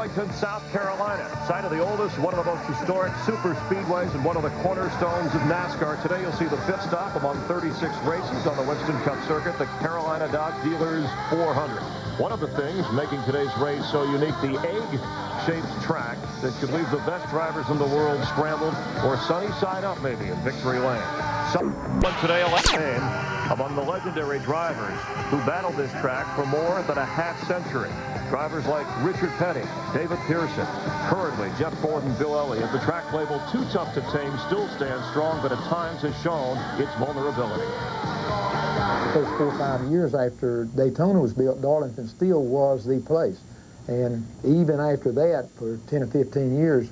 Darlington, South Carolina, site of the oldest, one of the most historic super speedways and one of the cornerstones of NASCAR. Today you'll see the fifth stop among 36 races on the Winston Cup circuit, the Carolina Dodge Dealers 400. One of the things making today's race so unique, the egg-shaped track that could leave the best drivers in the world scrambled or sunny side up maybe in victory lane. Someone today among the legendary drivers who battled this track for more than a half-century. Drivers like Richard Petty, David Pearson, currently Jeff Ford and Bill Elliott. The track labeled too tough to tame still stands strong, but at times has shown its vulnerability. Those 4 or 5 years after Daytona was built, Darlington still was the place. And even after that, for 10 or 15 years,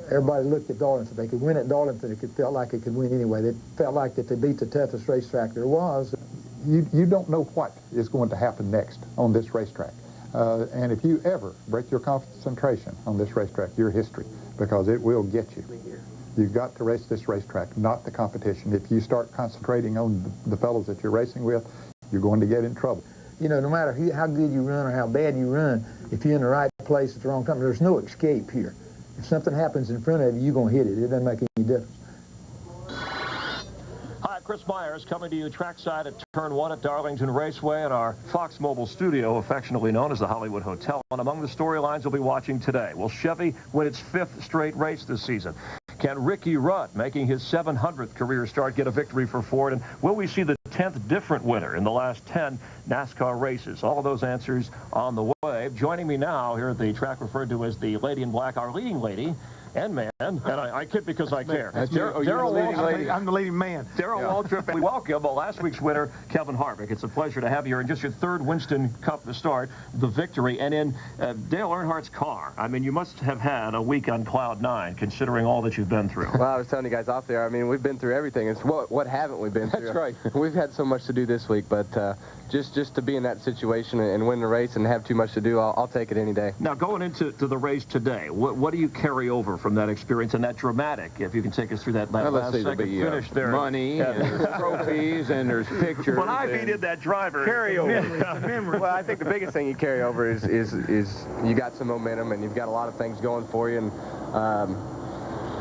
everybody looked at Darlington. They could win at Darlington. It felt like it could win anyway. They felt like that they beat the toughest racetrack there was. You don't know what is going to happen next on this racetrack. And if you ever break your concentration on this racetrack, you're history, because it will get you. You've got to race this racetrack, not the competition. If you start concentrating on the fellows that you're racing with, you're going to get in trouble. You know, no matter how good you run or how bad you run, if you're in the right place at the wrong time, there's no escape here. If something happens in front of you, you're going to hit it. It doesn't make any difference. Hi, Chris Myers coming to you trackside at Turn 1 at Darlington Raceway in our Fox Mobile studio, affectionately known as the Hollywood Hotel. And among the storylines we'll be watching today, will Chevy win its 5th straight race this season? Can Ricky Rudd, making his 700th career start, get a victory for Ford? And will we see the 10th different winner in the last 10 NASCAR races? All of those answers on the way. Joining me now here at the track referred to as the Lady in Black, our leading lady and man, and I kid because I care. Darrell Waltrip. I'm the leading man. Darrell Waltrip, and we welcome last week's winner, Kevin Harvick. It's a pleasure to have you here in just your 3rd Winston Cup to start, the victory, and in Dale Earnhardt's car. I mean, you must have had a week on cloud 9, considering all that you've been through. Well, I was telling you guys off there, I mean, we've been through everything. It's what haven't we been through? That's right. We've had so much to do this week, but just to be in that situation and win the race and have too much to do, I'll take it any day. Now, going into the race today, what do you carry over from that experience and that dramatic, if you can take us through that last second finish there? Money, and there's trophies, and there's pictures. But I beat that driver. Carry over. Memory. Well, I think the biggest thing you carry over is you got some momentum and you've got a lot of things going for you. And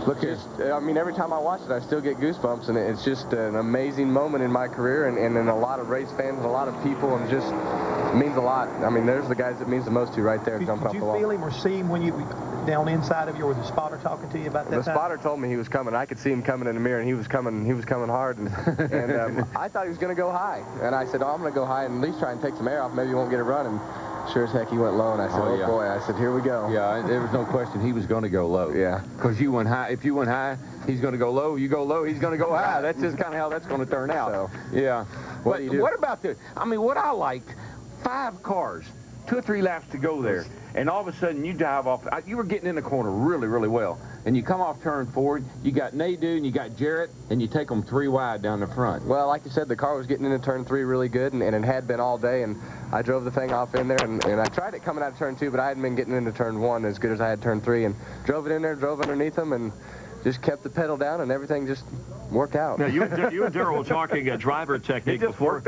look, I mean, every time I watch it, I still get goosebumps, and it's just an amazing moment in my career, and a lot of race fans and a lot of people, and just it means a lot. I mean, there's the guys it means the most to right there. Did you feel him or see him when you down inside of you, or the spotter talking to you about that? The spotter told me he was coming. I could see him coming in the mirror, and he was coming hard, and I thought he was going to go high, and I said, oh, I'm going to go high and at least try and take some air off. Maybe you won't get it running. Sure as heck he went low, and I said, oh boy, I said, here we go. Yeah, there was no question he was going to go low. Yeah. Because you went high. If you went high, he's going to go low. You go low, he's going to go high. That's just kind of how that's going to turn out. So, yeah. What do you do? What about the, I mean, what I liked, 5 cars, 2 or 3 laps to go there, and all of a sudden you dive off. You were getting in the corner really, really well. And you come off turn 4, you got Nadeau and you got Jarrett, and you take them 3 wide down the front. Well, like you said, the car was getting into turn 3 really good, and it had been all day, and I drove the thing off in there, and I tried it coming out of turn 2, but I hadn't been getting into turn 1 as good as I had turn 3, and drove it in there, drove underneath them, and just kept the pedal down, and everything just worked out. Now, you and Darrell were talking driver technique before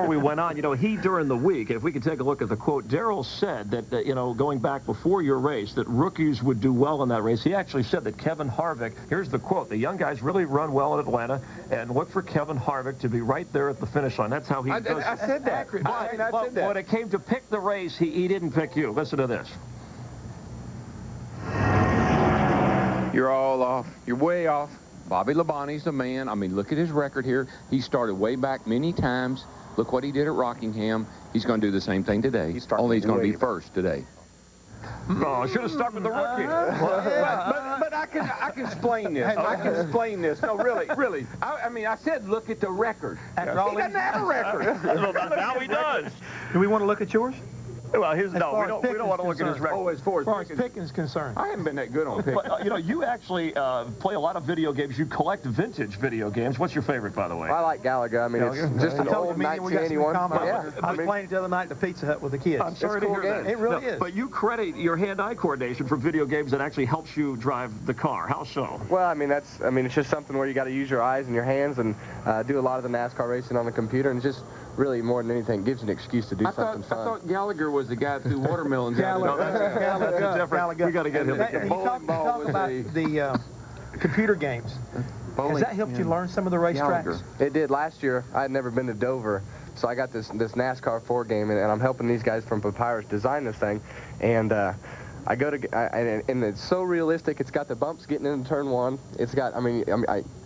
we went on. You know, during the week, if we could take a look at the quote, Darrell said that, you know, going back before your race, that rookies would do well in that race. He actually said that Kevin Harvick, here's the quote, the young guys really run well in Atlanta, and look for Kevin Harvick to be right there at the finish line. That's how he does. I said that. But when it came to pick the race, he didn't pick you. Listen to this. You're all off. You're way off. Bobby Labonte's the man. I mean, look at his record here. He started way back many times. Look what he did at Rockingham. He's going to do the same thing today. Only he's going to be first today. Oh, should have stuck with the rookie. But I can explain this. I can explain this. No, really. I mean, I said look at the record. He doesn't have a record. Well, now he does. Do we want to look at yours? Well, we don't want to look at his record. Oh, as far as Pickens is concerned. I haven't been that good on Pickens. But, you know, you actually play a lot of video games. You collect vintage video games. What's your favorite, by the way? Well, I like Galaga. I mean, it's just an old 1981. Yeah. I was playing it the other night at the Pizza Hut with the kids. I'm sorry to hear that. It really is. But you credit your hand-eye coordination for video games that actually helps you drive the car. How so? Well, I mean, it's just something where you got to use your eyes and your hands and do a lot of the NASCAR racing on the computer, and just really more than anything gives you an excuse to do something fun. I thought Gallagher was the guy that threw watermelons out. Gallagher. We got to get him. You talk about the computer games. Has that helped you learn some of the racetracks? It did. Last year, I had never been to Dover, so I got this NASCAR 4 game, and I'm helping these guys from Papyrus design this thing, and I go to, and it's so realistic. It's got the bumps getting into turn 1. It's got,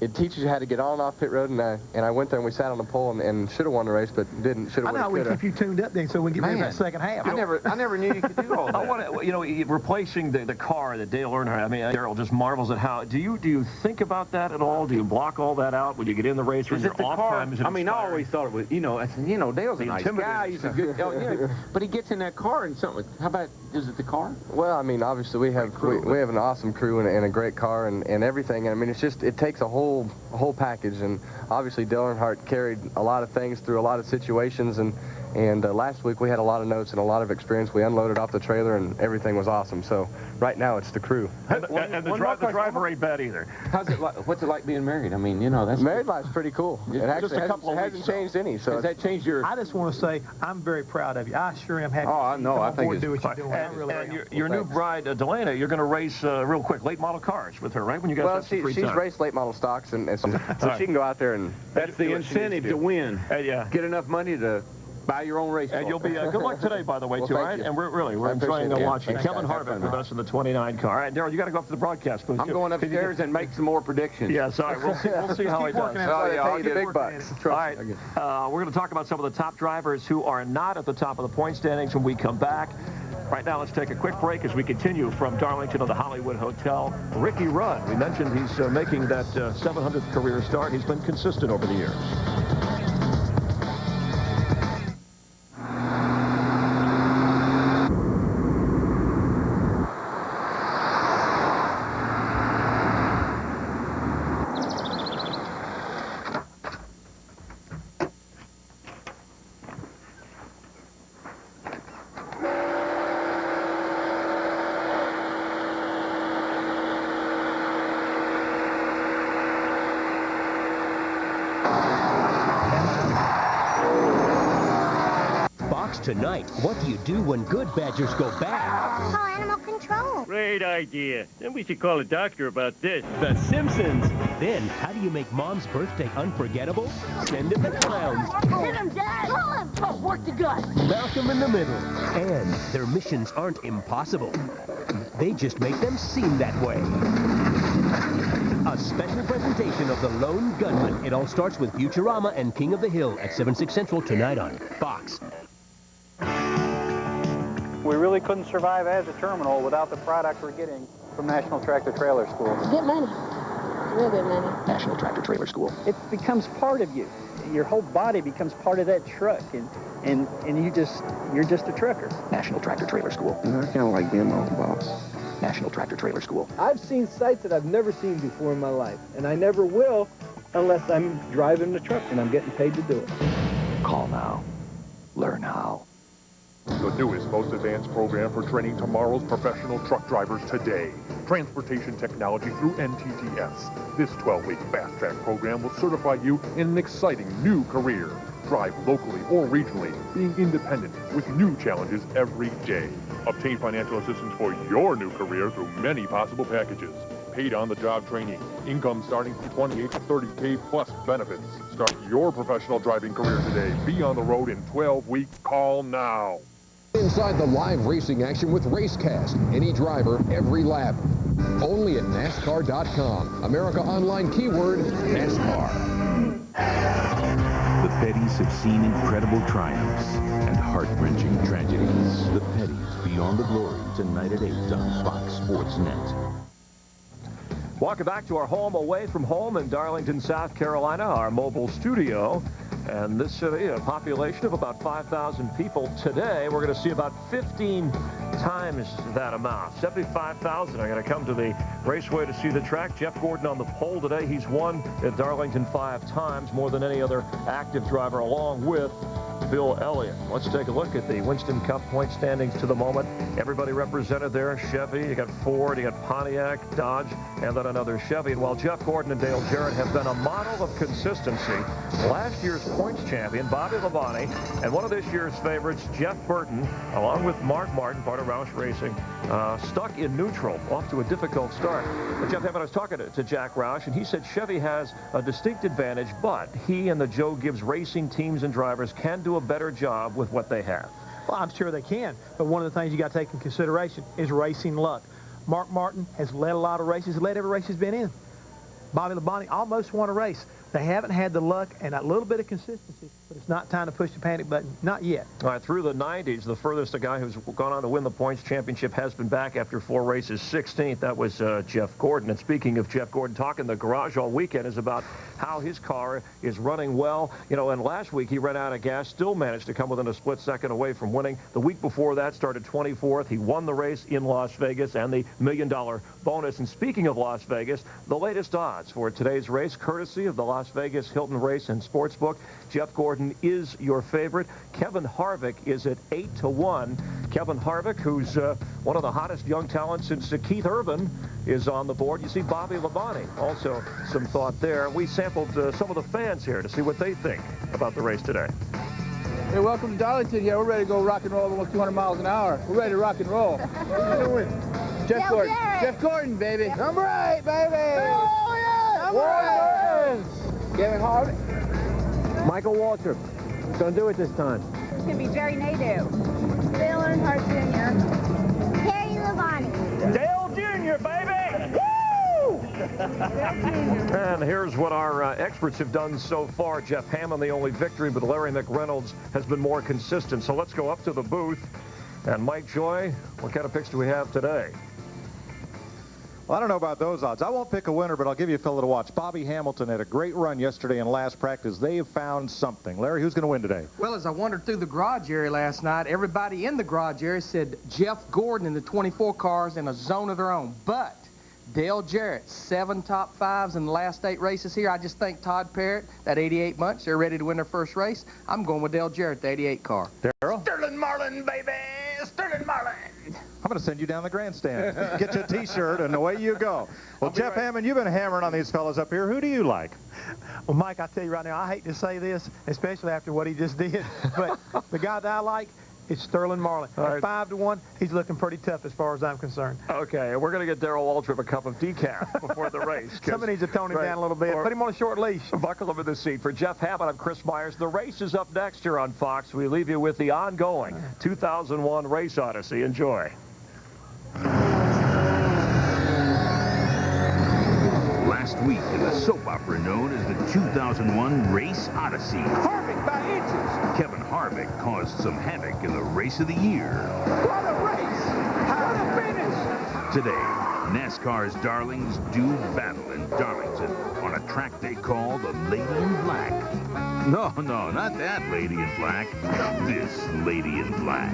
it teaches you how to get on and off pit road, and I went there and we sat on the pole and should have won the race, but didn't. Should have. I know we keep you tuned up then, so we can get ready for that second half. I never knew you could do all that. I want to, replacing the car that Dale Earnhardt. I mean, Darrell just marvels at how. Do you think about that at all? Do you block all that out when you get in the race? When you're off time? I always thought it was. Dale's a nice guy. He's a good. But he gets in that car and something. How about? Is it the car? Well, obviously we have an awesome crew and a great car and everything. And it takes a whole package. And obviously Dale Earnhardt carried a lot of things through a lot of situations. And last week we had a lot of notes and a lot of experience. We unloaded off the trailer and everything was awesome. So right now it's the crew. And the driver ain't bad either. How's it like? What's it like being married? That's married life's pretty cool. It actually hasn't changed any. So has that changed your? I just want to say I'm very proud of you. I sure am happy. Oh, I know. I think it's do what you're doing. And your new bride, Delana, you're going to race real quick late model cars with her, right? When you guys have some free time. She's raced late model stocks, and so she can go out there and. That's the incentive to win. Yeah. Get enough money to buy your own race car. And you'll be good luck today, by the way, too. All right, and we're enjoying watching Kevin Harvick with us in the 29 car. All right, Darrell, you got to go up to the broadcast booth. I'm going upstairs and make some more predictions. Yeah, sorry. We'll see how he does. Oh yeah, I'll get big bucks. All right, we're going to talk about some of the top drivers who are not at the top of the point standings when we come back. Right now, let's take a quick break as we continue from Darlington to the Hollywood Hotel. Ricky Rudd, we mentioned he's making that 700th career start. He's been consistent over the years. Tonight, what do you do when good badgers go bad? Call animal control. Great idea. Then we should call a doctor about this. The Simpsons. Then, how do you make Mom's birthday unforgettable? Send him the clowns. Hit him, Dad. Pull him. Oh, work the gun. Malcolm in the Middle. And their missions aren't impossible. They just make them seem that way. A special presentation of The Lone Gunman. It all starts with Futurama and King of the Hill at 7/6 Central tonight on Fox. We really couldn't survive as a terminal without the product we're getting from National Tractor Trailer School. Good money. Real good money. National Tractor Trailer School. It becomes part of you. Your whole body becomes part of that truck, and you're just a trucker. National Tractor Trailer School. I kind of like being my own boss. National Tractor Trailer School. I've seen sights that I've never seen before in my life, and I never will unless I'm driving the truck and I'm getting paid to do it. Call now. Learn how. The newest, most advanced program for training tomorrow's professional truck drivers today. Transportation Technology through NTTS. This 12-week fast-track program will certify you in an exciting new career. Drive locally or regionally, being independent with new challenges every day. Obtain financial assistance for your new career through many possible packages. Paid on-the-job training, income starting from 28 to 30K plus benefits. Start your professional driving career today. Be on the road in 12 weeks. Call now. Inside the live racing action with RaceCast. Any driver, every lap. Only at NASCAR.com. America Online keyword, NASCAR. The Petties have seen incredible triumphs and heart-wrenching tragedies. The Petties Beyond the Glory, tonight at 8 on Fox Sports Net. Welcome back to our home away from home in Darlington, South Carolina, our mobile studio. And this population of about 5,000 people today, we're going to see about 15 times that amount. 75,000 are going to come to the raceway to see the track. Jeff Gordon on the pole today. He's won at Darlington 5 times, more than any other active driver, along with Bill Elliott. Let's take a look at the Winston Cup point standings to the moment. Everybody represented there. Chevy, you got Ford, you got Pontiac, Dodge, and then another Chevy. And while Jeff Gordon and Dale Jarrett have been a model of consistency, last year's points champion, Bobby Labonte, and one of this year's favorites, Jeff Burton, along with Mark Martin, part of Roush Racing, stuck in neutral, off to a difficult start. But Jeff Hammond, I was talking to Jack Roush, and he said Chevy has a distinct advantage, but he and the Joe Gibbs racing teams and drivers can do a better job with what they have. Well, I'm sure they can, but one of the things you got to take in consideration is racing luck. Mark Martin has led a lot of races, led every race he's been in. Bobby Labonte almost won a race. They haven't had the luck and a little bit of consistency, but it's not time to push the panic button. Not yet. All right, through the 90s, the furthest a guy who's gone on to win the points championship has been back after 4 races, 16th. That was Jeff Gordon. And speaking of Jeff Gordon, talking the garage all weekend is about how his car is running well. You know, and last week he ran out of gas, still managed to come within a split second away from winning. The week before that, started 24th. He won the race in Las Vegas and the $1 million bonus. And speaking of Las Vegas, the latest odds for today's race, courtesy of the Las Vegas Hilton Race and Sportsbook. Jeff Gordon is your favorite. Kevin Harvick is at 8-1. Kevin Harvick, who's one of the hottest young talents since Keith Urban, is on the board. You see Bobby Labonte, also some thought there. We sampled some of the fans here to see what they think about the race today. Hey, welcome to Darlington here. We're ready to go rock and roll almost 200 miles an hour. We're ready to rock and roll. What are you doing? Jeff Gordon. Jeff Gordon, baby. Number 8, baby. Oh, yeah. Number 8. Kevin Harvick. Michael Waltrip. He's going to do it this time. It's going to be Jerry Nadeau. Dale Earnhardt Jr. Harry Labonte. Dale Jr., baby! Woo! And here's what our experts have done so far. Jeff Hammond, the only victory, but Larry McReynolds has been more consistent. So let's go up to the booth. And Mike Joy, what kind of picks do we have today? Well, I don't know about those odds. I won't pick a winner, but I'll give you a fellow to watch. Bobby Hamilton had a great run yesterday in last practice. They have found something. Larry, who's going to win today? Well, as I wandered through the garage area last night, everybody in the garage area said Jeff Gordon in the 24 cars in a zone of their own. But Dale Jarrett, 7 top 5s in the last 8 races here. I just think Todd Parrott, that 88 Munch, they're ready to win their first race. I'm going with Dale Jarrett, the 88 car. Darryl? Sterling Marlin, baby! Sterling Marlin! I'm going to send you down the grandstand. Get you a T-shirt, and away you go. Well, Jeff Hammond, you've been hammering on these fellas up here. Who do you like? Well, Mike, I tell you right now, I hate to say this, especially after what he just did, but the guy that I like is Sterling Marlin. At 5-1, he's looking pretty tough as far as I'm concerned. Okay, we're going to get Darrell Waltrip a cup of decaf before the race. Somebody needs to tone him down a little bit. Put him on a short leash. Buckle him in the seat. For Jeff Hammond, I'm Chris Myers. The race is up next here on Fox. We leave you with the ongoing 2001 Race Odyssey. Enjoy. Last week in the soap opera known as the 2001 Race Odyssey. Harvick by inches. Kevin Harvick caused some havoc in the race of the year. What a race. What a finish. Today, NASCAR's darlings do battle in Darlington on a track they call the Lady in Black. No, not that Lady in Black. This Lady in Black.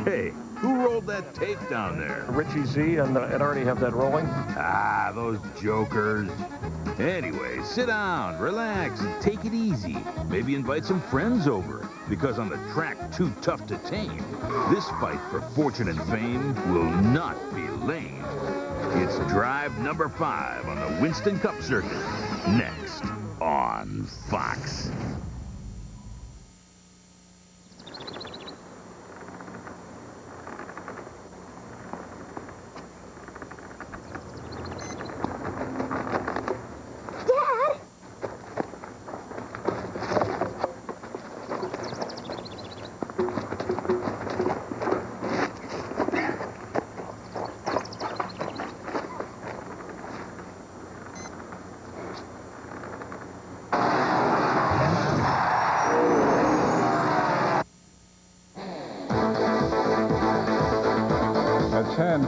Hey, who rolled that tape down there? Richie Z and Ernie have that rolling. Ah, those jokers. Anyway, sit down, relax, and take it easy. Maybe invite some friends over, because on the track too tough to tame, this fight for fortune and fame will not be lame. It's drive number 5 on the Winston Cup circuit. Next on Fox.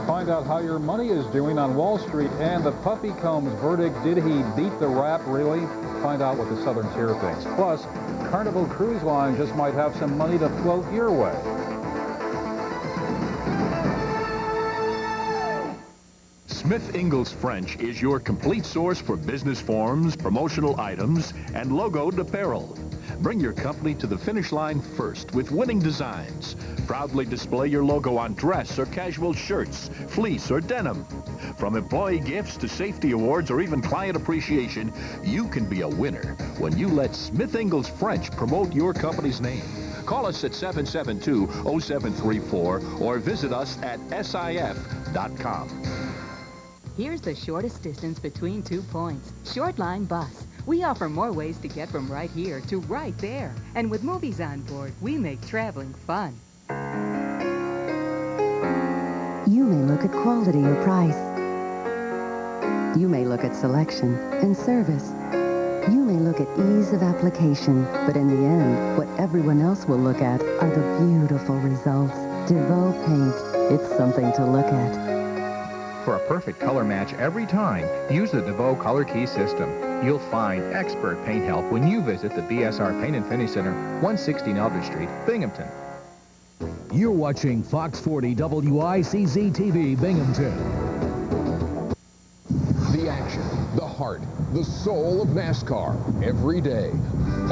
Find out how your money is doing on Wall Street and the Puffy Combs verdict. Did he beat the rap, really? Find out what the Southern Tier thinks. Plus, Carnival Cruise Line just might have some money to float your way. Smith Ingalls French is your complete source for business forms, promotional items, and logoed apparel. Bring your company to the finish line first with winning designs. Proudly display your logo on dress or casual shirts, fleece or denim. From employee gifts to safety awards or even client appreciation, you can be a winner when you let Smith Ingalls French promote your company's name. Call us at 772-0734 or visit us at SIF.com. Here's the shortest distance between 2 points. Short Line Bus. We offer more ways to get from right here to right there. And with movies on board, we make traveling fun. You may look at quality or price. You may look at selection and service. You may look at ease of application, but in the end, what everyone else will look at are the beautiful results. DeVoe paint, it's something to look at. For a perfect color match every time, use the DeVoe Color Key system. You'll find expert paint help when you visit the BSR Paint and Finish Center, 116 Eldridge Street, Binghamton. You're watching Fox 40 WICZ-TV Binghamton. The action, the heart, the soul of NASCAR, every day.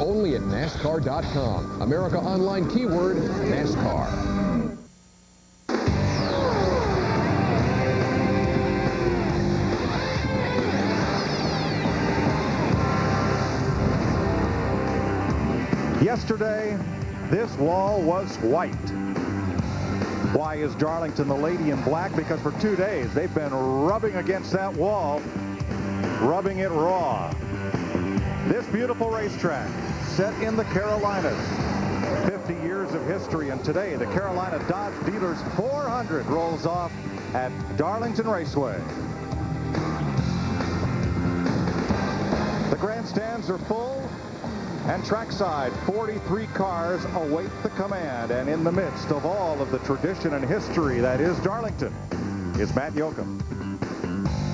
Only at NASCAR.com. America Online keyword, NASCAR. Yesterday, this wall was white. Why is Darlington the lady in black? Because for 2 days, they've been rubbing against that wall, rubbing it raw. This beautiful racetrack, set in the Carolinas, 50 years of history, and today the Carolina Dodge Dealers 400 rolls off at Darlington Raceway. The grandstands are full, and trackside, 43 cars await the command, and in the midst of all of the tradition and history that is Darlington is Matt Yoakum.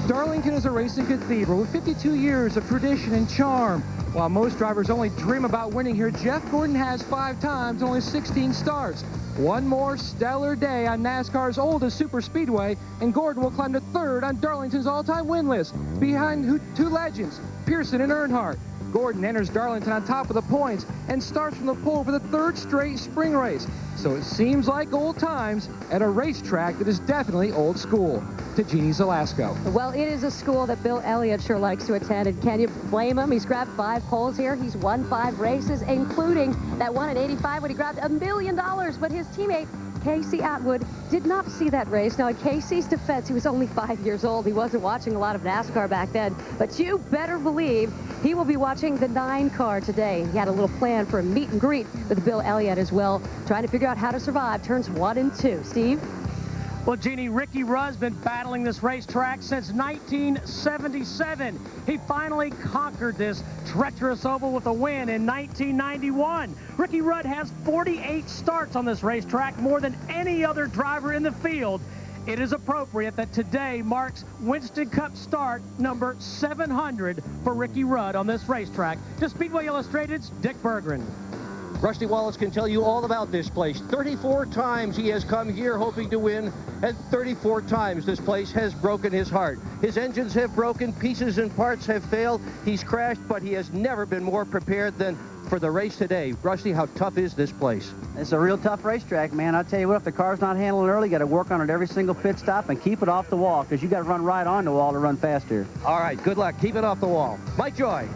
Darlington is a racing cathedral with 52 years of tradition and charm. While most drivers only dream about winning here, Jeff Gordon has 5 times and only 16 starts. One more stellar day on NASCAR's oldest superspeedway, and Gordon will climb to 3rd on Darlington's all-time win list, behind 2 legends, Pearson and Earnhardt. Gordon enters Darlington on top of the points and starts from the pole for the 3rd straight spring race. So it seems like old times at a racetrack that is definitely old school. To Jeannie Zelasco. Well, it is a school that Bill Elliott sure likes to attend, and can you blame him? He's grabbed 5 poles here. He's won 5 races, including that one in '85 when he grabbed $1 million. But his teammate, Casey Atwood, did not see that race. Now, in Casey's defense, he was only 5 years old. He wasn't watching a lot of NASCAR back then. But you better believe he will be watching the 9 car today. He had a little plan for a meet and greet with Bill Elliott as well, trying to figure out how to survive turns 1 and 2. Steve? Well, Jeannie, Ricky Rudd's been battling this racetrack since 1977. He finally conquered this treacherous oval with a win in 1991. Ricky Rudd has 48 starts on this racetrack, more than any other driver in the field. It is appropriate that today marks Winston Cup start number 700 for Ricky Rudd on this racetrack. To Speedway Illustrated's Dick Berggren. Rusty Wallace can tell you all about this place. 34 times he has come here hoping to win, and 34 times this place has broken his heart. His engines have broken, pieces and parts have failed, he's crashed, but he has never been more prepared than for the race today. Rusty, how tough is this place? It's a real tough racetrack, man. I'll tell you what, if the car's not handling early, you got to work on it every single pit stop and keep it off the wall, because you got to run right on the wall to run faster. All right, good luck. Keep it off the wall. Mike Joy.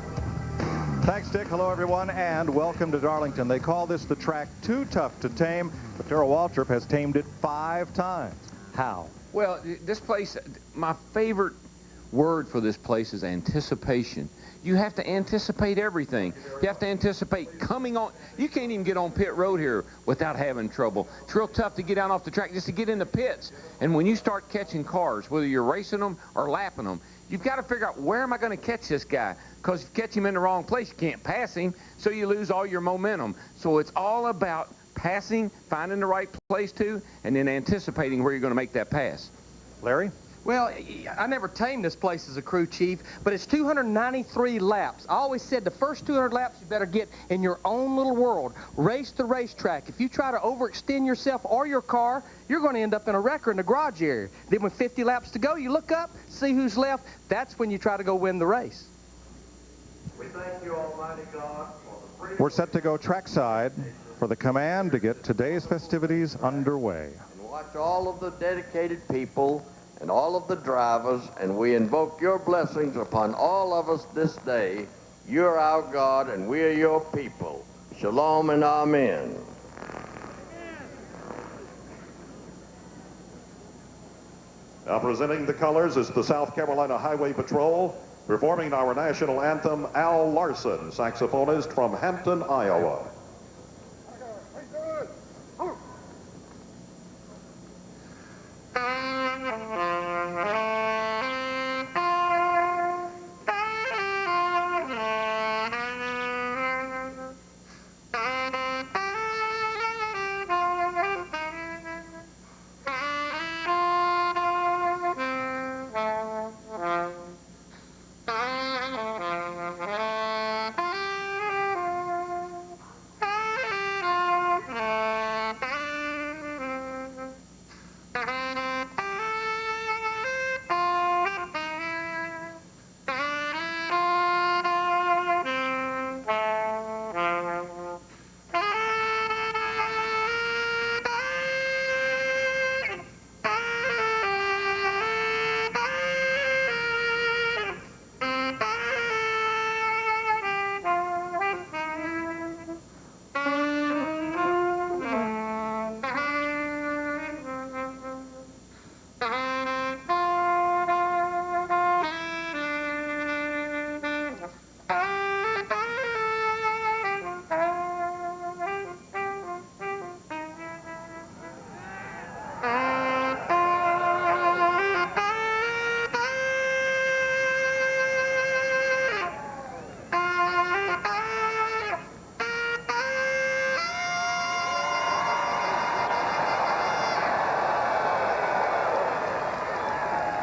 Thanks, Dick. Hello, everyone, and welcome to Darlington. They call this the track too tough to tame, but Darrell Waltrip has tamed it 5 times. How? Well, this place, my favorite word for this place is anticipation. You have to anticipate everything. You have to anticipate coming on. You can't even get on pit road here without having trouble. It's real tough to get out off the track just to get in the pits. And when you start catching cars, whether you're racing them or lapping them, you've got to figure out, where am I going to catch this guy? Because if you catch him in the wrong place, you can't pass him, so you lose all your momentum. So it's all about passing, finding the right place to, and then anticipating where you're going to make that pass. Larry? Well, I never tamed this place as a crew chief, but it's 293 laps. I always said the first 200 laps you better get in your own little world. Race the racetrack. If you try to overextend yourself or your car, you're going to end up in a wreck or in the garage area. Then with 50 laps to go, you look up, see who's left. That's when you try to go win the race. We thank you, Almighty God, for the We're set to go trackside for the command to get today's festivities underway. Watch all of the dedicated people and all of the drivers, and we invoke your blessings upon all of us this day. You're our God, and we are your people. Shalom and amen. Now presenting the colors is the South Carolina Highway Patrol. Performing our national anthem, Al Larson, saxophonist from Hampton, Iowa.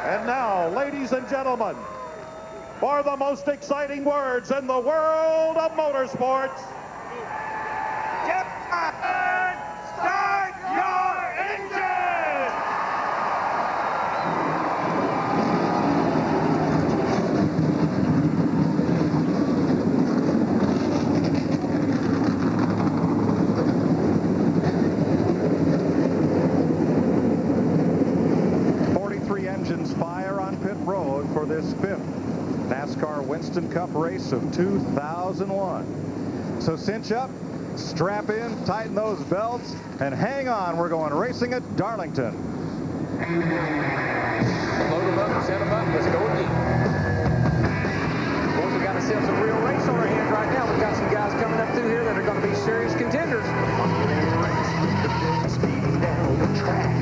And now, ladies and gentlemen, for the most exciting words in the world of motorsports, Start your engine! 43 engines fire on pit road for this 5th NASCAR Winston Cup race of 2001. So cinch up, strap in, tighten those belts, and hang on. We're going racing at Darlington. Load them up and set them up. Let's go again. Boys, we got ourselves a real race on our hands right now. We've got some guys coming up through here that are going to be serious contenders. Speeding down the track.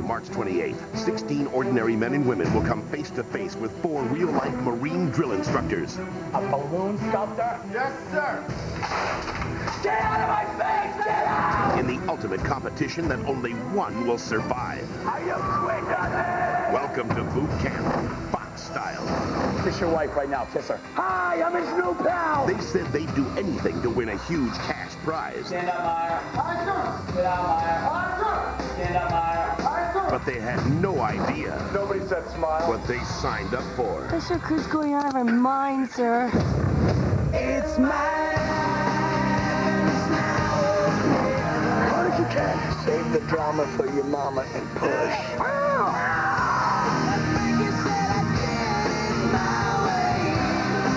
March 28th, 16 ordinary men and women will come face to face with 4 real-life Marine drill instructors. A balloon sculptor? Yes, sir. Get out of my face! Get out! In the ultimate competition that only one will survive. Are you quick on it? Welcome to boot camp, Fox style. Kiss your wife right now. Kiss her. Hi, I'm his new pal. They said they'd do anything to win a huge cash prize. Stand up, Meyer. Hi, sir. Get out, Meyer. Hi, sir. Stand up, Meyer. Hi, sir. But they had no idea. Nobody said smile. What they signed up for. The sugar's going out of our mind, sir. It's mine now. Hard as you can. Save the drama for your mama and push.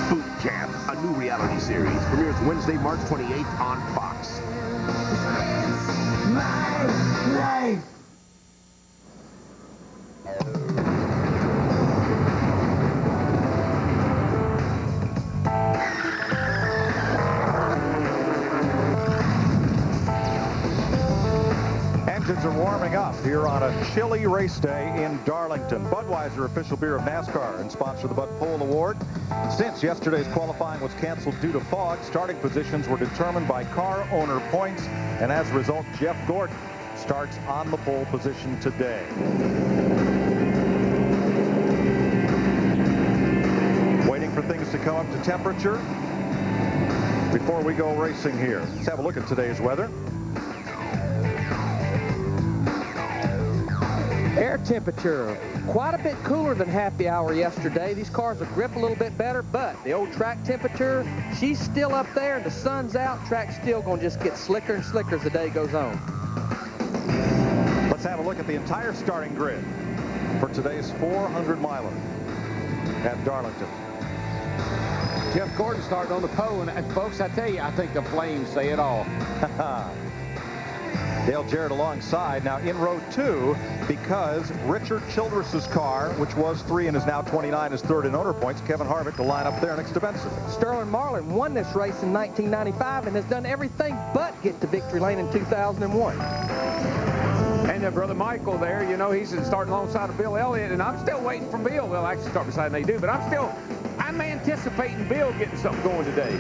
Boot Camp, a new reality series, premieres Wednesday, March 28th on Fox. My life. Engines are warming up here on a chilly race day in Darlington. Budweiser, official beer of NASCAR, and sponsor the Bud Pole Award. Since yesterday's qualifying was canceled due to fog, starting positions were determined by car owner points, and as a result, Jeff Gordon starts on the pole position today. things to come up to temperature before we go racing here. Let's have a look at today's weather. Air temperature, quite a bit cooler than happy hour yesterday. These cars will grip a little bit better, but the old track temperature, she's still up there. The sun's out. Track's still going to just get slicker and slicker as the day goes on. Let's have a look at the entire starting grid for today's 400-miler at Darlington. Jeff Gordon started on the pole, and folks, I tell you, I think the flames say it all. Dale Jarrett alongside. Now in row 2, because Richard Childress's car, which was 3 and is now 29, is third in owner points, Kevin Harvick will line up there next to Benson. Sterling Marlin won this race in 1995 and has done everything but get to victory lane in 2001. And Brother Michael there, you know, he's starting alongside of Bill Elliott, and I'm still waiting for Bill. Well, actually start beside they do, but I'm anticipating Bill getting something going today.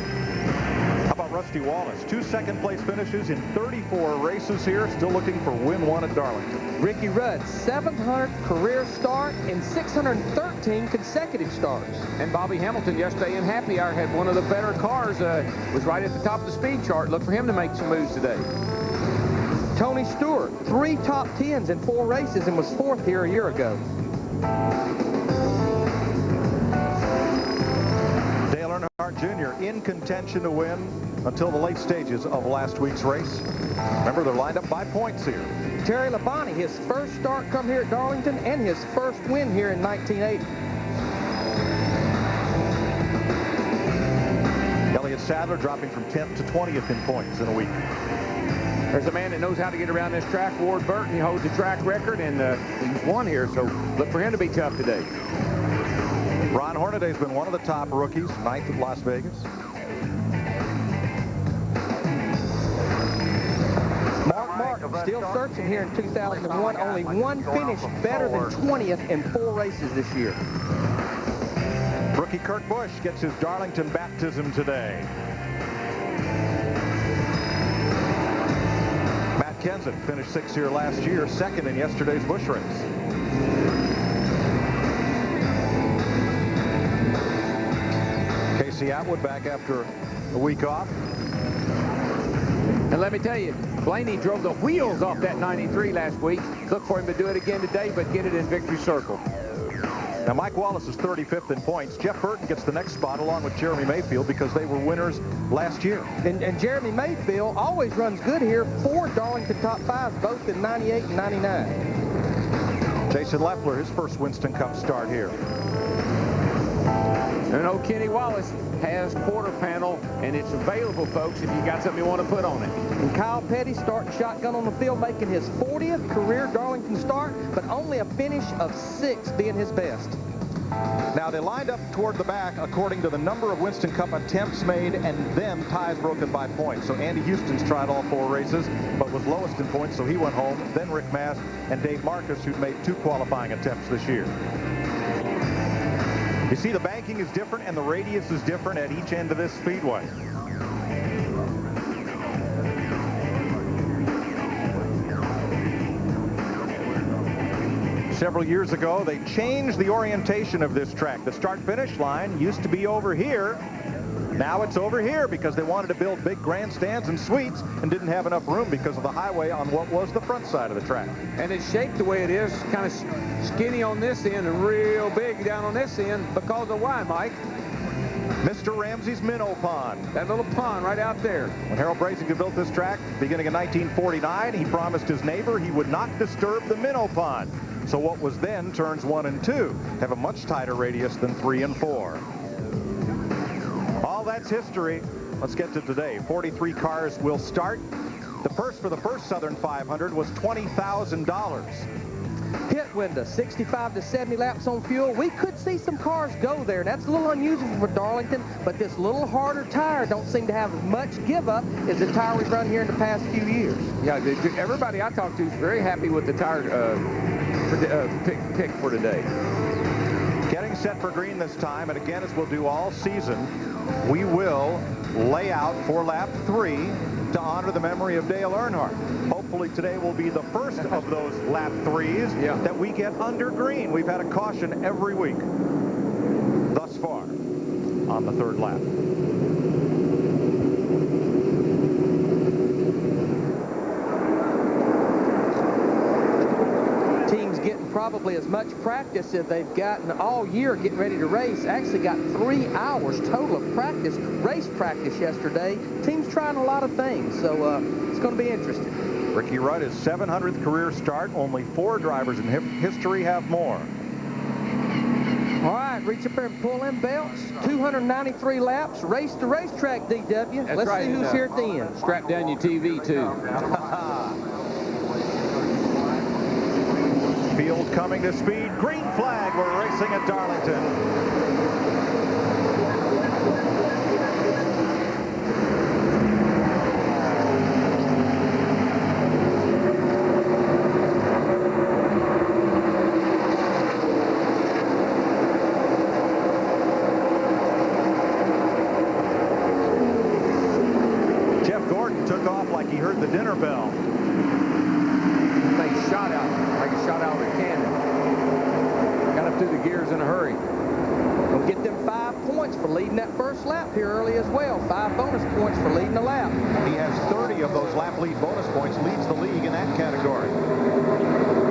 How about Rusty Wallace? 2 second-place finishes in 34 races here, still looking for win 1 at Darlington. Ricky Rudd, 700th career start and 613 consecutive starts. And Bobby Hamilton yesterday in Happy Hour had one of the better cars, was right at the top of the speed chart. Look for him to make some moves today. Tony Stewart, 3 top 10s in 4 races and was 4th here a year ago. Dale Earnhardt Jr. in contention to win until the late stages of last week's race. Remember, they're lined up by points here. Terry Labonte, his first start come here at Darlington and his first win here in 1980. Elliott Sadler dropping from 10th to 20th in points in a week. There's a man that knows how to get around this track, Ward Burton. He holds the track record, and he's won here, so look for him to be tough today. Ron Hornaday's been one of the top rookies, 9th at Las Vegas. Mark Martin still searching here in 2001. Only one finish better than 20th in 4 races this year. Rookie Kurt Busch gets his Darlington baptism today. Matt Kenseth finished 6th here last year, 2nd in yesterday's Busch race. Casey Atwood back after a week off. And let me tell you, Blaney drove the wheels off that 93 last week. Look for him to do it again today, but get it in victory circle. Now, Mike Wallace is 35th in points. Jeff Burton gets the next spot along with Jeremy Mayfield because they were winners last year. And Jeremy Mayfield always runs good here. 4 Darlington top 5s, both in 98 and 99. Jason Leffler, his first Winston Cup start here. And old Kenny Wallace has quarter panel, and it's available, folks, if you got something you want to put on it. And Kyle Petty starting shotgun on the field, making his 40th career Darlington start, but only a finish of 6th being his best. Now, they lined up toward the back according to the number of Winston Cup attempts made and then ties broken by points. So Andy Houston's tried all 4 races, but was lowest in points, so he went home. Then Rick Mast and Dave Marcus, who'd made 2 qualifying attempts this year. You see, the banking is different and the radius is different at each end of this speedway. Several years ago, they changed the orientation of this track. The start-finish line used to be over here. Now it's over here because they wanted to build big grandstands and suites and didn't have enough room because of the highway on what was the front side of the track. And it's shaped the way it is, kind of skinny on this end and real big down on this end because of why, Mike? Mr. Ramsey's minnow pond. That little pond right out there. When Harold Brasinger built this track beginning in 1949, he promised his neighbor he would not disturb the minnow pond. So what was then turns 1 and 2 have a much tighter radius than 3 and 4. All that's history. Let's get to today. 43 cars will start. The purse for the first Southern 500 was $20,000. Pit window, 65 to 70 laps on fuel. We could see some cars go there. That's a little unusual for Darlington, but this little harder tire don't seem to have as much give up as the tire we've run here in the past few years. Yeah, everybody I talked to is very happy with the tire pick for today. Getting set for green this time, and again, as we'll do all season, we will lay out for lap 3 to honor the memory of Dale Earnhardt. Hopefully today will be the first of those lap 3s that we get under green. We've had a caution every week thus far. on the third lap. Teams getting probably as much practice as they've gotten all year getting ready to race. Actually got 3 hours total of practice, race practice yesterday. Teams trying a lot of things, so it's going to be interesting. Ricky Rudd, his 700th career start. Only 4 drivers in history have more. All right, reach up there and pull in belts. 293 laps. Race the racetrack, DW. That's Let's right, see who's here at the end. Strap down your TV, too. Field coming to speed. Green flag. We're racing at Darlington. Jeff Gordon took off like he heard the dinner bell. They shot out like a shot out of a cannon. Got up through the gears in a hurry. We'll get them 5 points for leading that first lap here early as well. 5 bonus points for leading the lap. He has 30 of those lap lead bonus points, leads the league in that category.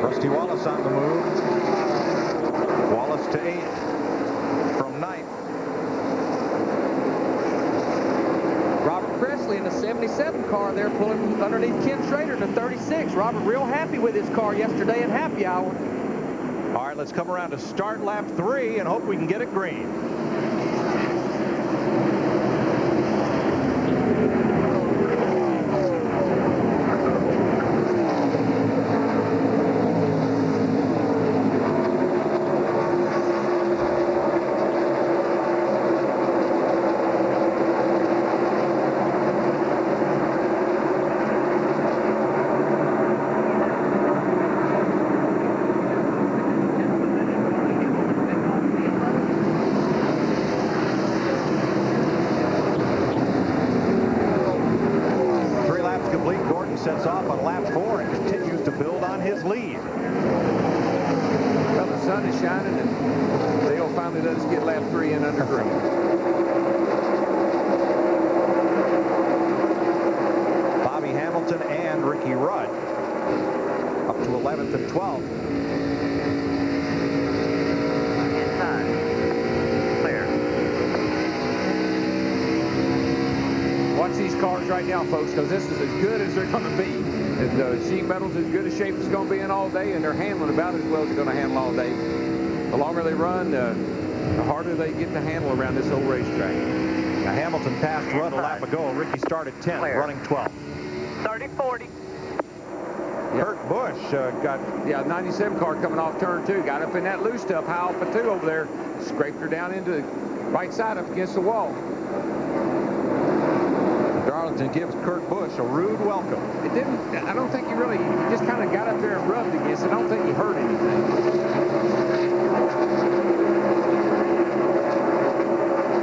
Rusty Wallace on the move. Wallace to 8th from 9th. Robert Presley in the 77 car there pulling underneath Ken Schrader to 36. Robert real happy with his car yesterday in happy hour. All right, let's come around to start lap 3 and hope we can get it green. Sets off on lap 4 and continues to build on his lead. Well, the sun is shining, and they'll finally let us get lap 3 in under green. Bobby Hamilton and Ricky Rudd up to 11th and 12th. Watch these cars right now, folks, because this is as good as they're going to be. The sheet metal's as good a shape as it's going to be in all day, and they're handling about as well as they're going to handle all day. The longer they run, the harder they get to handle around this old racetrack. Now Hamilton passed Rudd a lap ago. Ricky started 10th, running 12th. 30-40. Kurt Busch got... Yeah, 97 car coming off turn 2. Got up in that loose stuff, high off the 2 over there. Scraped her down into the right side up against the wall. Darlington gives Kurt Busch a rude welcome. It didn't, I don't think he just kind of got up there and rubbed against it. I don't think he hurt anything.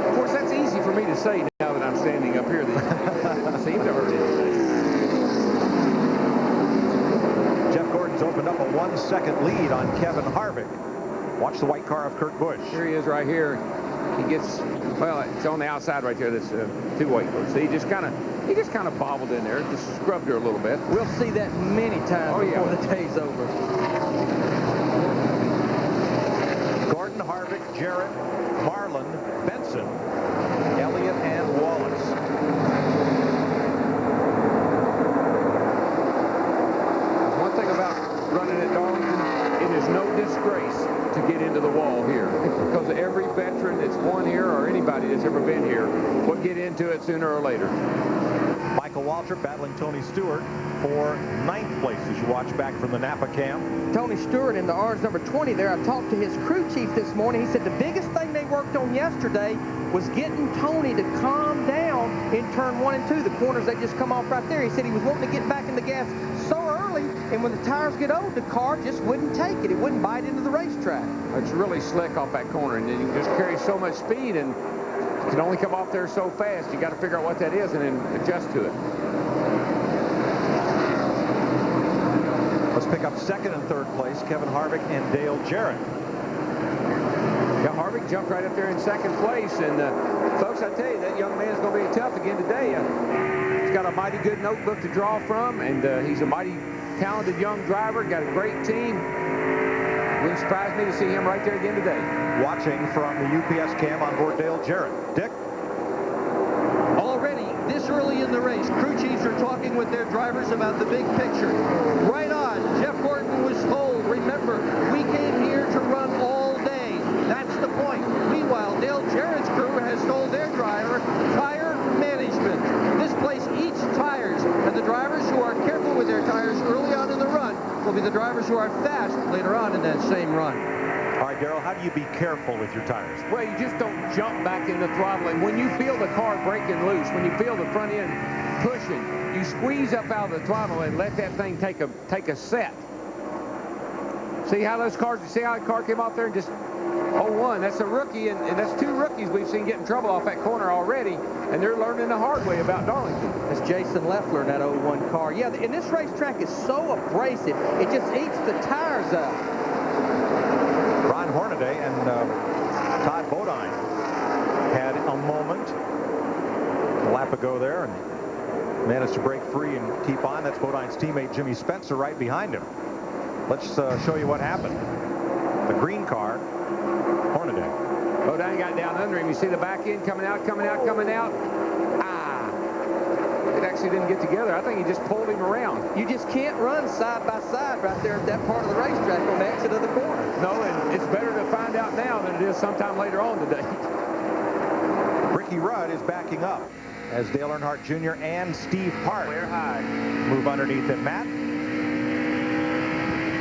Of course, that's easy for me to say now that I'm standing up here. That it didn't seem to hurt anything. Jeff Gordon's opened up a 1-second lead on Kevin Harvick. Watch the white car of Kurt Busch. Here he is right here. He gets, well, it's on the outside right there. That's 2 white cars. See, he just kind of bobbled in there, just scrubbed her a little bit. We'll see that many times before the day's over. Gordon, Harvick, Jarrett, Marlin, Benson, Elliott, and Wallace. One thing about running at Darlington, it is no disgrace to get into the wall here, because every veteran that's won here or anybody that's ever been here will get into it sooner or later. Michael Waltrip battling Tony Stewart for 9th place as you watch back from the Napa cam. Tony Stewart in the orange number 20 there. I talked to his crew chief this morning. He said the biggest thing they worked on yesterday was getting Tony to calm down in turn 1 and 2, the corners they just come off right there. He said he was wanting to get back in the gas so early, and when the tires get old, the car just wouldn't take it. It wouldn't bite into the racetrack. It's really slick off that corner, and then you can just carry so much speed, and you can only come off there so fast. You got to figure out what that is and then adjust to it. Let's pick up 2nd and 3rd place, Kevin Harvick and Dale Jarrett. Yeah, Harvick jumped right up there in second place. And, folks, I tell you, that young man's going to be tough again today. He's got a mighty good notebook to draw from, and he's a mighty talented young driver, got a great team. Wouldn't surprise me to see him right there again today. Watching from the UPS cam on board Dale Jarrett. Dick? Already, this early in the race, crew chiefs are talking with their drivers about the big picture. Right on, Jeff Gordon was told, remember, we came here to run all day. That's the point. Meanwhile, Dale Jarrett's crew has told their driver, tire management. This place eats tires, and the drivers who are careful with their tires early on in the run will be the drivers who are fast later on in that same run. All right, Darrell, how do you be careful with your tires? Well, you just don't jump back in the throttle. And when you feel the car breaking loose, when you feel the front end pushing, you squeeze up out of the throttle and let that thing take a set. See how those cars, see how the car came off there and just 0-1. That's a rookie, and that's two rookies we've seen get in trouble off that corner already, and they're learning the hard way about Darlington. That's Jason Leffler in that 0-1 car. Yeah, and this racetrack is so abrasive, it just eats the tires up. Ron Hornaday and Todd Bodine had a moment a lap ago there and managed to break free and keep on. That's Bodine's teammate Jimmy Spencer right behind him. Let's show you what happened. The green car, Hornaday. Bodine got down under him. You see the back end coming out. It actually didn't get together. I think he just pulled him around. You just can't run side by side right there at that part of the racetrack on the exit of the corner. No, and it's better to find out now than it is sometime later on today. Ricky Rudd is backing up as Dale Earnhardt Jr. and Steve Park move underneath him. Matt?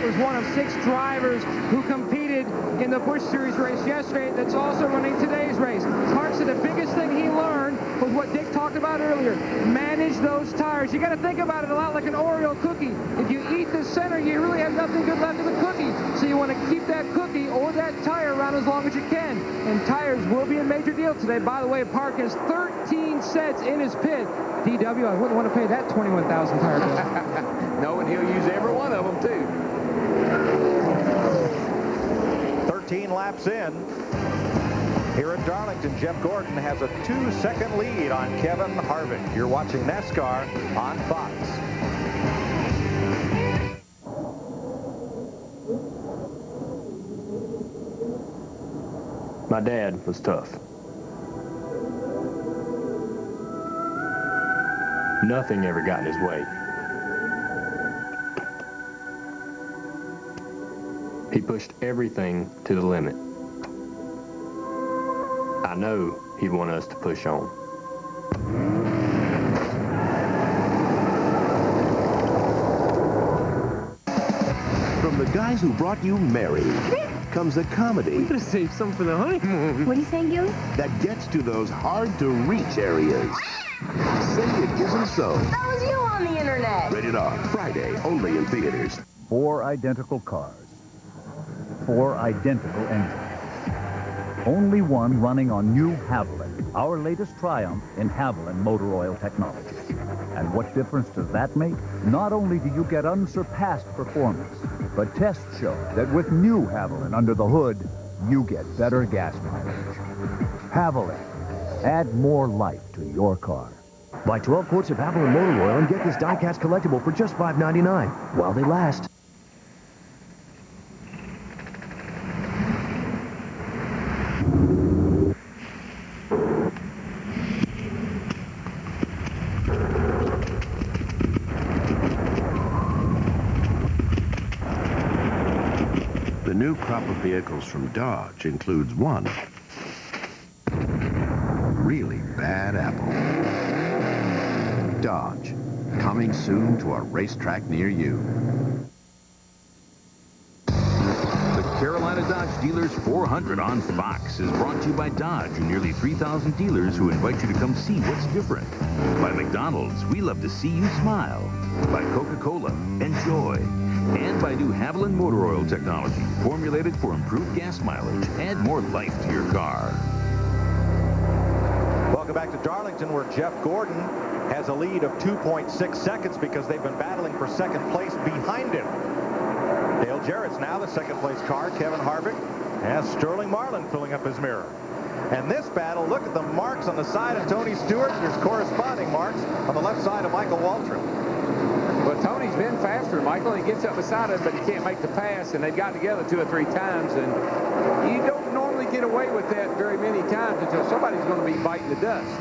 Was one of 6 drivers who competed in the Busch Series race yesterday that's also running today's race. Park said the biggest thing he learned was what Dick talked about earlier. Manage those tires. You got to think about it a lot like an Oreo cookie. If you eat the center, you really have nothing good left of the cookie. So you want to keep that cookie or that tire around as long as you can. And tires will be a major deal today. By the way, Park has 13 sets in his pit. DW, I wouldn't want to pay that $21,000 tire bill. No, and he'll use every one of them, too. 13 laps in. Here at Darlington, Jeff Gordon has a 2-second lead on Kevin Harvick. You're watching NASCAR on Fox. My dad was tough. Nothing ever got in his way. He pushed everything to the limit. I know he'd want us to push on. From the guys who brought you Mary comes a comedy. We could have saved some for the honeymoon. What do you think, Gilly? That gets to those hard-to-reach areas. Say it isn't so. That was you on the internet. Rated R, Friday, only in theaters. 4 identical cars. 4 identical engines. Only one running on new Haviland, our latest triumph in Haviland motor oil technology. And what difference does that make? Not only do you get unsurpassed performance, but tests show that with new Haviland under the hood, you get better gas mileage. Haviland. Add more life to your car. Buy 12 quarts of Haviland motor oil and get this die-cast collectible for just $5.99 while they last. The new crop of vehicles from Dodge includes one really bad apple. Dodge, coming soon to a racetrack near you. The Carolina Dodge Dealers 400 on Fox is brought to you by Dodge and nearly 3,000 dealers who invite you to come see what's different. By McDonald's, we love to see you smile. By Coca-Cola, enjoy. And by new Haviland motor oil technology, formulated for improved gas mileage. Add more life to your car. Welcome back to Darlington, where Jeff Gordon has a lead of 2.6 seconds because they've been battling for second place behind him. Dale Jarrett's now the second place car. Kevin Harvick As Sterling Marlin filling up his mirror. And this battle, look at the marks on the side of Tony Stewart. There's corresponding marks on the left side of Michael Waltrip. Well, Tony's been faster than Michael. He gets up beside him, but he can't make the pass, and they've got together 2 or 3 times, and you don't normally get away with that very many times until somebody's going to be biting the dust.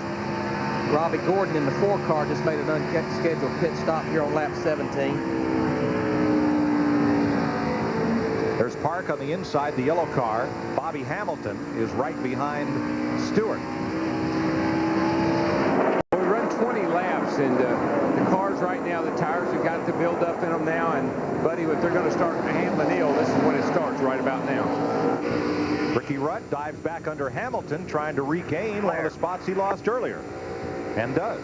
Robbie Gordon in the 4 car just made an unscheduled pit stop here on lap 17. There's Park on the inside, the yellow car. Bobby Hamilton is right behind Stewart. We run 20 laps, and the cars right now, the tires have got to build up in them now, and Buddy, if they're going to start handling ill, this is when it starts right about now. Ricky Rudd dives back under Hamilton, trying to regain one of the spots he lost earlier, and does.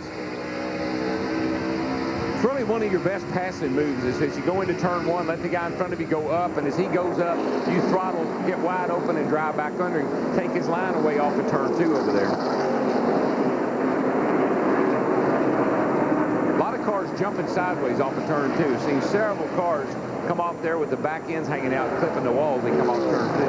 It's really one of your best passing moves is as you go into turn 1, let the guy in front of you go up, and as he goes up, you throttle, get wide open, and drive back under him. Take his line away off of turn 2 over there. A lot of cars jumping sideways off of turn 2. Seen several cars come off there with the back ends hanging out, clipping the walls. They come off turn 2.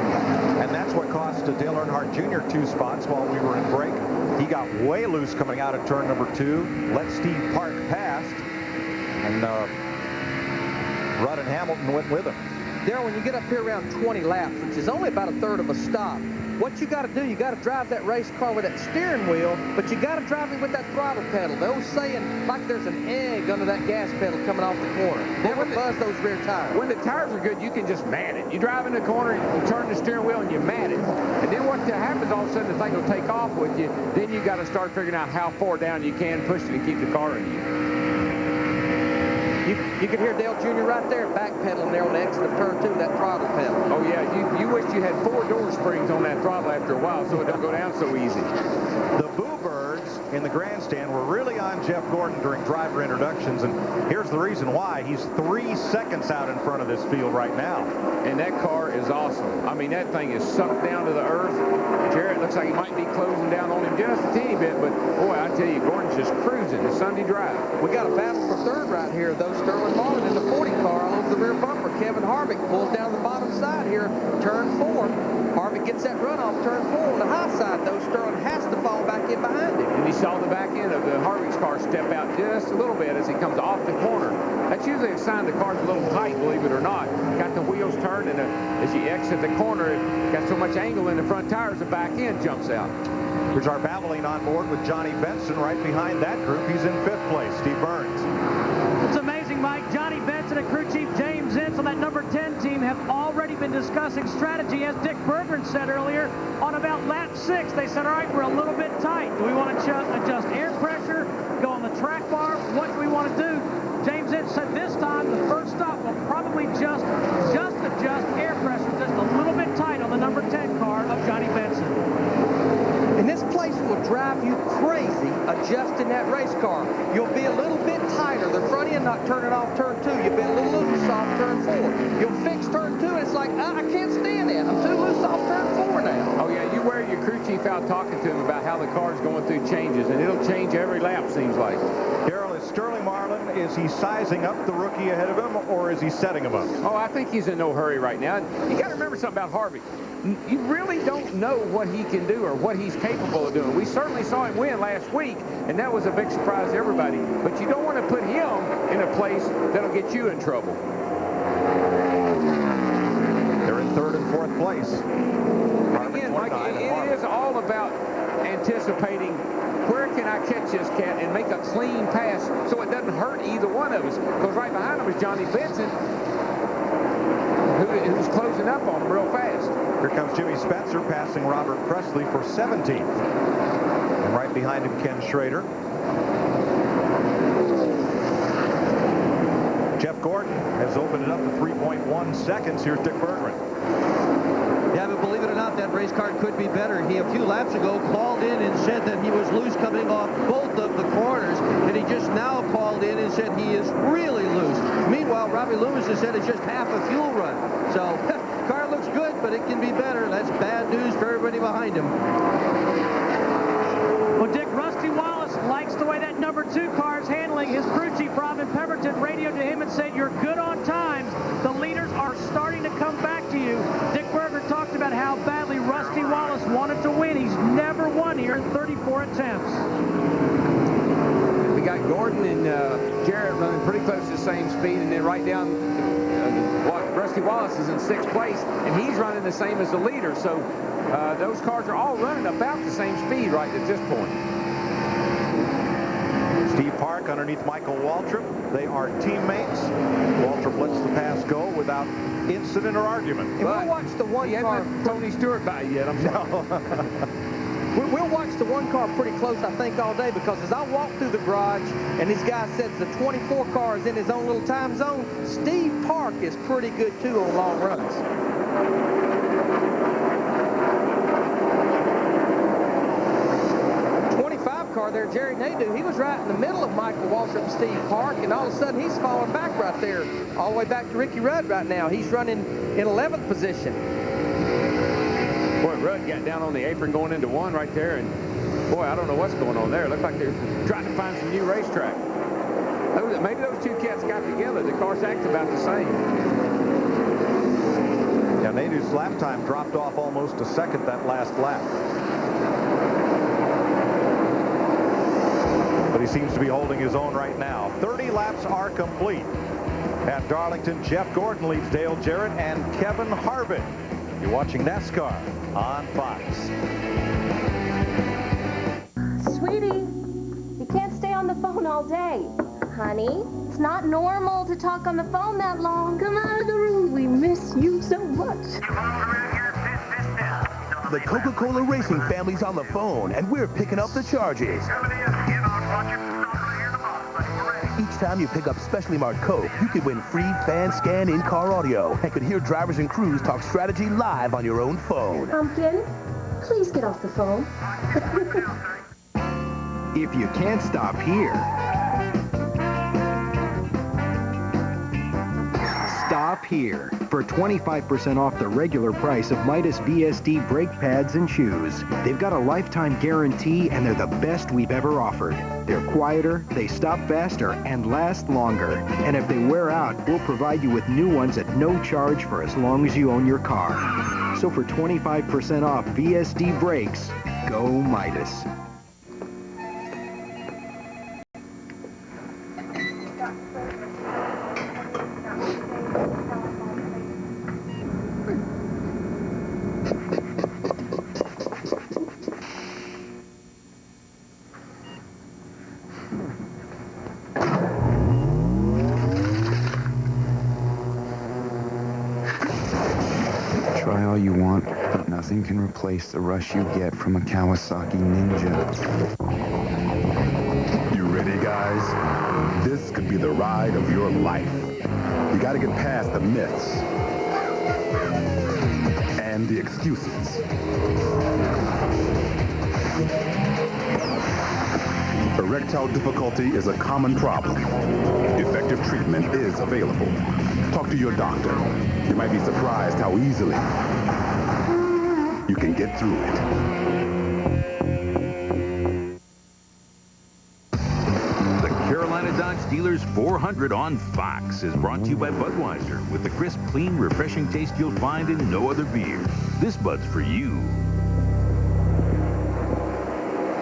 And that's what cost Dale Earnhardt Jr. 2 spots while we were in break. He got way loose coming out of turn number 2. Let Steve Park past. And Rudd and Hamilton went with him. Darrell, when you get up here around 20 laps, which is only about a third of a stop, what you got to do, you got to drive that race car with that steering wheel, but you got to drive it with that throttle pedal. They're saying like there's an egg under that gas pedal coming off the corner. Never buzz those rear tires. When the tires are good, you can just man it. You drive in the corner, you turn the steering wheel, and you man it. And then what happens, all of a sudden, the thing will take off with you. Then you got to start figuring out how far down you can push it and keep the car in you. You can hear Dale Jr. right there backpedaling there on the exit of turn 2, that throttle pedal. Oh, yeah. You wish you had 4 door springs on that throttle after a while so it don't go down so easy. The Boo Birds in the grandstand were really on Jeff Gordon during driver introductions, and here's the reason why. He's 3 seconds out in front of this field right now. And that car is awesome. I mean, that thing is sunk down to the earth. Jarrett looks like he might be closing down on him just a teeny bit, but boy, I tell you, Gordon's just cruising. It's Sunday drive. We got a battle for third right here, though. Sterling Marlin in the 40 car all over the rear bumper. Kevin Harvick pulls down the bottom side here, turn 4. Harvick gets that run off turn 4 on the high side, though. Sterling has to fall back in behind him. And he saw the back end of the Harvick's car step out just a little bit as he comes off the corner. That's usually a sign the car's a little tight, believe it or not. Got the wheels turned, and as you exit the corner, it got so much angle in the front tires, the back end jumps out. Here's our Valvoline on board with Johnny Benson right behind that group. He's in 5th place. Steve Burns. It's amazing, Mike. Johnny Benson and crew chief James Ince on that number 10 team have already been discussing strategy, as Dick Berggren said earlier, on about lap 6. They said, all right, we're a little bit tight. Do we want to adjust air pressure, go on the track bar? What do we want to do? James Ince said this time the first stop will probably just adjust air pressure just a little bit tight on the number 10 car of Johnny Benson. And this place will drive you crazy adjusting that race car. You'll be a little bit tighter. The front end not turning off turn 2. You'll be a little loose off turn 4. You'll fix turn 2, and it's like, I can't stand that. I'm too loose off turn 4 now. Oh, yeah, you wear your crew chief out talking to him about how the car's going through changes, and it'll change every lap, seems like. Darrell, is Sterling Marlin, is he sizing up the rookie ahead of him, or is he setting him up? Oh, I think he's in no hurry right now. You got to remember something about Harvick. You really don't know what he can do or what he's capable of doing. We certainly saw him win last week, and that was a big surprise to everybody. But you don't want to put him in a place that'll get you in trouble. They're in 3rd and 4th place. Again, Mike, it is all about anticipating where can I catch this cat and make a clean pass so it doesn't hurt either one of us. Because right behind him is Johnny Benson, who's closing up on him real fast. Here comes Jimmy Spencer passing Robert Presley for 17th. And right behind him, Ken Schrader. Jeff Gordon has opened it up to 3.1 seconds. Here's Dick Berggren. Yeah, but believe it or not, that race car could be better. He, a few laps ago, called in and said that he was loose coming off both of the corners, and he just now called in and said he is really loose. Meanwhile, Robbie Loomis has said it's just half a fuel run. So, car looks good, but it can be better. That's bad news for everybody behind him. Well, Dick, Rusty Wallace likes the way that number 2 car is handling. His crew chief, Robin Pemberton, radioed to him and said, you're good on times. The leaders are starting to come back to you. Dick Berger talked about how to win. He's never won here in 34 attempts. We got Gordon and Jarrett running pretty close to the same speed, and then right down, Rusty Wallace is in 6th place, and he's running the same as the leader. So those cars are all running about the same speed right at this point. Steve Park underneath Michael Waltrip. They are teammates. Waltrip lets the pass go without incident or argument. And we'll watch the one car. Tony Stewart by yet, I'm sorry. No. We'll watch the one car pretty close, I think, all day, because as I walk through the garage and this guy says the 24 car is in his own little time zone, Steve Park is pretty good, too, on long runs. 25 car there, Jerry Nadeau, he was right in the middle of Michael Waltrip and Steve Park, and all of a sudden he's falling back right there, all the way back to Ricky Rudd right now. He's running in 11th position. Boy, Rudd got down on the apron going into 1 right there, and boy, I don't know what's going on there. Looks like they're trying to find some new racetrack. Maybe those two cats got together. The cars act about the same. Yeah, Nadeau's lap time dropped off almost a second that last lap. But he seems to be holding his own right now. 30 laps are complete. At Darlington, Jeff Gordon leads Dale Jarrett and Kevin Harvick. You're watching NASCAR on Fox. Sweetie, you can't stay on the phone all day. Honey, it's not normal to talk on the phone that long. Come out of the room. We miss you so much. The Coca-Cola Racing family's on the phone, and we're picking up the charges. Each time you pick up specially marked Coke, you could win free fan scan in-car audio and could hear drivers and crews talk strategy live on your own phone. Pumpkin, please get off the phone. If you can't stop here, stop here for 25% off the regular price of Midas VSD brake pads and shoes. They've got a lifetime guarantee, and they're the best we've ever offered. They're quieter, they stop faster, and last longer. And if they wear out, we'll provide you with new ones at no charge for as long as you own your car. So for 25% off VSD brakes, go Midas. Try all you want, but nothing can replace the rush you get from a Kawasaki Ninja. You ready, guys? This could be the ride of your life. You gotta get past the myths and the excuses. Erectile difficulty is a common problem. Effective treatment is available. Talk to your doctor. You might be surprised how easily you can get through it. The Carolina Dodge Dealers 400 on Fox is brought to you by Budweiser with the crisp, clean, refreshing taste you'll find in no other beer. This Bud's for you.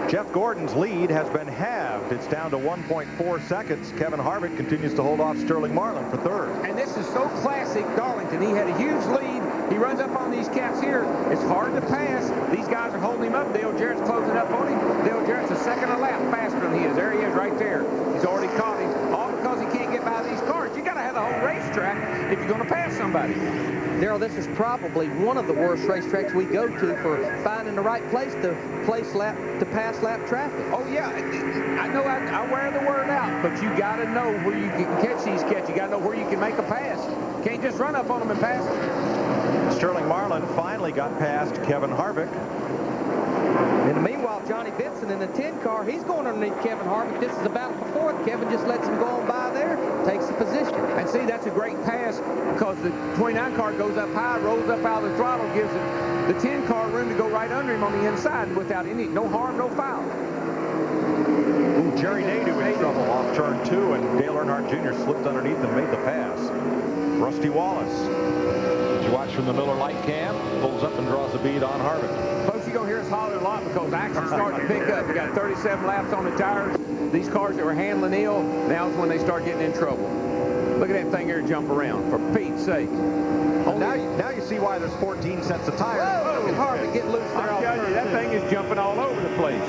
Jeff Gordon's lead has been halved. It's down to 1.4 seconds. Kevin Harvick continues to hold off Sterling Marlin for third. And this is so classic Darlington. He had a huge lead. He runs up on these cats here. It's hard to pass. These guys are holding him up. Dale Jarrett's closing up on him. Dale Jarrett's a second a lap faster than he is. There he is right there. He's already caught him. All because he can't get by these cars. You got to have the whole racetrack if you're going to pass somebody. Darryl, this is probably one of the worst racetracks we go to for finding the right place to pass lap traffic. Oh, yeah. I know I wear the word out, but you got to know where you can catch these cats. You got to know where you can make a pass. Can't just run up on them and pass them. Sterling Marlin finally got past Kevin Harvick. And meanwhile, Johnny Benson in the 10 car, he's going underneath Kevin Harvick. This is about the fourth. Kevin just lets him go on by there, takes the position. And see, that's a great pass because the 29 car goes up high, rolls up out of the throttle, gives the 10 car room to go right under him on the inside without no harm, no foul. Ooh, Jerry Nadeau in trouble off turn 2, and Dale Earnhardt Jr. slipped underneath and made the pass. Rusty Wallace, as you watch from the Miller light cam, pulls up and draws a bead on Harvick. Folks, you going to hear us holler a lot because action's starting to pick up. We got 37 laps on the tires. These cars that were handling ill, now is when they start getting in trouble. Look at that thing here jump around, for Pete's sake. Now you see why there's 14 sets of tires. Whoa, look at Harvick getting loose there. I'm telling you, that thing is jumping all over the place.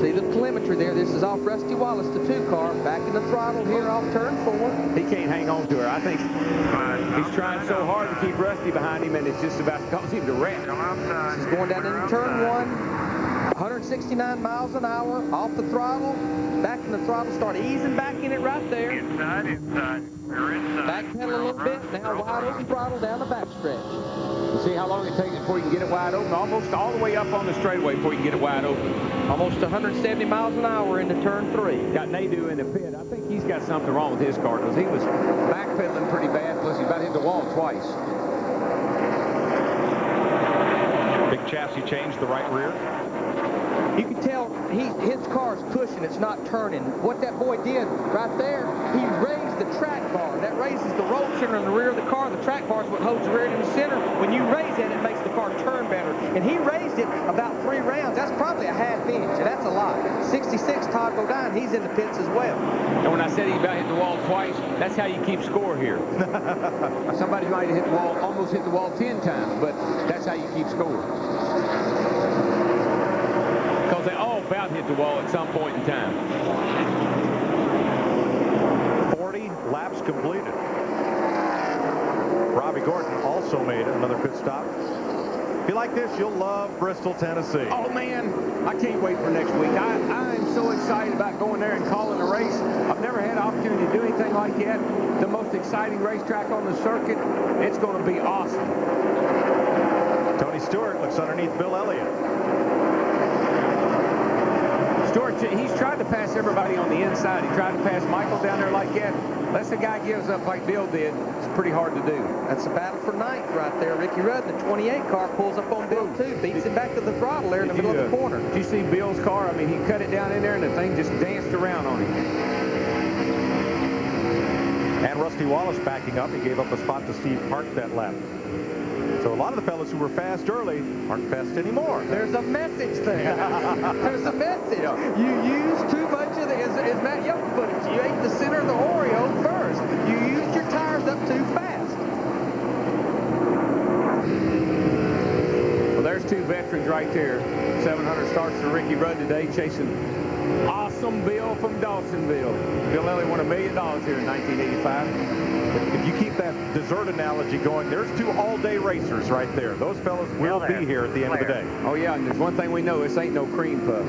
See the telemetry there. This is off Rusty Wallace, the 2 car. Back in the throttle here off turn 4. He can't hang on to her. I think he's trying so hard to keep Rusty behind him, and it's just about to cause him to wreck. This is going down into turn 1. 169 miles an hour, off the throttle, back in the throttle, start easing back in it right there. Inside. We're inside. Backpedal a little bit, now wide open throttle down the backstretch. You see how long it takes before you can get it wide open? Almost all the way up on the straightaway before you can get it wide open. Almost 170 miles an hour into turn 3. Got Nadeau in the pit. I think he's got something wrong with his car because he was backpedaling pretty bad, plus he about hit the wall twice. Big chassis change, the right rear. You can tell his car's pushing, it's not turning. What that boy did right there, he raised the track bar. That raises the roll center in the rear of the car. The track bar is what holds the rear end in the center. When you raise it, it makes the car turn better. And he raised it about 3 rounds. That's probably a half inch, and that's a lot. 66, Todd Bodine, he's in the pits as well. And when I said he about hit the wall twice, that's how you keep score here. Somebody might have hit the wall, almost hit the wall 10 times, but that's how you keep score. Because they all about hit the wall at some point in time. 40 laps completed. Robbie Gordon also made another pit stop. If you like this, you'll love Bristol, Tennessee. Oh, man, I can't wait for next week. I am so excited about going there and calling a race. I've never had an opportunity to do anything like that. The most exciting racetrack on the circuit. It's going to be awesome. Tony Stewart looks underneath Bill Elliott. Stewart, he's tried to pass everybody on the inside. He tried to pass Michael down there like that. Unless the guy gives up like Bill did, it's pretty hard to do. That's a battle for ninth right there. Ricky Rudd, the 28 car, pulls up on Bill, too. Beats him back to the throttle there in the middle of the corner. Did you see Bill's car? I mean, he cut it down in there, and the thing just danced around on him. And Rusty Wallace backing up. He gave up a spot to Steve Park that lap. So a lot of the fellas who were fast early aren't fast anymore. There's a message there. There's a message. Yeah. You used too much of the, as Matt Young put it, you ate the center of the Oreo first. You used your tires up too fast. Well, there's 2 veterans right there. 700 starts for Ricky Rudd today, chasing awesome Bill from Dawsonville. Bill Elliott won $1 million here in 1985. If you keep that dessert analogy going, there's 2 all-day racers right there. Those fellas will be here at the end of the day. Oh, yeah, and there's one thing we know. This ain't no cream puff.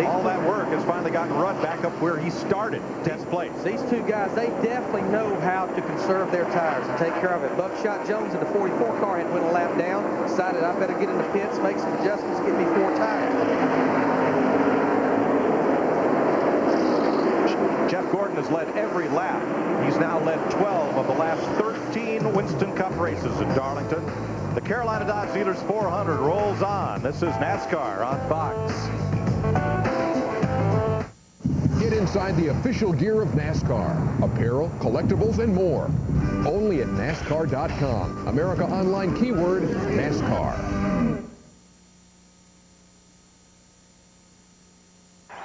All that work has finally gotten Rudd back up where he started, 10th place. These 2 guys, they definitely know how to conserve their tires and take care of it. Buckshot Jones in the 44 car had went a lap down, decided I better get in the pits, make some adjustments, get me 4 tires. Jeff Gordon has led every lap. He's now led 12 of the last 13 Winston Cup races in Darlington. The Carolina Dodge Dealers 400 rolls on. This is NASCAR on Fox. Get inside the official gear of NASCAR. Apparel, collectibles, and more. Only at NASCAR.com. America Online keyword NASCAR.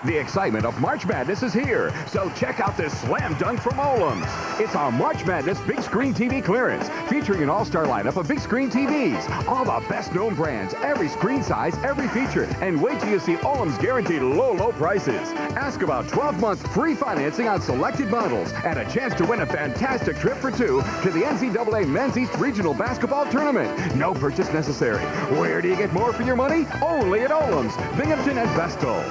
The excitement of March Madness is here, so check out this slam dunk from Olam's. It's our March Madness Big Screen TV clearance, featuring an all-star lineup of big screen TVs. All the best-known brands, every screen size, every feature, and wait till you see Olam's guaranteed low, low prices. Ask about 12-month free financing on selected models and a chance to win a fantastic trip for 2 to the NCAA Men's East Regional Basketball Tournament. No purchase necessary. Where do you get more for your money? Only at Olam's, Binghamton and Vestal.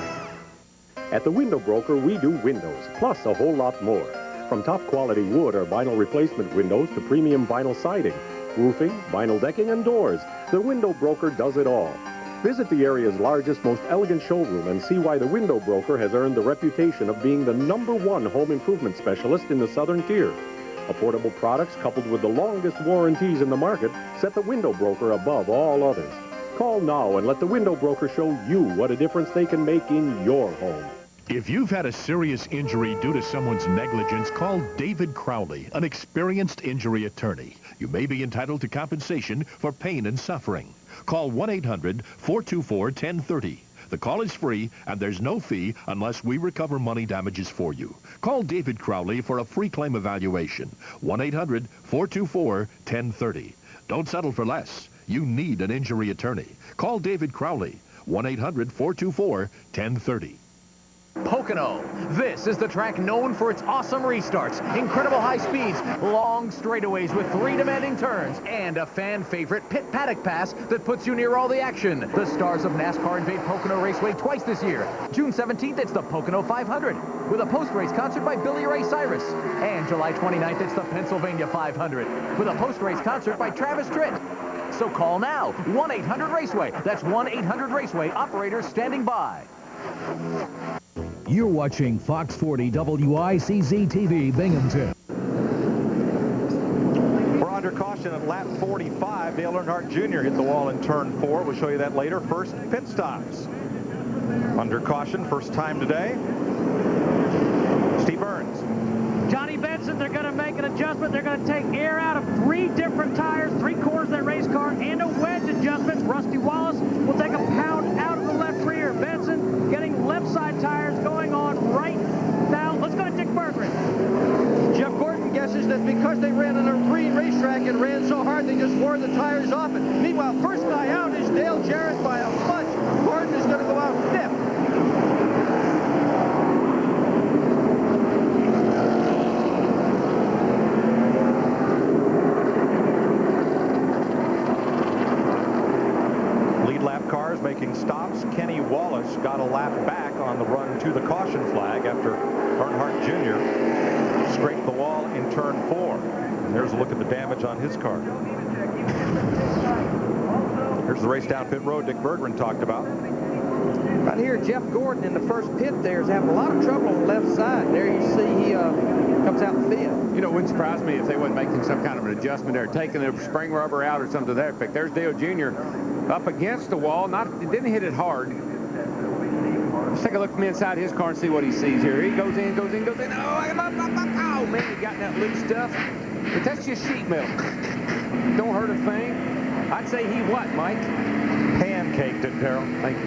At the Window Broker, we do windows, plus a whole lot more. From top-quality wood or vinyl replacement windows to premium vinyl siding, roofing, vinyl decking, and doors, the Window Broker does it all. Visit the area's largest, most elegant showroom and see why the Window Broker has earned the reputation of being the #1 home improvement specialist in the Southern Tier. Affordable products coupled with the longest warranties in the market set the Window Broker above all others. Call now and let the Window Broker show you what a difference they can make in your home. If you've had a serious injury due to someone's negligence, call David Crowley, an experienced injury attorney. You may be entitled to compensation for pain and suffering. Call 1-800-424-1030. The call is free, and there's no fee unless we recover money damages for you. Call David Crowley for a free claim evaluation. 1-800-424-1030. Don't settle for less. You need an injury attorney. Call David Crowley. 1-800-424-1030. Pocono. This is the track known for its awesome restarts, incredible high speeds, long straightaways with 3 demanding turns, and a fan favorite pit paddock pass that puts you near all the action. The stars of NASCAR invade Pocono Raceway twice this year. June 17th, it's the Pocono 500 with a post-race concert by Billy Ray Cyrus. And July 29th, it's the Pennsylvania 500 with a post-race concert by Travis Tritt. So call now, 1-800-RACEWAY. That's 1-800-RACEWAY. Operators standing by. You're watching Fox 40 WICZ-TV Binghamton. We're under caution at lap 45. Dale Earnhardt Jr. hit the wall in turn 4. We'll show you that later. First, pit stops. Under caution, first time today. Steve Burns. Johnny Benson, they're going to make an adjustment. They're going to take air out of 3 different tires, 3 quarters of that race car, and a wedge adjustment. Rusty Wallace will take a pound out of the left rear. Benson getting left side tires going on right now. Let's go to Dick Berggren. Jeff Gordon guesses that because they ran on a green racetrack and ran so hard, they just wore the tires off it. Meanwhile, first guy out is Dale Jarrett by a bunch. Gordon is going to go out fifth. Making stops. Kenny Wallace got a lap back on the run to the caution flag after Earnhardt Jr. scraped the wall in turn 4. And there's a look at the damage on his car. Here's the race down pit road Dick Berggren talked about. Right here, Jeff Gordon in the first pit there is having a lot of trouble on the left side. There you see he comes out fifth. You know, it wouldn't surprise me if they wasn't making some kind of an adjustment there, taking the spring rubber out or something to that effect. There's Dale Jr. up against the wall. It didn't hit it hard. Let's take a look from inside his car and see what he sees here. He goes in, goes in, goes in. Oh, man, he got that loose stuff. But that's just sheet metal. Don't hurt a thing. I'd say he what, Mike? Pancaked it, Carol. Thank you.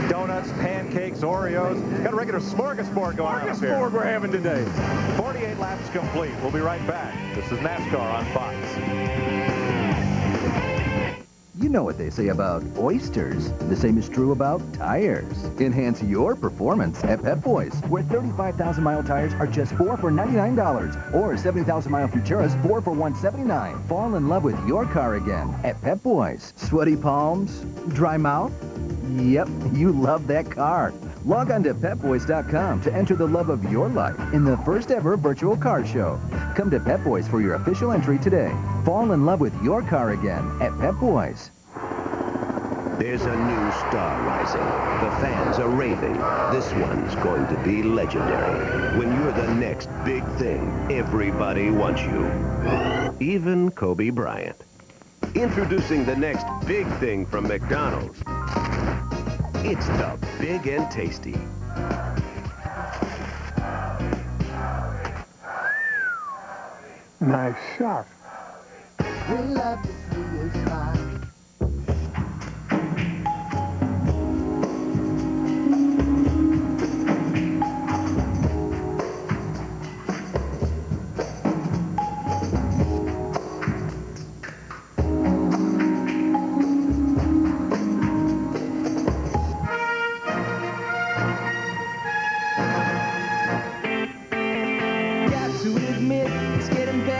Donuts, pancakes, Oreos. Got a regular smorgasbord going on up here. Smorgasbord we're having today. 48 laps complete. We'll be right back. This is NASCAR on Fox. You know what they say about oysters. The same is true about tires. Enhance your performance at Pep Boys, where 35,000-mile tires are just $4 for $99, or 70,000-mile Futuras $4 for $179. Fall in love with your car again at Pep Boys. Sweaty palms? Dry mouth? Yep, you love that car. Log on to PepBoys.com to enter the love of your life in the first ever virtual car show. Come to Pep Boys for your official entry today. Fall in love with your car again at Pep Boys. There's a new star rising. The fans are raving. This one's going to be legendary. When you're the next big thing, everybody wants you. Even Kobe Bryant. Introducing the next big thing from McDonald's. It's the Big and Tasty. Nice shot. We love to see you smile.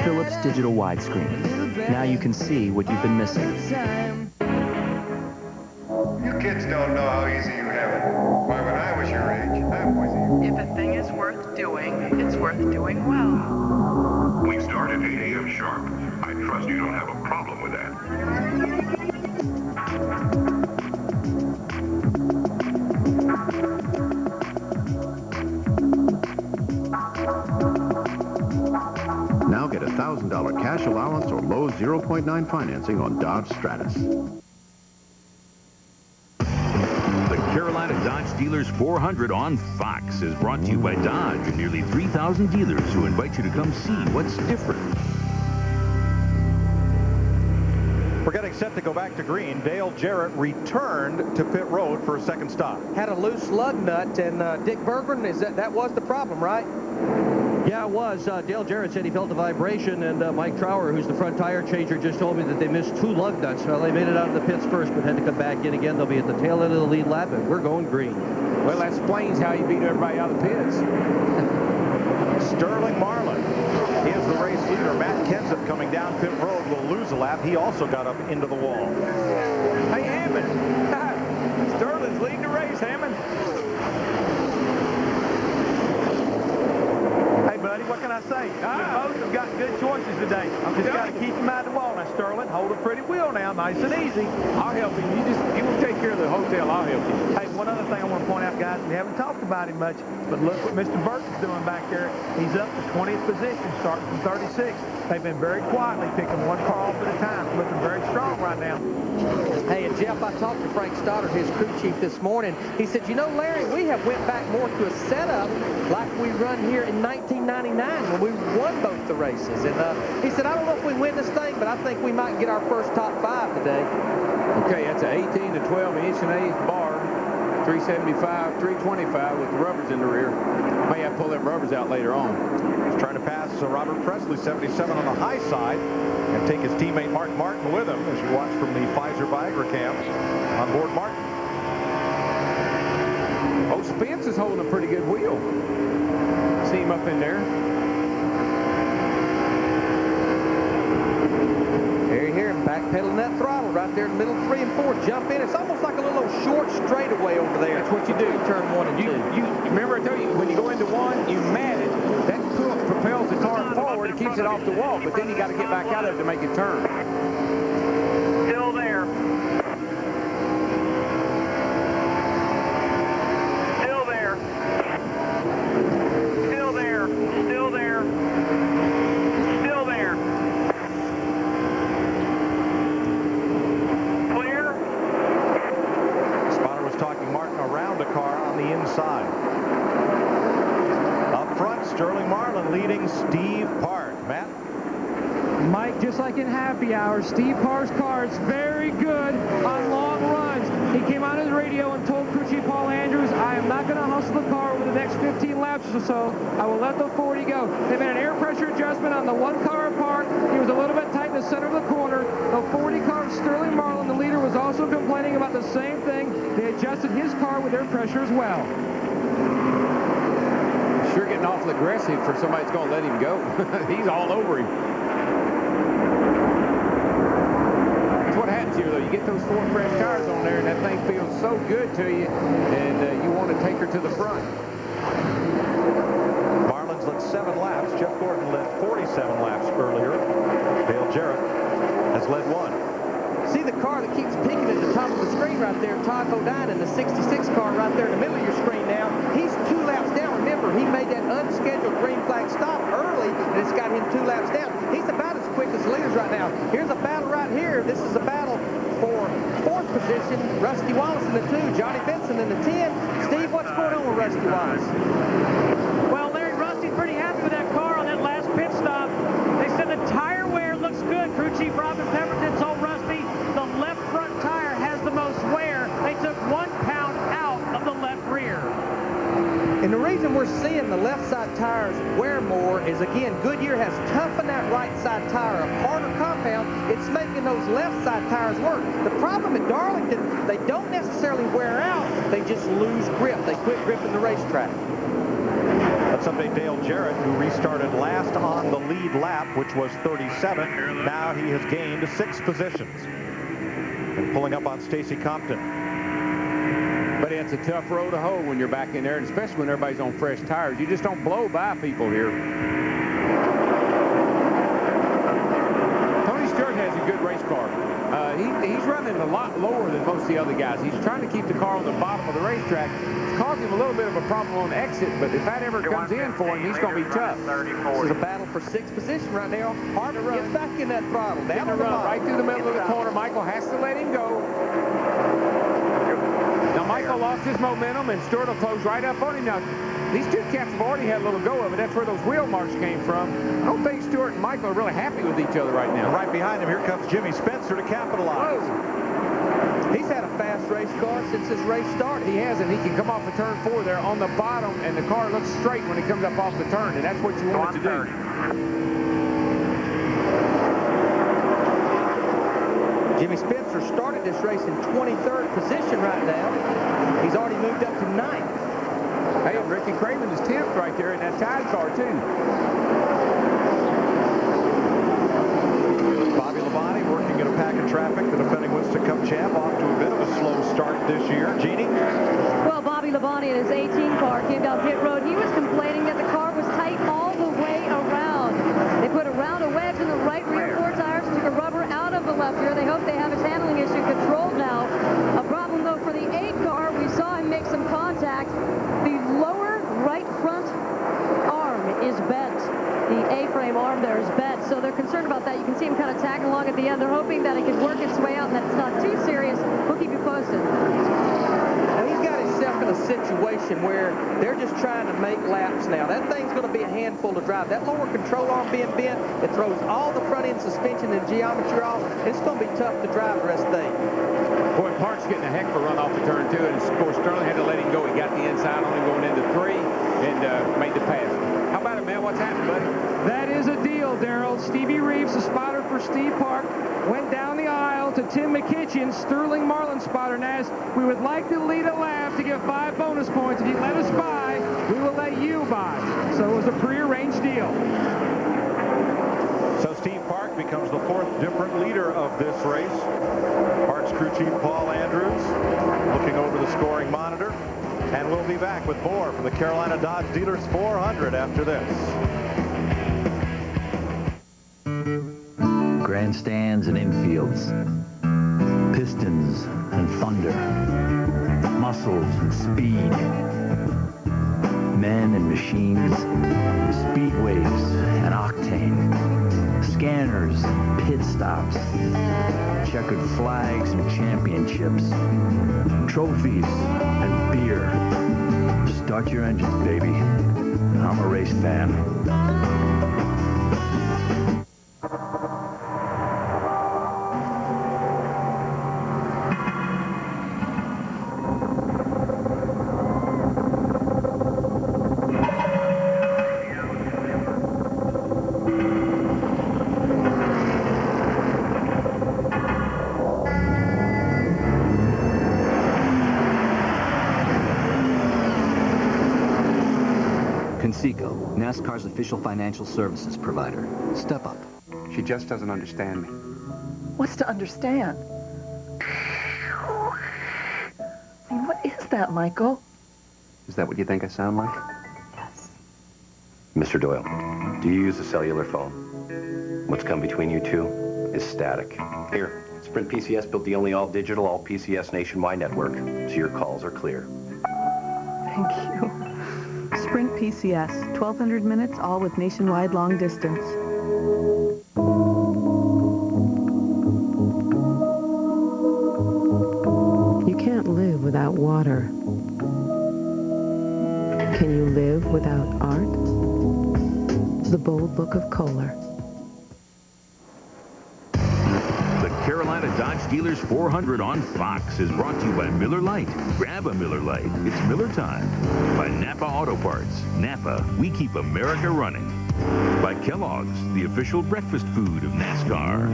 Philips digital widescreen. Now you can see what you've been missing. You kids don't know how easy you have it. Why, when I was your age, that was easy. If a thing is worth doing, it's worth doing well. We start at 8 a.m. sharp. I trust you don't have a problem with that. Now get $1,000 cash allowance or low 0.9 financing on Dodge Stratus. The Carolina Dodge Dodge Dealers 400 on Fox is brought to you by Dodge and nearly 3,000 dealers who invite you to come see what's different. We're getting set to go back to green. Dale Jarrett returned to pit road for a second stop. Had a loose lug nut, and Dick Berggren, that was the problem, right? Yeah, it was. Dale Jarrett said he felt the vibration, and Mike Trower, who's the front tire changer, just told me that they missed 2 lug nuts. Well, they made it out of the pits first, but had to come back in again. They'll be at the tail end of the lead lap, and we're going green. Well, that explains how you beat everybody out of the pits. Sterling Marlin is the race leader. Matt Kenseth coming down pit road will lose a lap. He also got up into the wall. Hey, Hammond. Sterling's leading the race, Hammond. Buddy, what can I say? Both have got good choices today. I've just got to keep him out of the wall. Now, Sterling, hold a pretty wheel now, nice and easy. I'll help him. You will take care of the hotel. I'll help you. Hey, one other thing I want to point out, guys, we haven't talked about him much, but look what Mr. Burke's doing back there. He's up to 20th position, starting from 36. They've been very quietly picking one car off at a time, looking very strong right now. Hey, and Jeff, I talked to Frank Stoddard, his crew chief, this morning. He said, you know, Larry, we have went back more to a setup like we run here in 1999 when we won both the races. And he said, I don't know if we win this thing, but I think we might get our first top 5 today. Okay, that's an 18 to 12 inch and 1/8 bar, 375, 325 with the rubbers in the rear. May have to pull them rubbers out later on. He's trying to pass Robert Presley, 77 on the high side, and take his teammate Mark Martin with him as you watch from the Pfizer Viagra cam on board Martin. Oh, Spence is holding a pretty good wheel. See him up in there. There you hear him backpedaling that throttle right there in the middle, 3 and 4. Jump in. It's almost like a little short straightaway over there. That's what you do. Turn 1 and 2. You remember I told you, when you go into 1, you mat it. That propels the car forward. It keeps it off the wall, but then you got to get back out of it to make it turn. Still there. Still there. Still there. Still there. Still there. Clear. Spotter was talking Martin around a car on the inside. Up front, Sterling Marlin leading Steve Park. Matt? Mike, just like in happy hour, Steve Parr's car is very good on long runs. He came on his radio and told crew chief Paul Andrews, I am not going to hustle the car over the next 15 laps or so. I will let the 40 go. They made an air pressure adjustment on the 1 car apart. He was a little bit tight in the center of the corner. The 40 car, Sterling Marlin, the leader, was also complaining about the same thing. They adjusted his car with air pressure as well. Sure getting awful aggressive for somebody that's going to let him go. He's all over him. That's what happens here, though. You get those 4 fresh tires on there, and that thing feels so good to you, and you want to take her to the front. Marlin's led 7 laps. Jeff Gordon led 47 laps earlier. Dale Jarrett has led 1. See the car that keeps peeking at the top of the screen right there, Todd Bodine, the 66 car right there in the middle of your screen now. He's 2 laps down. Remember, he made that unscheduled green flag stop early, and it's got him 2 laps down. He's about as quick as the leaders right now. Here's a battle right here. This is a battle for 4th position. Rusty Wallace in the 2, Johnny Benson in the 10. Steve, what's going on with Rusty Wallace? Well, Larry, Rusty's pretty happy with that car on that last pit stop. They said the tire wear looks good. Crew chief Robin Pemberton told Rusty the left front tire has the most wear. They took 1 pound out of the left rear. And the reason we're seeing the left side tires wear more is, again, Goodyear has toughened that right side tire, a harder compound. It's making those left side tires work. The problem at Darlington, they don't necessarily wear out. They just lose grip. They quit gripping the racetrack. Let's update Dale Jarrett, who restarted last on the lead lap, which was 37. Now he has gained 6 positions. And pulling up on Stacy Compton. But it's a tough road to hoe when you're back in there, and especially when everybody's on fresh tires. You just don't blow by people here. Tony Stewart has a good race car. He's running a lot lower than most of the other guys. He's trying to keep the car on the bottom of the racetrack. It's causing him a little bit of a problem on exit, but if that ever comes in for him, he's going to be tough. This is a battle for 6th position right now. Hard to run. Get back in that throttle. Down to run right through the middle of the corner. Michael has to let him go. Now, Michael lost lost his momentum, and Stewart will close right up on him. Now, these two cats have already had a little go of it. That's where those wheel marks came from. I don't think Stewart and Michael are really happy with each other right now. Right behind him, here comes Jimmy Spencer to capitalize. Whoa. He's had a fast race car since this race started. He has, and he can come off of turn 4 there on the bottom, and the car looks straight when he comes up off the turn, and that's what you want it to do. Jimmy Spencer started this race in 23rd position right now. He's already moved up to 9th. Hey, and Ricky Craven is 10th right there in that tide car, too. Bobby Labonte working in a pack of traffic. The defending Winston Cup champ off to a bit of a slow start this year. Jeannie? Well, Bobby Labonte in his 18 car came down pit road. He was complaining that the car was tight all the way around. They put a round of wedge in the right rear 4 tires, took a rubber out of the left rear. They hope they have his handling issue controlled now. A problem, though, for the 8 car. We saw him make some contact. The lower right front arm is bent. The A-frame arm there is bent, so they're concerned about that. You can see him kind of tagging along at the end. They're hoping that it can work its way out and that it's not too serious. We'll keep you posted. Now, he's got himself in a situation where they're just trying to make laps now. That thing's going to be a handful to drive. That lower control arm being bent, it throws all the front-end suspension and geometry off. It's going to be tough to drive the rest of the day. Boy, Park's getting a heck of a run off the turn, too. And, of course, Sterling had to let him go. He got the inside on him going into 3 and made the pass. How about it, man? What's happening, buddy? That is a deal, Darrell. Stevie Reeves, the spotter for Steve Park, went down the aisle to Tim McKitchen, Sterling Marlin spotter. And as we would like to lead a lap to get 5 bonus points, if you let us by, we will let you by. So it was a prearranged deal. So Steve Park becomes the 4th different leader of this race. Park's crew chief Paul Andrews looking over the scoring monitor. And we'll be back with more from the Carolina Dodge Dealers 400 after this. Grandstands and infields, pistons and thunder, muscles and speed, men and machines, speedways and octane, scanners, pit stops, checkered flags and championships, trophies and beer. Start your engines, baby. I'm a race fan. Conseco, NASCAR's official financial services provider. Step up. She just doesn't understand me. What's to understand? I mean, what is that, Michael? Is that what you think I sound like? Yes. Mr. Doyle, do you use a cellular phone? What's come between you two is static. Here, Sprint PCS built the only all-digital, all-PCS nationwide network, so your calls are clear. Thank you. Sprint PCS, 1,200 minutes, all with nationwide long distance. You can't live without water. Can you live without art? The Bold Book of Kohler. Carolina Dodge Dealers 400 on Fox is brought to you by Miller Lite. Grab a Miller Lite. It's Miller time. By Napa Auto Parts. Napa, we keep America running. By Kellogg's, the official breakfast food of NASCAR.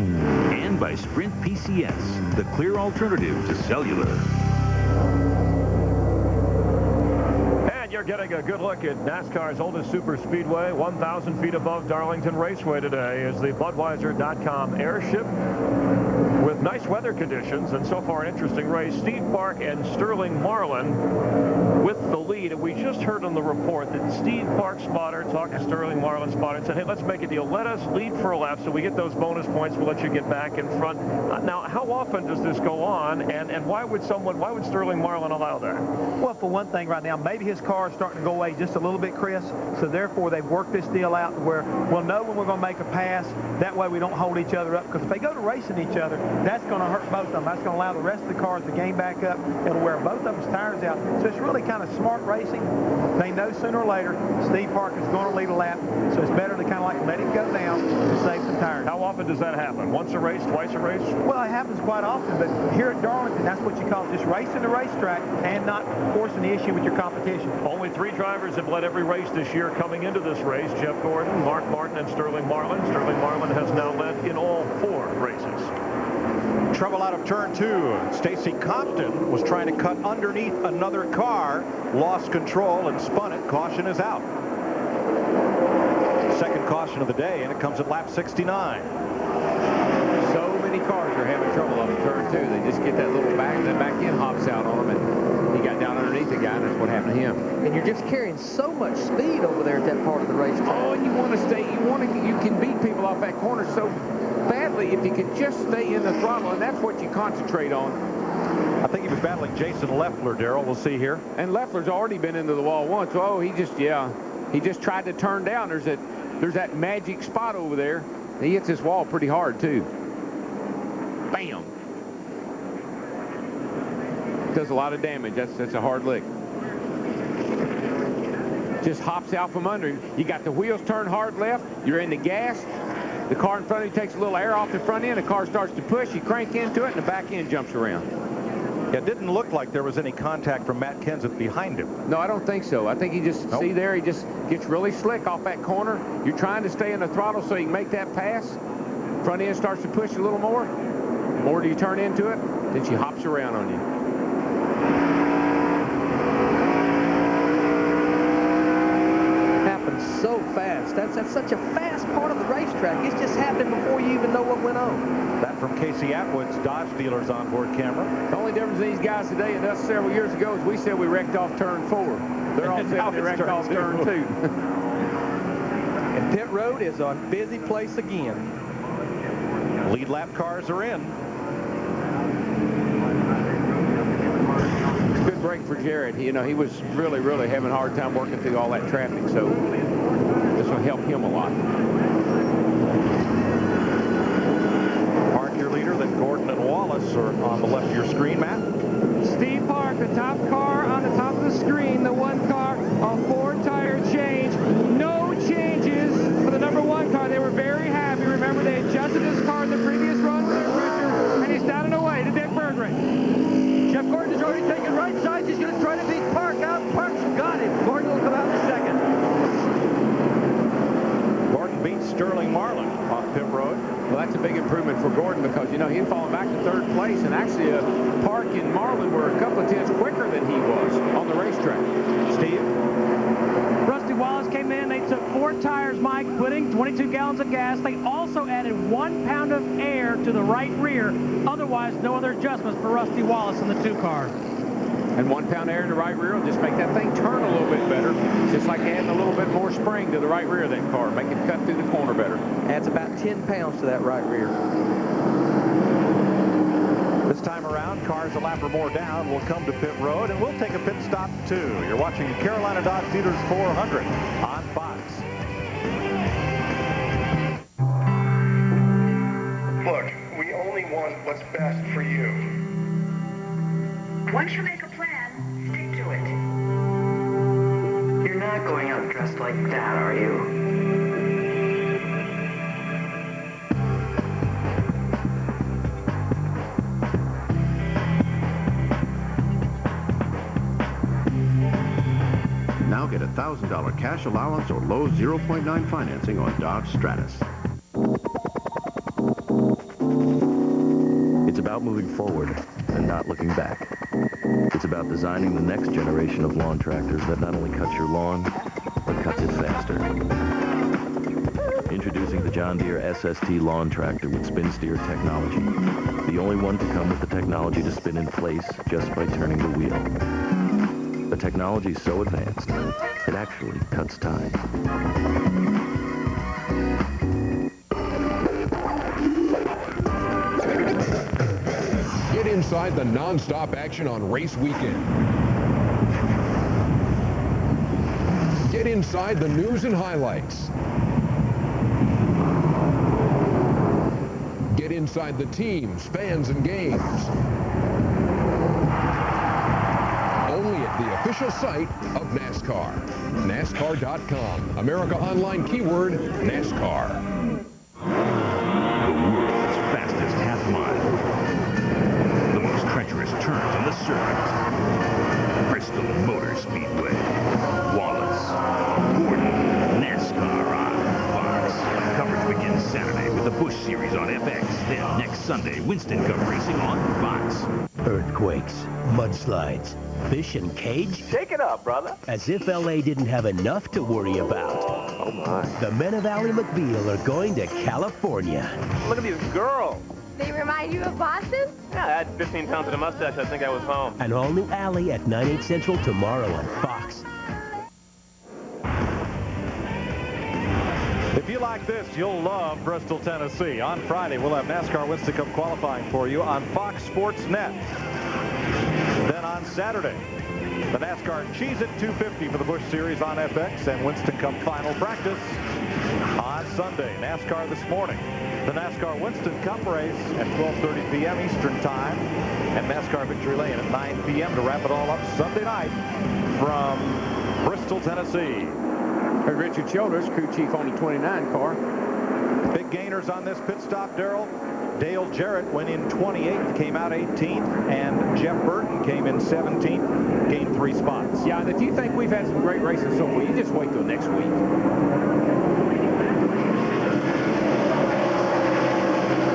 And by Sprint PCS, the clear alternative to cellular. You're getting a good look at NASCAR's oldest super speedway, 1,000 feet above Darlington Raceway today, is the Budweiser.com airship with nice weather conditions, and so far an interesting race. Steve Park and Sterling Marlin with the lead, and we just heard on the report that Steve Park spotter talked to Sterling Marlin spotter and said, hey, let's make a deal. Let us lead for a lap so we get those bonus points. We'll let you get back in front. Now, how often does this go on, and why would Sterling Marlin allow that? Well, for one thing right now, maybe his car is starting to go away just a little bit, Chris, so therefore they've worked this deal out where we'll know when we're going to make a pass. That way we don't hold each other up, because if they go to racing each other, that's that's going to hurt both of them. That's going to allow the rest of the cars to gain back up. It'll wear both of them's tires out. So it's really kind of smart racing. They know sooner or later Steve Park is going to lead a lap, so it's better to kind of like let him go down to save some tires. How often does that happen? Once a race, twice a race? Well, it happens quite often, but here at Darlington, that's what you call just racing the racetrack and not forcing the issue with your competition. Only 3 drivers have led every race this year coming into this race. Jeff Gordon, Mark Martin, and Sterling Marlin. Sterling Marlin has now led in all 4 races. Trouble out of turn 2. Stacy Compton was trying to cut underneath another car, lost control and spun it. Caution is out. Second caution of the day, and it comes at lap 69. So many cars are having trouble out of turn 2. They just get that little back, and then back end hops out on them, and he got down underneath the guy, and that's what happened to him. And you're just carrying so much speed over there at that part of the racetrack. Oh, and you can beat people off that corner so badly if you can just stay in the throttle, and that's what you concentrate on. I think he was battling Jason Leffler, Darrell. We'll see here. And Leffler's already been into the wall once. Oh, he just tried to turn down. There's that magic spot over there. He hits this wall pretty hard, too. Bam. Does a lot of damage. That's a hard lick. Just hops out from under him. You got the wheels turned hard left. You're in the gas. The car in front of you takes a little air off the front end. The car starts to push. You crank into it, and the back end jumps around. It didn't look like there was any contact from Matt Kenseth behind him. No, I don't think so. I think he just, see there, he just gets really slick off that corner. You're trying to stay in the throttle so you can make that pass. Front end starts to push a little more. The more do you turn into it, then she hops around on you. Happens so fast. That's such a fast part of the racetrack. It's just happening before you even know what went on. That from Casey Atwood's Dodge dealer's onboard camera. The only difference in these guys today and us several years ago is we said we wrecked off turn 4. They're all saying they wrecked off turn 2. And pit road is a busy place again. Lead lap cars are in. Good break for Jared. He was really, really having a hard time working through all that traffic, so this will help him a lot. Park your leader, then Gordon and Wallace are on the left of your screen, Matt. Steve Park, the top car on the top of the screen, the 1 car, a 4-tire change. No changes for the number 1 car. They were very happy. Remember, they adjusted this car in the previous run with the pressure, and he's down and away to Dick Berggren. Jeff Gordon is already taking right sides. He's going to try to beat Park out. Park's got him. Gordon will come out in second. Gordon beats Sterling Marlin off pit road. Well, that's a big improvement for Gordon because, he'd fallen back to 3rd place, and actually Park and Marlin were a couple of tenths quicker than he was on the racetrack. Steve? Rusty Wallace came in. They took 4 tires, Mike, putting 22 gallons of gas. They also added 1 pound of air to the right rear. Otherwise, no other adjustments for Rusty Wallace in the 2 car. And 1 pound air in the right rear will just make that thing turn a little bit better. Just like adding a little bit more spring to the right rear of that car. Make it cut through the corner better. Adds about 10 pounds to that right rear. This time around, cars a lap or more down will come to pit road, and we'll take a pit stop, too. You're watching Carolina Dodge Dealers 400 on Fox. Look, we only want what's best for you. Once you make a plan, stick to it. You're not going out dressed like that, are you? Now get a $1,000 cash allowance or low 0.9 financing on Dodge Stratus. It's about moving forward and not looking back. It's about designing the next generation of lawn tractors that not only cuts your lawn, but cuts it faster. Introducing the John Deere SST lawn tractor with spin steer technology. The only one to come with the technology to spin in place just by turning the wheel. The technology is so advanced, it actually cuts time. Get inside the non-stop action on race weekend. Get inside the news and highlights. Get Get inside the teams, fans, and games. Only at the official site of NASCAR. NASCAR.com. America Online keyword NASCAR. The world's fastest half mile. The most treacherous turns on the circuit. Bristol Motor Speedway. Wallace. Gordon. NASCAR on Fox. Coverage begins Saturday with the Busch Series on FX. Then next Sunday, Winston Cup racing on Fox. Earthquakes, mudslides, fish and cage? Shake it up, brother. As if LA didn't have enough to worry about. Oh, my. The men of Ally McBeal are going to California. Look at these girls. They remind you of Boston? Yeah, I had 15 pounds of the mustache. I think I was home. An all-new Ally at 9/8 Central tomorrow on Fox. If you like this, you'll love Bristol, Tennessee. On Friday, we'll have NASCAR Winston Cup qualifying for you on Fox Sports Net. Then on Saturday, the NASCAR Cheez-It 250 for the Busch Series on FX and Winston Cup final practice on Sunday. NASCAR this morning. The NASCAR Winston Cup race at 12:30 p.m. Eastern Time and NASCAR Victory Lane at 9 p.m. to wrap it all up Sunday night from Bristol, Tennessee. Heard Richard Childers, crew chief on the 29 car. Big gainers on this pit stop, Darrell. Dale Jarrett went in 28th, came out 18th, and Jeff Burton came in 17th, gained 3 spots. Yeah, and if you think we've had some great races so far, you just wait till next week.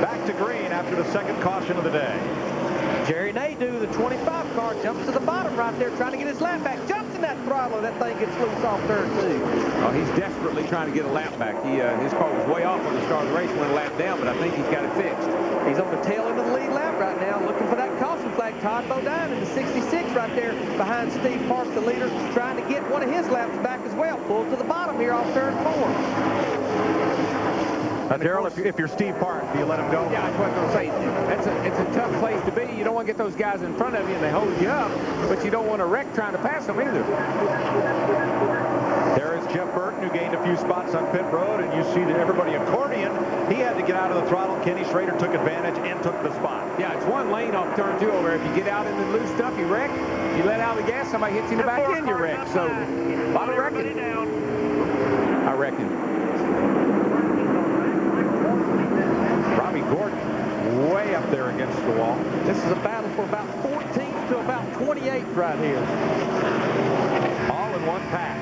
Back to green after the second caution of the day. Jerry Nadeau, the 25 car, jumps to the bottom right there, trying to get his lap back. Jumps in that throttle, that thing gets loose off turn 2. Oh, he's desperately trying to get a lap back. His car was way off on the start of the race, went a lap down, but I think he's got it fixed. He's on the tail end of the lead lap right now, looking for that caution flag. Todd Bodine in the 66 right there behind Steve Park, the leader, trying to get one of his laps back as well. Pulled to the bottom here off turn 4. Darrell, if you're Steve Park, do you let him go? Yeah, that's what I'm going to say. It's a tough place to be. You don't want to get those guys in front of you and they hold you up, but you don't want to wreck trying to pass them either. There is Jeff Burton, who gained a few spots on pit road, and you see that everybody accordion. He had to get out of the throttle. Kenny Schrader took advantage and took the spot. Yeah, it's one lane off turn 2 over. If you get out in the loose stuff, you wreck. You let out the gas, somebody hits you in the back end, you wreck. So, a lot of wrecking. I reckon. Robbie Gordon way up there against the wall. This is a battle for about 14th to about 28th right here. All in one pack.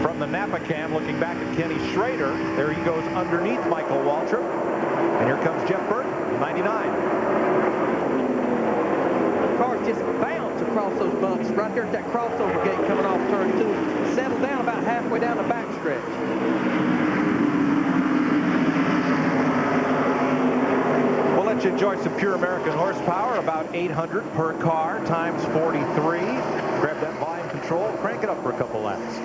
From the Napa cam, looking back at Kenny Schrader, there he goes underneath Michael Waltrip. And here comes Jeff Burton, 99. Cars just bounce across those bumps right there at that crossover gate coming off turn 2. Settle down about halfway down the backstretch. Let you enjoy some pure American horsepower, about 800 per car, times 43. Grab that volume control, crank it up for a couple laps.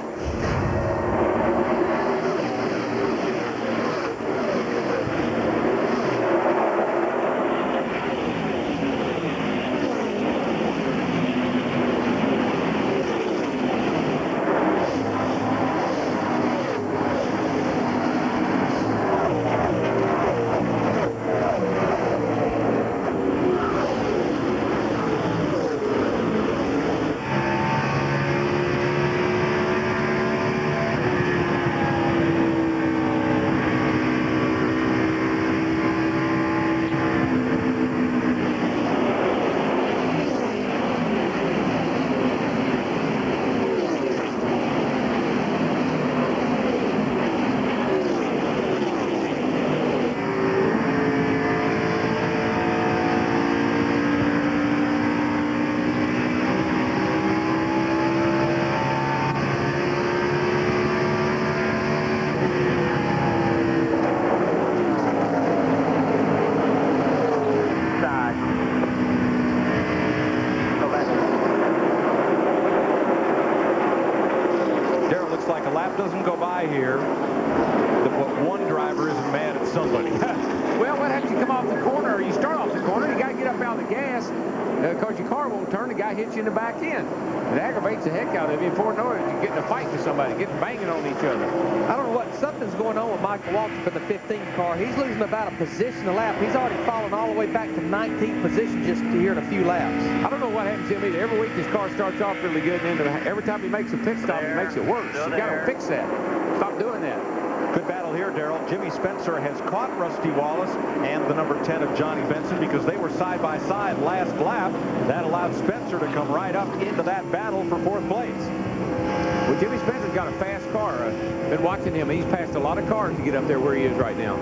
Because your car won't turn, the guy hits you in the back end. It aggravates the heck out of you. Before you know it, you get in a fight with somebody, getting banging on each other. I don't know what, something's going on with Michael Waltrip in the 15th car. He's losing about a position a lap. He's already fallen all the way back to 19th position just here in a few laps. I don't know what happens to him either. Every week his car starts off really good, and then every time he makes a pit stop, he makes it worse. You got to fix that. Stop doing that. Good battle here, Darrell. Jimmy Spencer has caught Rusty Wallace and the number 10 of Johnny Benson because they were side by side last lap. That allowed Spencer to come right up into that battle for 4th place. Well, Jimmy Spencer's got a fast car. Been watching him. He's passed a lot of cars to get up there where he is right now.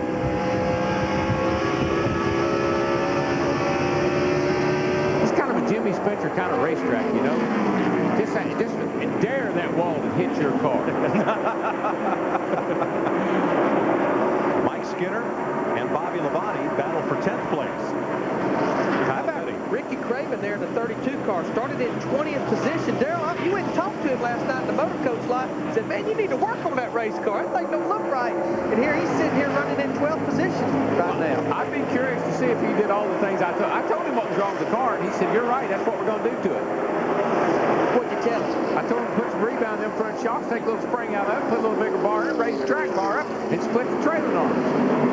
It's kind of a Jimmy Spencer kind of racetrack, you know. Just dare that wall to hit your car. Mike Skinner and Bobby Labonte battle for 10th place. How about Ricky Craven there in the 32 car? Started in 20th position. Darrell, you went and talked to him last night in the motor coach lot. Said, man, you need to work on that race car. That thing don't look right. And here he's sitting here running in 12th position right now. I'd be curious to see if he did all the things I told. I told him what was wrong with the car, and he said, you're right. That's what we're going to do to it. What'd you tell him? I told him to put some rebound in them front shocks, take a little spring out of it, put a little bigger bar in, raise the track bar up, and split the trailing arms.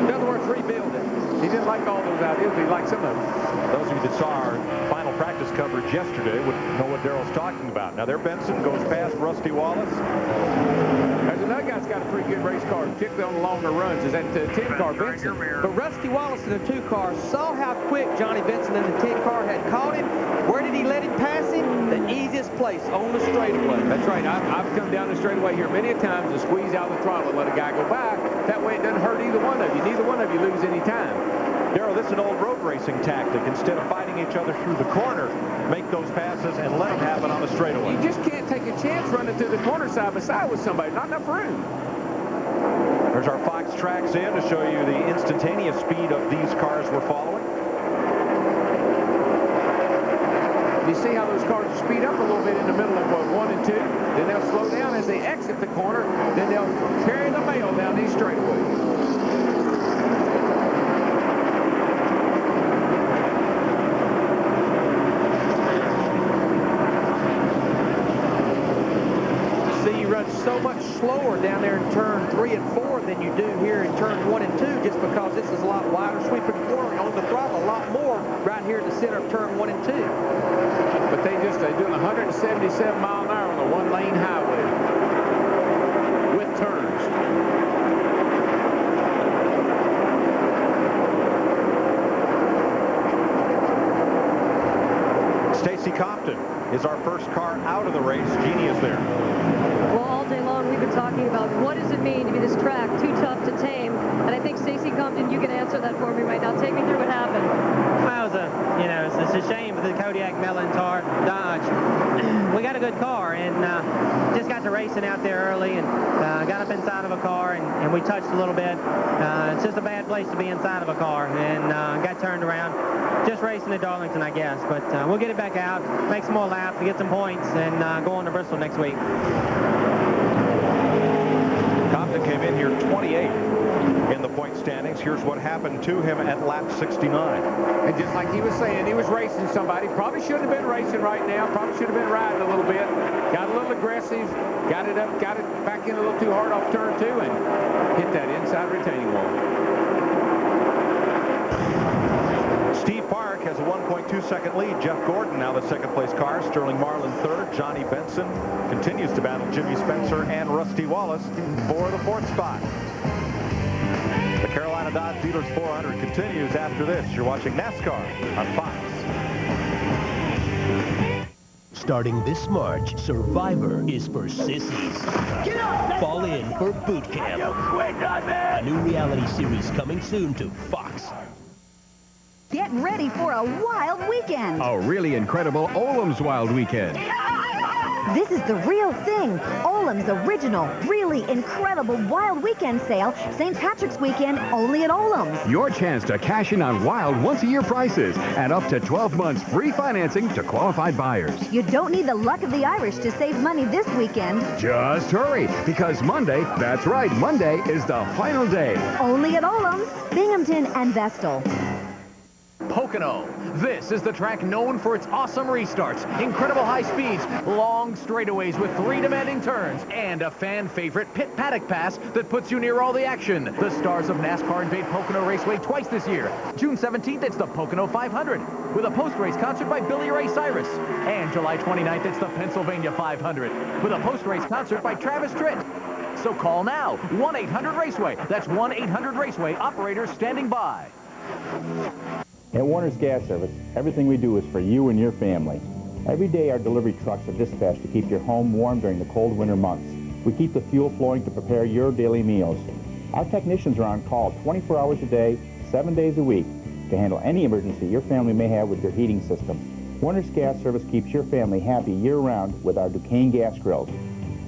In other words, rebuild it. He didn't like all those ideas, but he liked some of them. Those of you that saw our final practice coverage yesterday would know what Darrell's talking about. Now there Benson goes past Rusty Wallace. There's another guy's got a pretty good race car, particularly on the longer runs, is that 10 car, Benson. But Rusty Wallace in the 2 car saw how quick Johnny Benson in the 10 car had caught him. Where did he let him pass him? The easiest place, on the straightaway. That's right. I've come down the straightaway here many a times to squeeze out the throttle and let a guy go by. That way it doesn't hurt either one of you. Neither one of you lose any time. Darrell, this is an old road racing tactic. Instead of fighting each other through the corner, make those passes and let them happen on the straightaway. You just can't take a chance running through the corner side by side with somebody. Not enough room. There's our Fox tracks in to show you the instantaneous speed of these cars we're following. You see how those cars speed up a little bit in the middle of 1 and 2. Then they'll slow down as they exit the corner. Then they'll carry the mail down these straightaways. So much slower down there in turn 3 and 4 than you do here in turn 1 and 2, just because this is a lot wider sweeping corner on the throttle, a lot more right here in the center of turn 1 and 2. But they're doing 177 mile an hour on a 1-lane highway with turns. Stacy Compton is our first car out of the race. Jeannie is there. Well, all day long we've been talking about what does it mean to be this track too tough to tame, and I think Stacey Compton, you can answer that for me right now. Take me through what happened. Well, it's a shame for the Kodiak Melantar Dodge. We got a good car and just got to racing out there early and got up inside of a car and we touched a little bit. It's just a bad place to be inside of a car and got turned around. Just racing at Darlington, I guess, but we'll get it back out, make some more laps, get some points, and go on to Bristol next week. Compton came in here 28 in the point standings. Here's what happened to him at lap 69. And just like he was saying, he was racing somebody. Probably shouldn't have been racing right now. Probably should have been riding a little bit. Got a little aggressive. Got it up. Got it back in a little too hard off turn 2 and hit that inside retaining wall. Steve Park has a 1.2-second lead. Jeff Gordon now the second-place car. Sterling Marlin third. Johnny Benson continues to battle Jimmy Spencer and Rusty Wallace for the 4th spot. The Carolina Dodge Dealers 400 continues after this. You're watching NASCAR on Fox. Starting this March, Survivor is for sissies. Fall in for boot camp. A new reality series coming soon to Fox. Get ready for a wild weekend. A really incredible Olam's Wild Weekend. This is the real thing. Olam's original, really incredible wild weekend sale. St. Patrick's weekend only at Olam's. Your chance to cash in on wild once-a-year prices and up to 12 months free financing to qualified buyers. You don't need the luck of the Irish to save money this weekend. Just hurry, because Monday, that's right, Monday is the final day. Only at Olam's, Binghamton and Vestal. Pocono. This is the track known for its awesome restarts, incredible high speeds, long straightaways with 3 demanding turns, and a fan favorite pit paddock pass that puts you near all the action. The stars of NASCAR invade Pocono Raceway twice this year. June 17th, it's the Pocono 500 with a post-race concert by Billy Ray Cyrus. And July 29th, it's the Pennsylvania 500 with a post-race concert by Travis Tritt. So call now, 1-800-RACEWAY. That's 1-800-RACEWAY. Operators standing by. At Warner's Gas Service, everything we do is for you and your family. Every day our delivery trucks are dispatched to keep your home warm during the cold winter months. We keep the fuel flowing to prepare your daily meals. Our technicians are on call 24 hours a day, 7 days a week to handle any emergency your family may have with your heating system. Warner's Gas Service keeps your family happy year-round with our Duquesne gas grills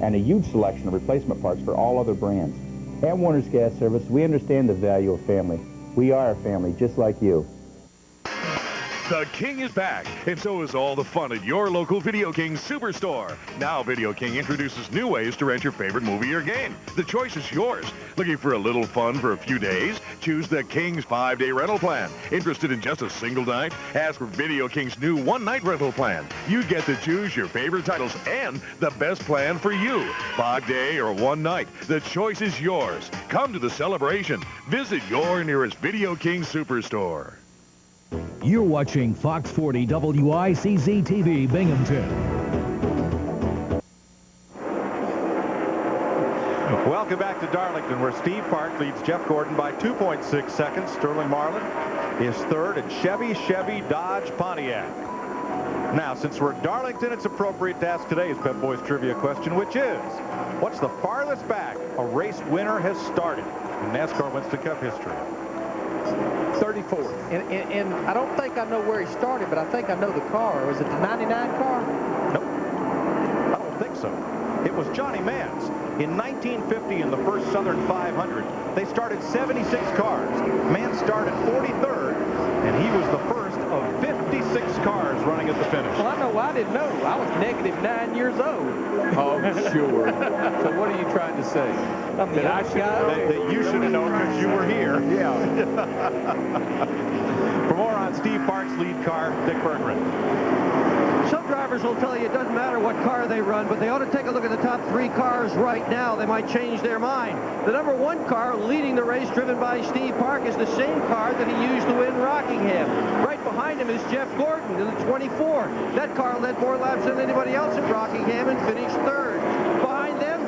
and a huge selection of replacement parts for all other brands. At Warner's Gas Service, we understand the value of family. We are a family just like you. The King is back, and so is all the fun at your local Video King Superstore. Now Video King introduces new ways to rent your favorite movie or game. The choice is yours. Looking for a little fun for a few days? Choose the King's 5-day rental plan. Interested in just a single night? Ask for Video King's new one-night rental plan. You get to choose your favorite titles and the best plan for you. 5-day or one night. The choice is yours. Come to the celebration. Visit your nearest Video King Superstore. You're watching Fox 40 WICZ-TV Binghamton. Welcome back to Darlington, where Steve Park leads Jeff Gordon by 2.6 seconds. Sterling Marlin is third, and Chevy, Dodge, Pontiac. Now, since we're at Darlington, it's appropriate to ask today's Pep Boys trivia question, which is, what's the farthest back a race winner has started in NASCAR Winston Cup history? 34th. And I don't think I know where he started, but I think I know the car. Was it the 99 car? Nope. I don't think so. It was Johnny Mans. In 1950, in the first Southern 500, they started 76 cars. Mans started 43rd, and he was the first of 56 cars running at the finish. Well, I know I didn't know. I was -9 years old. Oh, sure. So what are you trying to say? That you should have known because you were here. Yeah. For more on Steve Park's lead car, Dick Berggren. Some drivers will tell you it doesn't matter what car they run, but they ought to take a look at the top 3 cars right now. They might change their mind. The number 1 car leading the race, driven by Steve Park, is the same car that he used to win Rockingham. Right behind him is Jeff Gordon in the 24. That car led more laps than anybody else at Rockingham and finished 3rd. Behind them,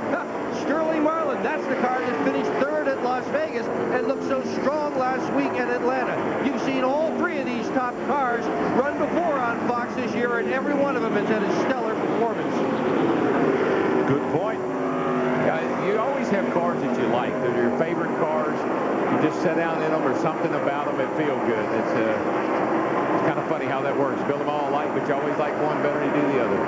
Sterling Marlin. That's the car that finished 3rd at Las Vegas and looked so strong last week at Atlanta. You've seen all 3 of these top cars run before on Fox this year, and every one of them has had a stellar performance. Good point. You always have cars that you like. They're your favorite cars. You just sit down in them or something about them that feel good. It's kind of funny how that works. Build them all alike, but you always like one better than you do the other.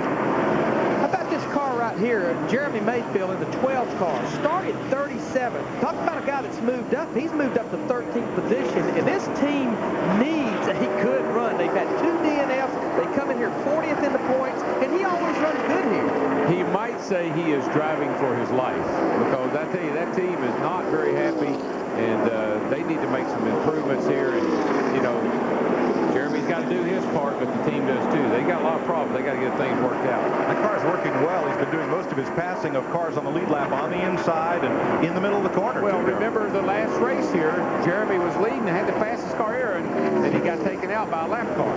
How about this car right here, Jeremy Mayfield in the 12 car, started 37. Talk about a guy that's moved up. He's moved up to 13th position, and this team needs a good run. They've had 2 DNFs. They come in here 40th in the points, and he always runs good here. He might say he is driving for his life, because I tell you, that team is not very happy, and they need to make some improvements here. And, you know, Jeremy's got to do his part, but the team does too. They got a lot of problems. They got to get things worked out. That car's working well. He's been doing most of his passing of cars on the lead lap on the inside and in the middle of the corner. Well, remember the last race here, Jeremy was leading and had the fastest car here, and he got taken out by a lap car.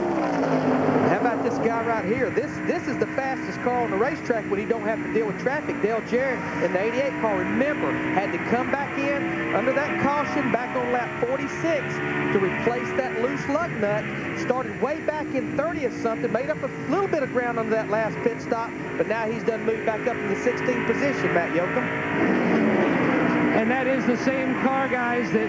How about this guy right here? This is the fastest car on the racetrack when he don't have to deal with traffic. Dale Jarrett in the 88 car, remember, had to come back in under that caution back on lap 46 to replace that loose lug nut. Started way back in 30th something, made up a little bit of ground under that last pit stop, but now he's done moved back up in the 16th position, Matt Yoakum. And that is the same car, guys, the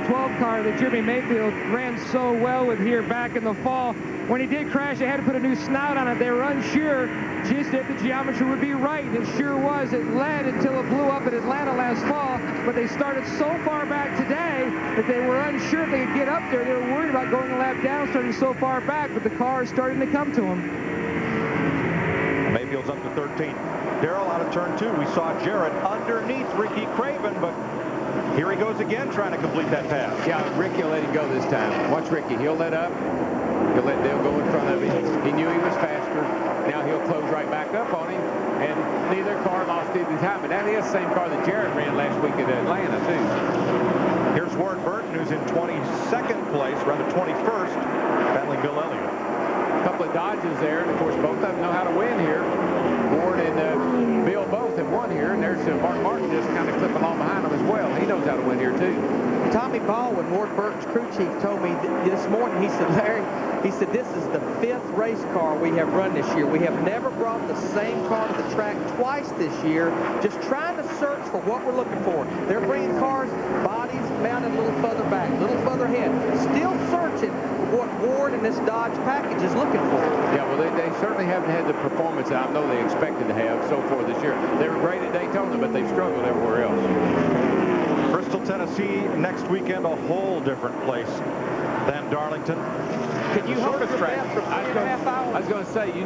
12 car that Jeremy Mayfield ran so well with here back in the fall. When he did crash, they had to put a new snout on it. They were unsure just if the geometry would be right. It sure was. It led until it blew up at Atlanta last fall. But they started so far back today that they were unsure if they could get up there. They were worried about going a lap down, starting so far back, but the car is starting to come to them. Mayfield's up to 13. Darrell out of turn 2. We saw Jarrett underneath Ricky Craven, but Here he goes again, trying to complete that pass. Yeah, Ricky will let him go this time. Watch Ricky. He'll let up. He'll let Dale go in front of him. He knew he was faster. Now he'll close right back up on him. And neither car lost any time. But that is the same car that Jared ran last week at Atlanta, too. Here's Ward Burton, who's in 22nd place, rather 21st, battling Bill Elliott. A couple of dodges there, and of course both of them know how to win here. Ward and Bill both have won here, and there's Mark Martin just kind of clipping along behind him as well. He knows how to win here too. Tommy Baldwin, Ward Burton's crew chief, told me this morning, he said, Larry, he said, this is the 5th race car we have run this year. We have never brought the same car to the track twice this year, just trying to search for what we're looking for. They're bringing cars, bodies mounted a little further back, a little further ahead, still searching what Ward and this Dodge package is looking for. Yeah, well, they certainly haven't had the performance I know they expected to have so far this year. They were great at Daytona, but they've struggled everywhere else. Bristol, Tennessee, next weekend, a whole different place than Darlington. Can you hold your breath for 3.5 hours? I was going to say, you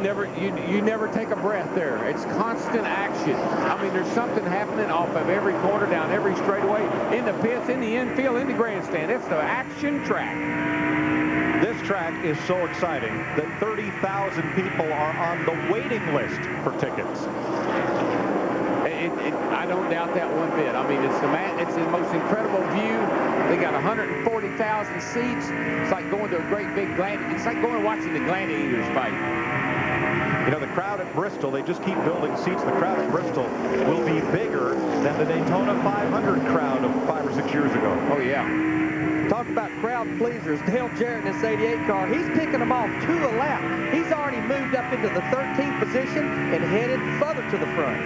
never take a breath there. It's constant action. I mean, there's something happening off of every corner, down every straightaway, in the pits, in the infield, in the grandstand. It's the action track. This track is so exciting that 30,000 people are on the waiting list for tickets. I don't doubt that one bit. I mean, it's the most incredible view. They got 140,000 seats. It's like going to a great big It's like going and watching the gladiators fight. You know, the crowd at Bristol, they just keep building seats. The crowd at Bristol will be bigger than the Daytona 500 crowd of 5 or 6 years ago. Oh, yeah. Talk about crowd pleasers. Dale Jarrett in this 88 car, he's picking them off 2 a lap. He's already moved up into the 13th position and headed further to the front.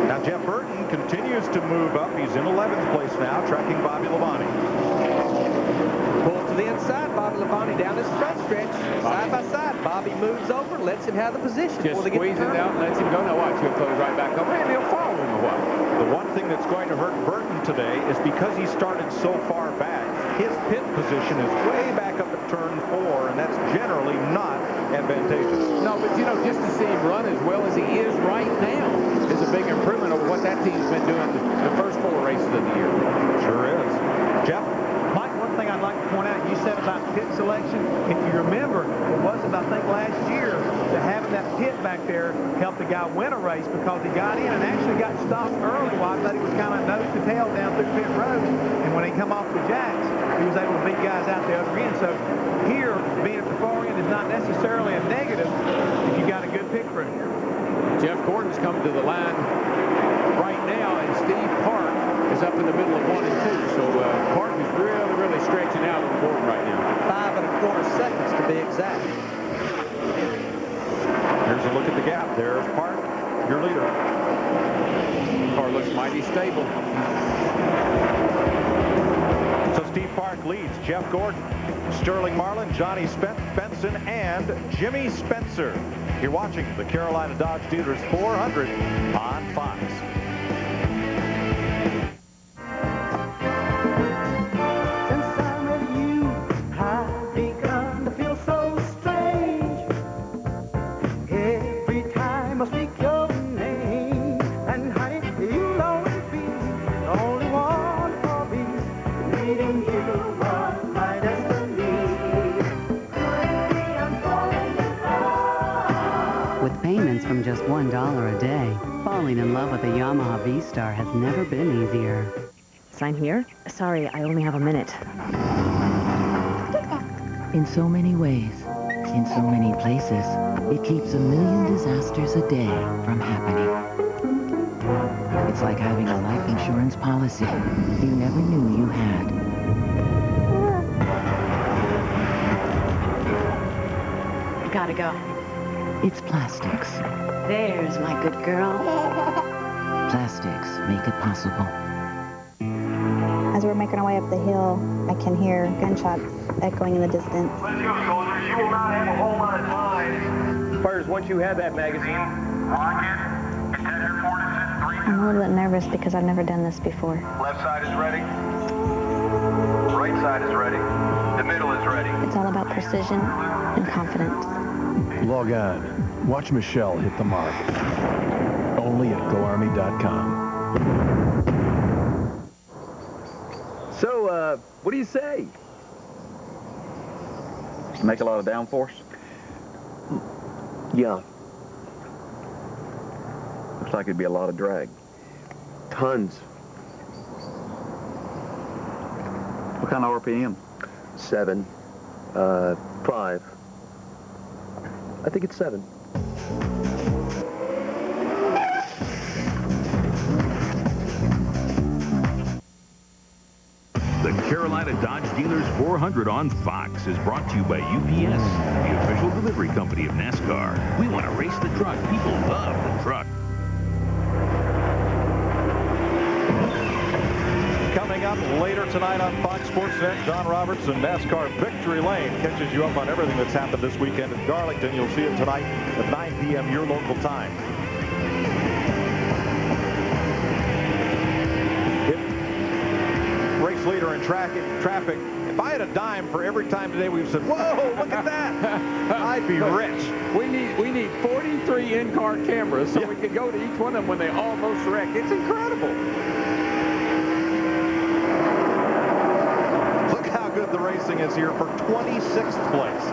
Now, Jeff Burton continues to move up. He's in 11th place now, tracking Bobby Labonte. Pulls to the inside, Bobby Labonte down this front stretch, side by side. Bobby moves over, lets him have the position. Just squeezes it out, lets him go. Now watch, he'll close right back over, and he'll follow him a while. The one thing that's going to hurt Burton today is because he started so far back, his pit position is way back up at turn 4, and that's generally not advantageous. No, but you know, just to see him run as well as he is right now is a big improvement over what that team's been doing the first 4 races of the year. Sure is. Jeff? Mike, one thing I'd like to point out, you said about pit selection. If you remember, it wasn't, I think, last year that having that pit back there helped the guy win a race because he got in and actually got stopped early. Well, I thought he was kind of nose to tail down through pit road. And when he come off the jacks, he was able to beat guys out the other end. So here, being at the far end is not necessarily a negative if you got a good pit crew. Jeff Gordon's coming to the line right now, and Steve Park is up in the middle of 1 and 2. So Park is really stretching out on Gordon right now. 5 1/4 seconds to be exact. Here's a look at the gap. There's Park, your leader. Car looks mighty stable. So Steve Park leads. Jeff Gordon, Sterling Marlin, Johnny Benson, and Jimmy Spencer. You're watching the Carolina Dodge Dealers 400 on Fox. From just $1 a day, falling in love with a Yamaha V-Star has never been easier. Sign here? Sorry, I only have a minute. In so many ways, in so many places, it keeps a million disasters a day from happening. It's like having a life insurance policy you never knew you had. Gotta go. It's plastics. There's my good girl. Plastics make it possible. As we're making our way up the hill, I can hear gunshots echoing in the distance. Let's go, soldiers. You will not have a whole lot of time. Spurs, once you have that magazine. Lock it. Contender 4 to 3. I'm a little bit nervous because I've never done this before. Left side is ready. Right side is ready. The middle is ready. It's all about precision and confidence. Log on. Watch Michelle hit the mark. Only at GoArmy.com. So, what do you say? Make a lot of downforce? Yeah. Looks like it'd be a lot of drag. Tons. What kind of RPM? 7. 5. I think it's 7. The Carolina Dodge Dealers 400 on Fox is brought to you by UPS, the official delivery company of NASCAR. We want to race the truck. People love the truck. Coming up later tonight on Fox Sports Net, John Robertson, NASCAR Victory Lane catches you up on everything that's happened this weekend in Darlington. You'll see it tonight at 9 p.m. your local time. Race leader in traffic. If I had a dime for every time today we've said, whoa, look at that, I'd be rich. We need 43 in-car cameras so we can go to each one of them when they almost wreck. It's incredible. Look how good the racing is here for 26th place.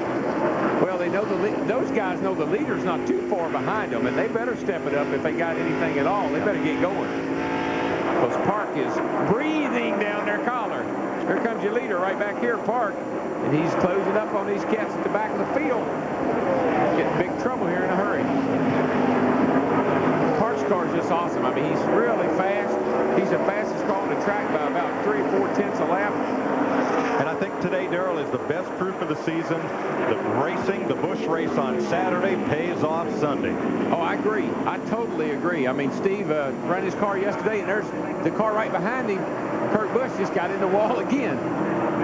Well, they know those guys know the leader's not too far behind them, and they better step it up if they got anything at all. They better get going. Because Park is breathing down their collar. Here comes your leader right back here, Park. And he's closing up on these cats at the back of the field. Getting big trouble here in a hurry. Park's car is just awesome. I mean, he's really fast. He's the fastest car on the track by about 3 or 4 tenths a lap. And I think today, Darrell, is the best proof of the season that racing, the Busch race on Saturday, pays off Sunday. Oh, I agree. I totally agree. I mean, Steve ran his car yesterday, and there's the car right behind him. Kurt Busch just got in the wall again.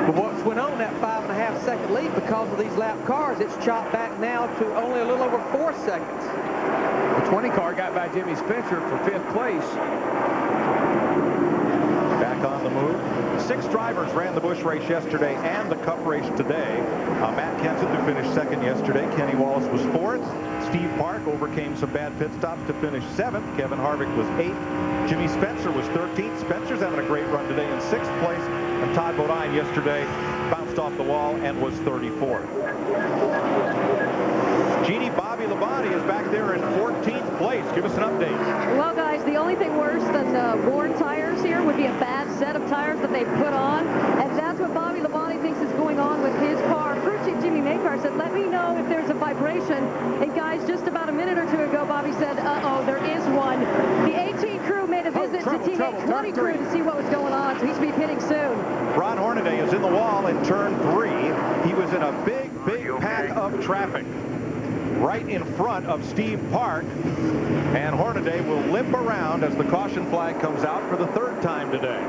But what's went on that 5.5-second lead because of these lap cars, it's chopped back now to only a little over 4 seconds. The 20 car got by Jimmy Spencer for 5th place. Back on the move. 6 drivers ran the Busch race yesterday and the Cup race today. Matt Kenseth, who finished 2nd yesterday. Kenny Wallace was 4th. Steve Park overcame some bad pit stops to finish 7th. Kevin Harvick was 8th. Jimmy Spencer was 13th. Spencer's having a great run today in 6th place. And Todd Bodine yesterday bounced off the wall and was 34th. Jeannie Bobby Labonte is back there in 14th place. Give us an update. Well, guys, the only thing worse than worn tires here would be a bad set of tires that they put on. And that's what Bobby Labonte thinks is going on with his car. Crew chief Jimmy Makar said, let me know if there's a vibration. And, guys, just about a minute or 2 ago, Bobby said, uh-oh, there is one. The 18 crew made a visit to teammate 20 crew to see what was going on, so he should be pitting soon. Ron Hornaday is in the wall in turn 3. He was in a big pack of traffic right in front of Steve Park, and Hornaday will limp around as the caution flag comes out for the 3rd time today.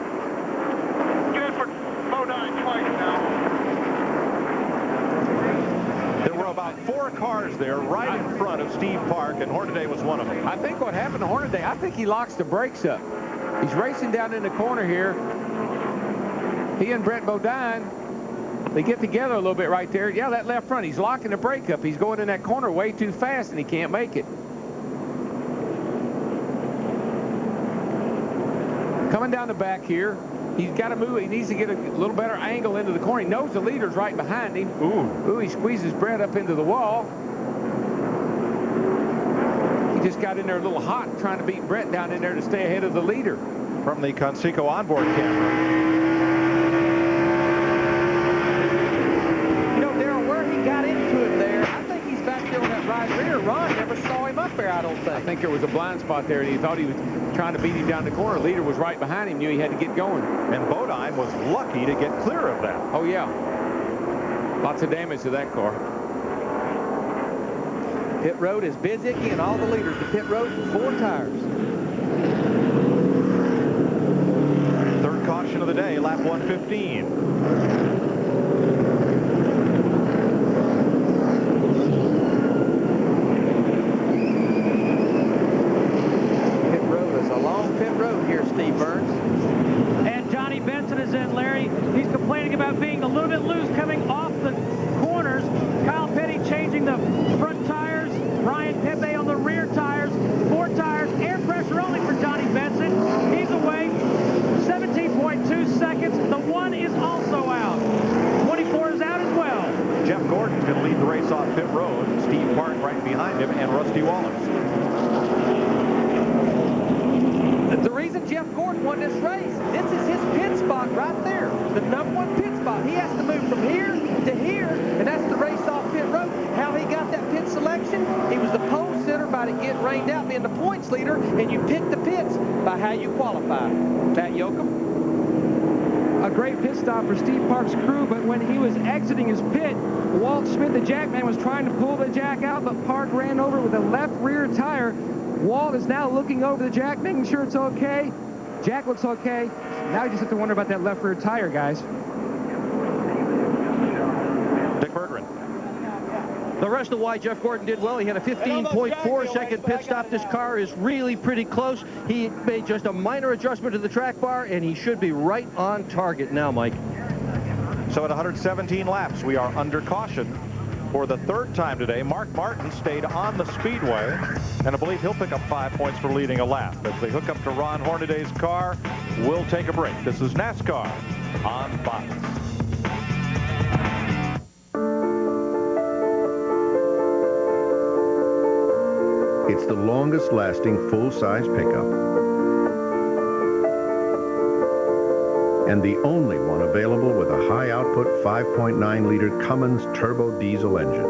Good for Bodine twice now. There were about 4 cars there right in front of Steve Park, and Hornaday was one of them. I think what happened to Hornaday, I think he locks the brakes up. He's racing down in the corner here. He and Brett Bodine, they get together a little bit right there. Yeah, that left front, he's locking the brake up. He's going in that corner way too fast, and he can't make it. Coming down the back here, he's got to move. He needs to get a little better angle into the corner. He knows the leader's right behind him. Ooh, he squeezes Brett up into the wall. He just got in there a little hot trying to beat Brett down in there to stay ahead of the leader. From the Conseco onboard camera. Ron never saw him up there, I don't think. I think there was a blind spot there, and he thought he was trying to beat him down the corner. The leader was right behind him, knew he had to get going. And Bodine was lucky to get clear of that. Oh, yeah. Lots of damage to that car. Pit road is busy again. All the leaders to pit road for 4 tires. 3rd caution of the day, lap 115. He's complaining about being a little bit loose coming off the corners. Kyle Petty changing the front tires. Ryan Pepe on the rear tires. 4 tires. Air pressure only for Johnny Benson. He pit road. Steve Park right behind him, and Rusty Wallace. The reason Jeff Gordon won this race, this is his pit spot right there. The #1 pit spot. He has to move from here to here, and that's the race off pit road. How he got that pit selection, he was the pole sitter by to get rained out being the points leader, and you pick the pits by how you qualify. Pat Yoakum. A great pit stop for Steve Park's crew, but when he was exiting his pit, Walt Smith, the jackman, was trying to pull the jack out, but Park ran over with a left rear tire. Walt is now looking over the jack, making sure it's okay. Jack looks okay. Now you just have to wonder about that left rear tire, guys. Dick Berggren. The rest of why Jeff Gordon did well, he had a 15.4-second pit stop. This car is really pretty close. He made just a minor adjustment to the track bar, and he should be right on target now, Mike. So at 117 laps, we are under caution for the third time today. Mark Martin stayed on the speedway, and I believe he'll pick up 5 points for leading a lap. As they hook up to Ron Hornaday's car, we'll take a break. This is NASCAR on Fox. It's the longest-lasting full-size pickup and the only one available with a high-output 5.9-liter Cummins turbo diesel engine.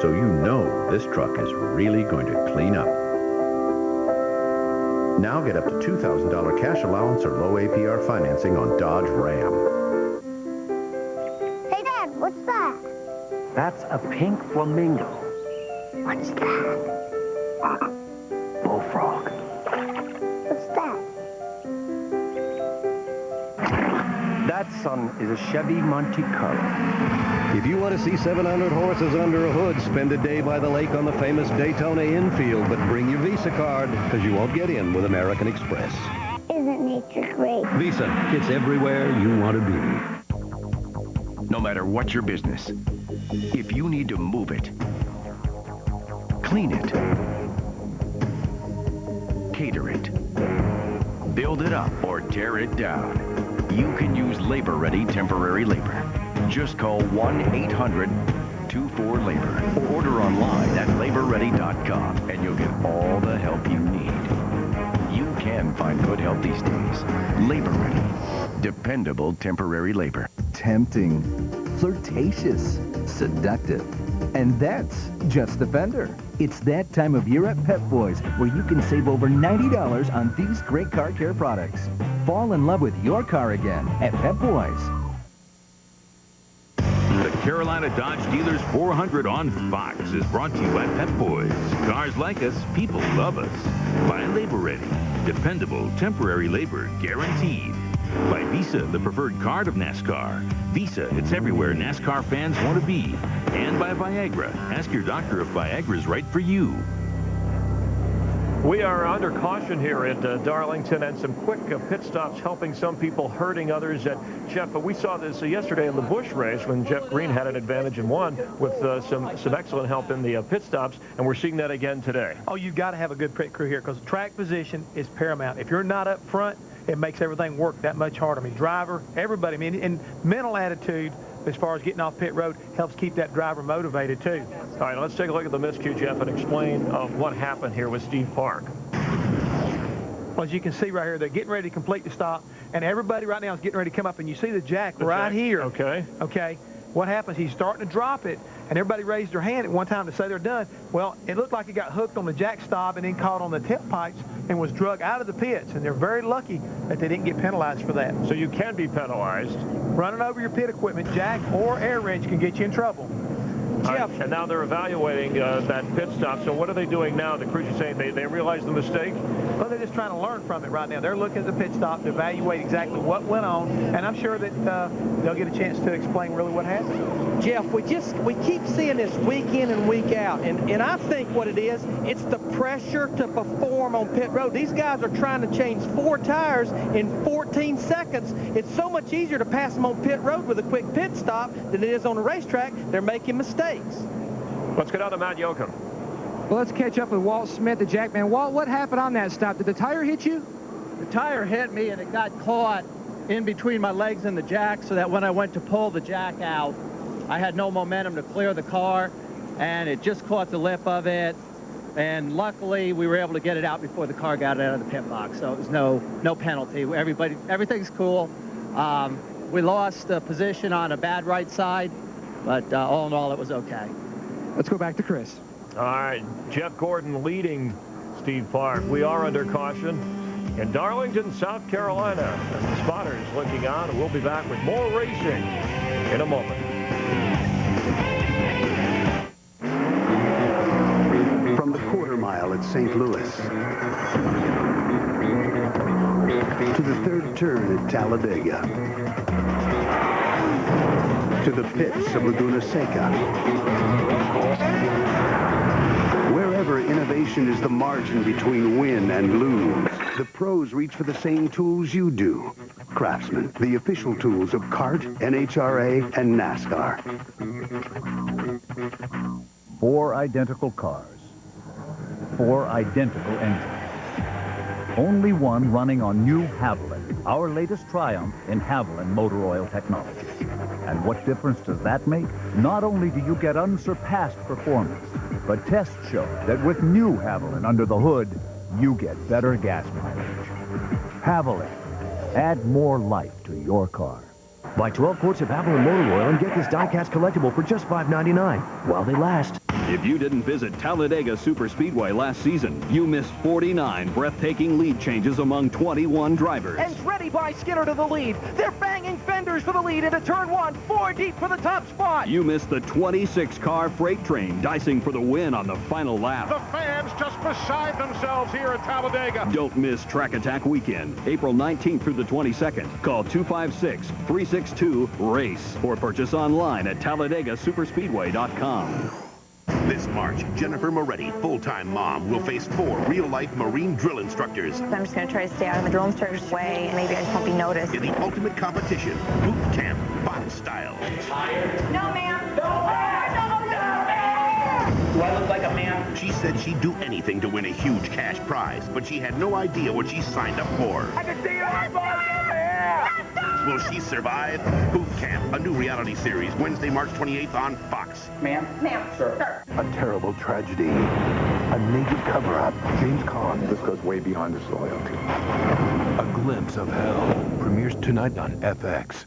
So you know this truck is really going to clean up. Now get up to $2,000 cash allowance or low APR financing on Dodge Ram. Hey, Dad, what's that? That's a pink flamingo. What's that? Bullfrog. What's that? That, son, is a Chevy Monte Carlo. If you want to see 700 horses under a hood, spend a day by the lake on the famous Daytona infield, but bring your Visa card, because you won't get in with American Express. Isn't nature great? Visa, it's everywhere you want to be. No matter what your business, if you need to move it, clean it, cater it, build it up, or tear it down, you can use labor-ready temporary labor. Just call 1-800-24-LABOR or order online at laborready.com and you'll get all the help you need. You can find good help these days. Labor-ready. Dependable temporary labor. Tempting, flirtatious, seductive. And that's just the fender. It's that time of year at Pep Boys where you can save over $90 on these great car care products. Fall in love with your car again at Pep Boys. The Carolina Dodge Dealers 400 on Fox is brought to you by Pep Boys. Cars like us, people love us. By Labor Ready, dependable temporary labor guaranteed. By Visa, the preferred card of NASCAR. Visa, it's everywhere NASCAR fans want to be. And by Viagra. Ask your doctor if Viagra's right for you. We are under caution here at Darlington, and some quick pit stops helping some people, hurting others. Jeff, we saw this yesterday in the Busch race when Jeff Green had an advantage and won with some excellent help in the pit stops, and we're seeing that again today. Oh, you've got to have a good pit crew here because track position is paramount. If you're not up front, it makes everything work that much harder. I mean, driver, everybody, I mean, and mental attitude as far as getting off pit road helps keep that driver motivated too. All right, let's take a look at the miscue, Jeff, and explain what happened here with Steve Park. Well, as you can see right here, they're getting ready to complete the stop, and everybody right now is getting ready to come up, and you see the jack right here. Okay. Okay. What happens, he's starting to drop it, and everybody raised their hand at one time to say they're done. Well, it looked like it got hooked on the jack stop and then caught on the tailpipes and was drug out of the pits, and they're very lucky that they didn't get penalized for that. So you can be penalized. Running over your pit equipment, jack or air wrench, can get you in trouble. Jeff. And now they're evaluating that pit stop. So what are they doing now? The crews are saying they realized the mistake? Well, they're just trying to learn from it right now. They're looking at the pit stop to evaluate exactly what went on, and I'm sure that they'll get a chance to explain really what happened. Jeff, we keep seeing this week in and week out, and I think what it is, it's the pressure to perform on pit road. These guys are trying to change 4 tires in 14 seconds. It's so much easier to pass them on pit road with a quick pit stop than it is on the racetrack. They're making mistakes. Let's get out to Matt Yoakum. Well, let's catch up with Walt Smith, the jackman. Walt, what happened on that stop? Did the tire hit you? The tire hit me, and it got caught in between my legs and the jack, so that when I went to pull the jack out, I had no momentum to clear the car, and it just caught the lip of it. And luckily, we were able to get it out before the car got out of the pit box, so it was no penalty. Everything's cool. We lost position on a bad right side, but all in all, it was okay. Let's go back to Chris. All right, Jeff Gordon leading Steve Park. We are under caution in Darlington, South Carolina. And the spotters looking on, and we'll be back with more racing in a moment. From the quarter mile at St. Louis to the third turn at Talladega to the pits of Laguna Seca. Wherever innovation is the margin between win and lose, the pros reach for the same tools you do. Craftsman, the official tools of CART, NHRA, and NASCAR. 4 identical cars. 4 identical engines. Only one running on new Haviland, our latest triumph in Haviland motor oil technology. And what difference does that make? Not only do you get unsurpassed performance, but tests show that with new Haviland under the hood, you get better gas mileage. Haviland. Add more life to your car. Buy 12 quarts of Haviland motor oil and get this die-cast collectible for just $5.99 while they last. If you didn't visit Talladega Superspeedway last season, you missed 49 breathtaking lead changes among 21 drivers. Andretti by Skinner to the lead. They're banging fenders for the lead into turn 1, 4 deep for the top spot. You missed the 26-car freight train dicing for the win on the final lap. The fans just beside themselves here at Talladega. Don't miss Track Attack Weekend, April 19th through the 22nd. Call 256-362-RACE or purchase online at TalladegaSuperspeedway.com. This March, Jennifer Moretti, full-time mom, will face 4 real-life Marine drill instructors. I'm just going to try to stay out of the drill instructor's way, and maybe I just won't be noticed. In the ultimate competition, boot camp, box style. No, ma'am. Do I look like a man? She said she'd do anything to win a huge cash prize, but she had no idea what she signed up for. I can see your eyeballs over here. Will she survive? Boot Camp, a new reality series, Wednesday, March 28th on Fox. Ma'am? Ma'am. Sir. A terrible tragedy. A naked cover-up. James Caan. This goes way beyond his loyalty. A Glimpse of Hell premieres tonight on FX.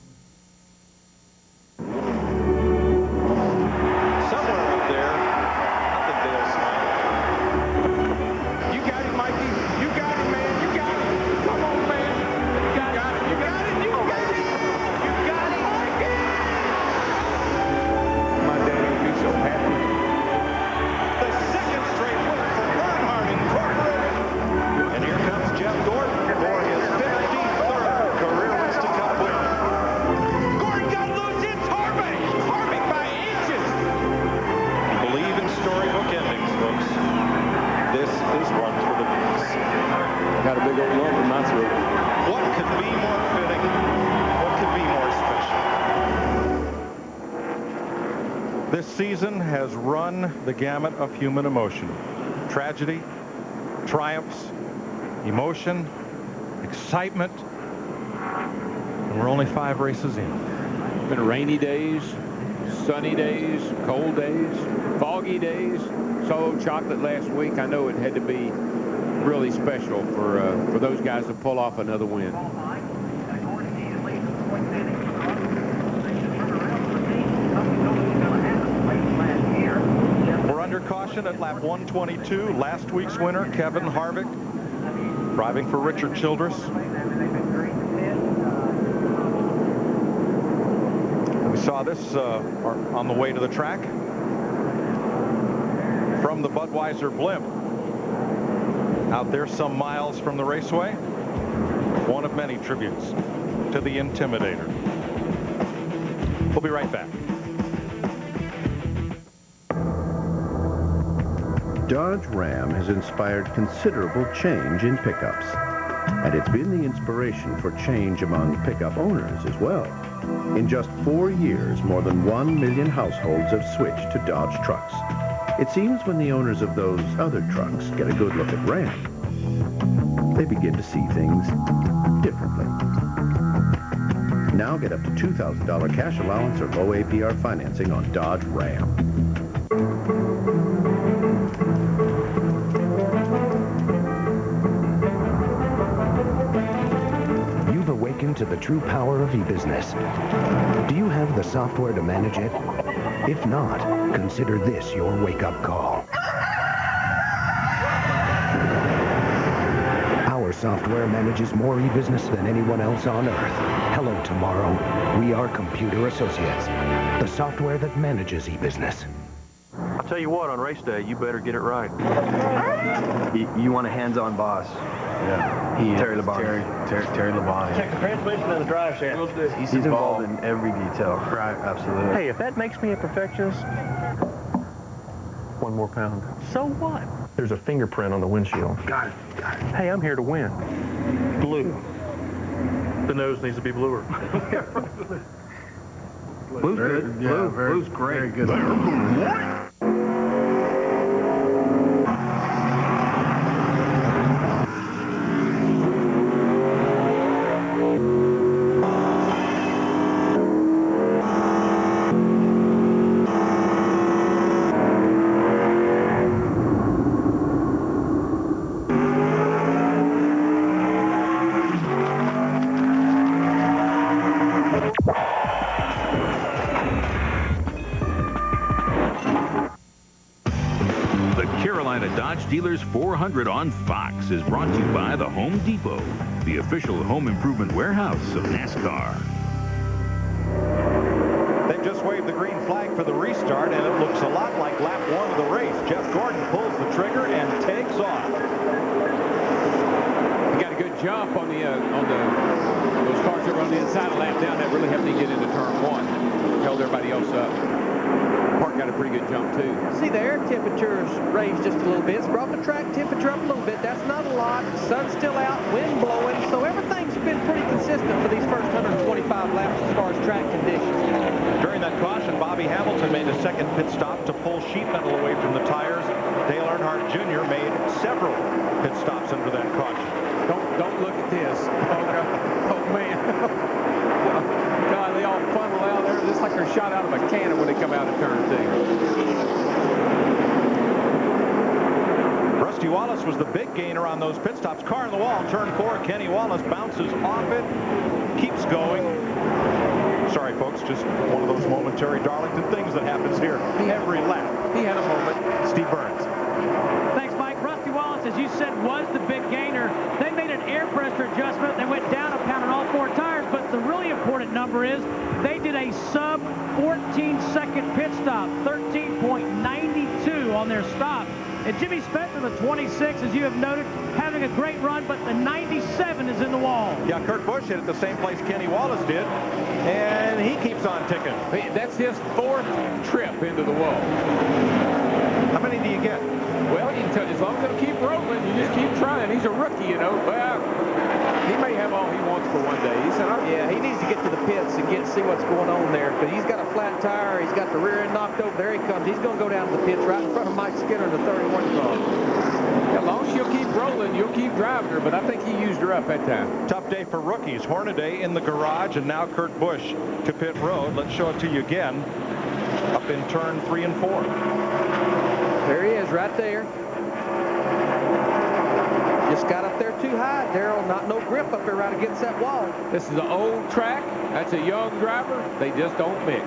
Somewhere up there, I think they'll smile. You got it, Mikey. You got it, man. You got it. Come on, man. You got it. You got it. You got it. You got it, Mikey. My daddy would be so happy. The second straight win for Earnhardt Incorporated. And here comes Jeff Gordon for his 53rd career Winston Cup win. Gordon got loose. It's Harvick. Harvick by inches. Believe in storybook endings, folks. This is one for the books. Got a big old lump in my throat. What could be more fitting? What could be more special? This season has run the gamut of human emotion. Tragedy, triumphs, emotion, excitement. And we're only 5 races in. Been rainy days, sunny days, cold days, foggy days. So chocolate last week. I know it had to be really special for those guys to pull off another win. We're under caution at lap 122. Last week's winner, Kevin Harvick, driving for Richard Childress. We saw this on the way to the track from the Budweiser blimp. Out there some miles from the raceway. One of many tributes to the Intimidator. We'll be right back. Dodge Ram has inspired considerable change in pickups. And it's been the inspiration for change among pickup owners as well. In just 4 years, more than 1 million households have switched to Dodge trucks. It seems when the owners of those other trucks get a good look at Ram, they begin to see things differently. Now get up to $2,000 cash allowance or low APR financing on Dodge Ram. You've awakened to the true power of e-business. Do you have the software to manage it? If not, consider this your wake-up call. Our software manages more e-business than anyone else on Earth. Hello, tomorrow. We are Computer Associates, the software that manages e-business. I'll tell you what, on race day, you better get it right. You want a hands-on boss. Yeah. Terry Labonte. Terry Labonte. Check the transmission and the drive shaft. He's involved in every detail. Right, absolutely. Hey, if that makes me a perfectionist, 1 more pound. so what? There's a fingerprint on the windshield. Got it. Hey, I'm here to win. Blue. The nose needs to be bluer. Blue's good. Blue's great. Very good. Dodge Dealers 400 on Fox is brought to you by the Home Depot, the official home improvement warehouse of NASCAR. They've just waved the green flag for the restart, and it looks a lot like lap 1 of the race. Jeff Gordon pulls the trigger and takes off. He got a good jump on those cars that were on the inside of lap down. That really helped him get into turn 1. Held everybody else up. Park got a pretty good jump, too. See, the air temperature's raised just a little bit. It's brought the track temperature up a little bit. That's not a lot. The sun's still out, wind blowing, so everything's been pretty consistent for these first 125 laps as far as track conditions. During that caution, Bobby Hamilton made a second pit stop to pull sheet metal away from the tires. Dale Earnhardt Jr. made several pit stops under that caution. Don't look at this. Oh man. God, they all funnel out there just like they're shot out of a cannon when they come out of turn 2. Rusty Wallace was the big gainer on those pit stops. Car in the wall, turn 4. Kenny Wallace bounces off it, keeps going. Sorry, folks, just one of those momentary Darlington things that happens here every lap. He had a moment. Steve Burns. Thanks, Mike. Rusty Wallace, as you said, was the big gainer. They made an air pressure adjustment. They went down a pound on all 4 tires, but the really important number is they did a sub 14-second pit stop, 13.92 on their stop. And Jimmy Spencer, the 26, as you have noted, having a great run, but the 97 is in the wall. Yeah, Kurt Busch hit at the same place Kenny Wallace did, and he keeps on ticking. That's his 4th trip into the wall. How many do you get? Well, you can tell, as long as it'll keep rolling, you just keep trying. He's a rookie, you know. Well, he may have all he wants for one day. He said, yeah, he needs to get to the pits and see what's going on there. But he's got a flat tire. He's got the rear end knocked over. There he comes. He's going to go down to the pits right in front of Mike Skinner in the 31 car. As long as she'll keep rolling, you'll keep driving her. But I think he used her up that time. Tough day for rookies. Hornaday in the garage, and now Kurt Busch to pit road. Let's show it to you again. Up in turn 3 and 4. There he is, right there. Just got up there too high, Darrell. Not no grip up there right against that wall. This is an old track. That's a young driver. They just don't mix.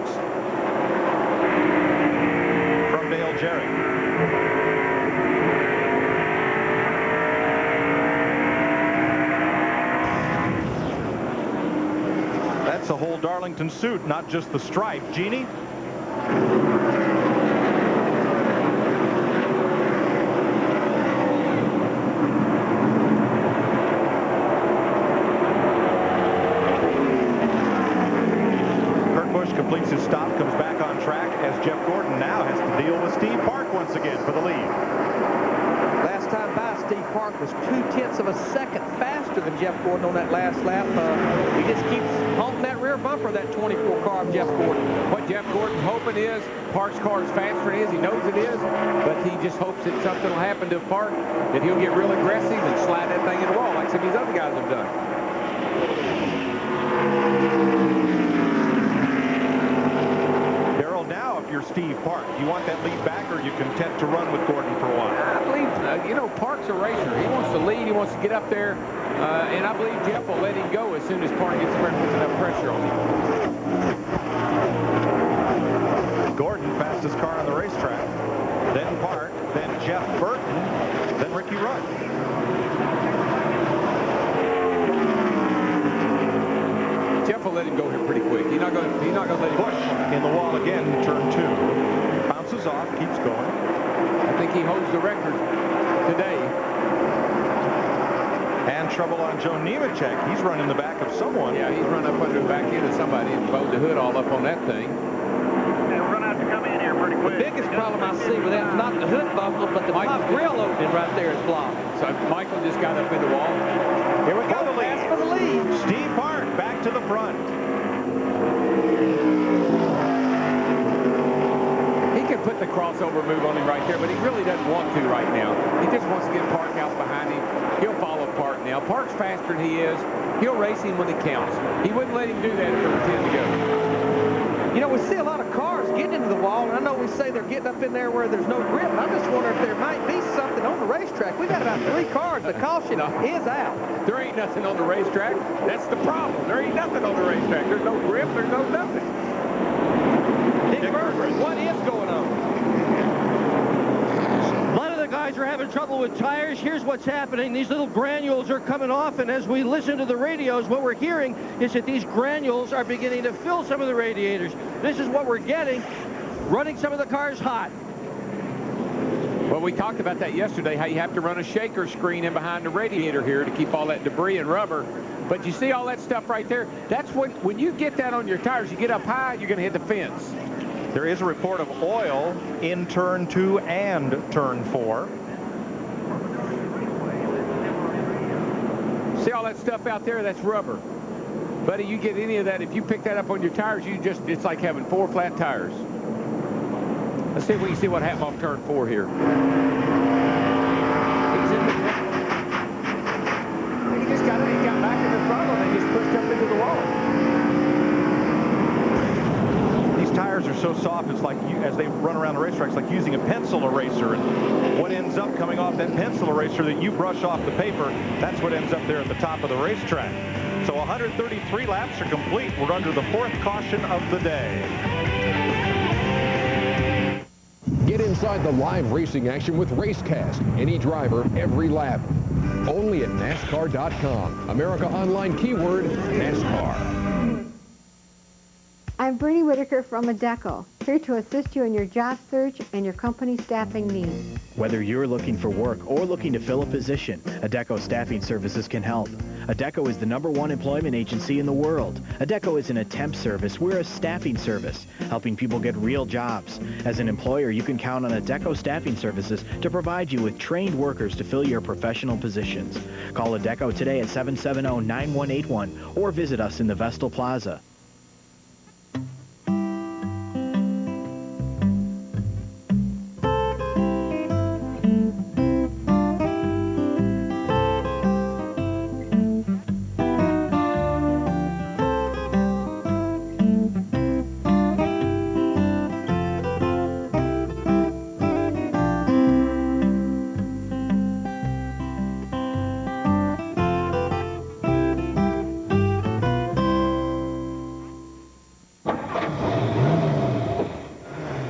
From Dale Jerry. That's a whole Darlington suit, not just the stripe. Jeannie? Completes his stop, comes back on track as Jeff Gordon now has to deal with Steve Park once again for the lead. Last time by, Steve Park was 0.2 of a second faster than Jeff Gordon on that last lap. He just keeps haunting that rear bumper of that 24 car of Jeff Gordon. What Jeff Gordon's hoping is Park's car is faster than his. He knows it is, but he just hopes that something will happen to Park, that he'll get real aggressive and slide that thing in the wall like some of these other guys have done. Steve Park? Do you want that lead back, or are you content to run with Gordon for a while? I believe, you know, Park's a racer. He wants to lead. He wants to get up there. And I believe Jeff will let him go as soon as Park gets puts enough pressure on him. Gordon, fastest car on the racetrack. Then Park. Then Jeff Burton. Then Ricky Rudd. Jeff will let him go here pretty quick. He's not going to let him push in the wall again. Turn 2. Bounces off. Keeps going. I think he holds the record today. And trouble on Joe Nemechek. He's running the back of someone. Yeah, he's run up under the back end of somebody and bowed the hood all up on that thing. They'll run out to come in here pretty quick. The biggest problem I see with that is not the hood buckled, but the top grill opening right there is blocked. So Michael just got up in the wall. Here we go. Pass for the lead. Steve Park back to the front. He can put the crossover move on him right there, but he really doesn't want to right now. He just wants to get Park out behind him. He'll follow Park now. Park's faster than he is. He'll race him when it counts. He wouldn't let him do that if there were 10 to go. You know, we see a lot of cars getting into the wall, and I know we say they're getting up in there where there's no grip. I'm just wondering if there might be something on the racetrack. We've got about 3 cars. The caution is out. There ain't nothing on the racetrack. That's the problem. There ain't nothing on the racetrack. There's no grip. There's no nothing. Dick Burger, what is going on? A lot of the guys are having trouble with tires. Here's what's happening. These little granules are coming off, and as we listen to the radios, what we're hearing is that these granules are beginning to fill some of the radiators. This is what we're getting, running some of the cars hot. Well, we talked about that yesterday, how you have to run a shaker screen in behind the radiator here to keep all that debris and rubber. But you see all that stuff right there? That's when you get that on your tires, you get up high, you're going to hit the fence. There is a report of oil in turn 2 and turn 4. See all that stuff out there? That's rubber. Buddy, you get any of that, if you pick that up on your tires, it's like having 4 flat tires. Let's see if we can see what happened off turn 4 here. He just got back in the throttle and just pushed up into the wall. These tires are so soft, it's like, as they run around the racetrack, it's like using a pencil eraser. And what ends up coming off that pencil eraser that you brush off the paper, that's what ends up there at the top of the racetrack. So 133 laps are complete. We're under the 4th caution of the day. Get inside the live racing action with RaceCast. Any driver, every lap. Only at NASCAR.com. America Online keyword NASCAR. I'm Bernie Whitaker from Adecco, here to assist you in your job search and your company staffing needs. Whether you're looking for work or looking to fill a position, Adecco Staffing Services can help. Adecco is the #1 employment agency in the world. Adecco isn't a temp service, we're a staffing service, helping people get real jobs. As an employer, you can count on Adecco Staffing Services to provide you with trained workers to fill your professional positions. Call Adecco today at 770-9181 or visit us in the Vestal Plaza.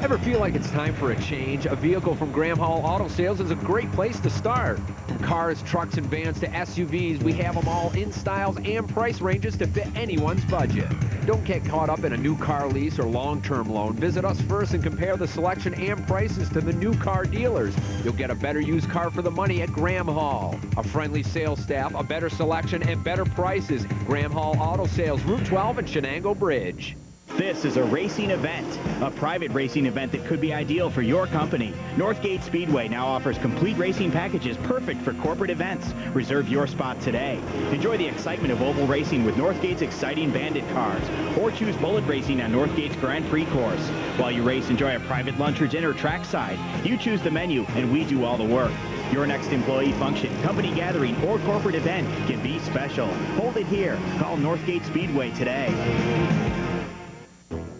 Ever feel like it's time for a change? A vehicle from Graham Hall Auto Sales is a great place to start. From cars, trucks, and vans to SUVs, we have them all in styles and price ranges to fit anyone's budget. Don't get caught up in a new car lease or long-term loan. Visit us first and compare the selection and prices to the new car dealers. You'll get a better used car for the money at Graham Hall. A friendly sales staff, a better selection, and better prices. Graham Hall Auto Sales, Route 12 and Shenango Bridge. This is a racing event, a private racing event that could be ideal for your company. Northgate Speedway now offers complete racing packages perfect for corporate events. Reserve your spot today. Enjoy the excitement of oval racing with Northgate's exciting bandit cars, or choose bullet racing on Northgate's Grand Prix course. While you race, enjoy a private lunch or dinner trackside. You choose the menu, and we do all the work. Your next employee function, company gathering, or corporate event can be special. Hold it here. Call Northgate Speedway today.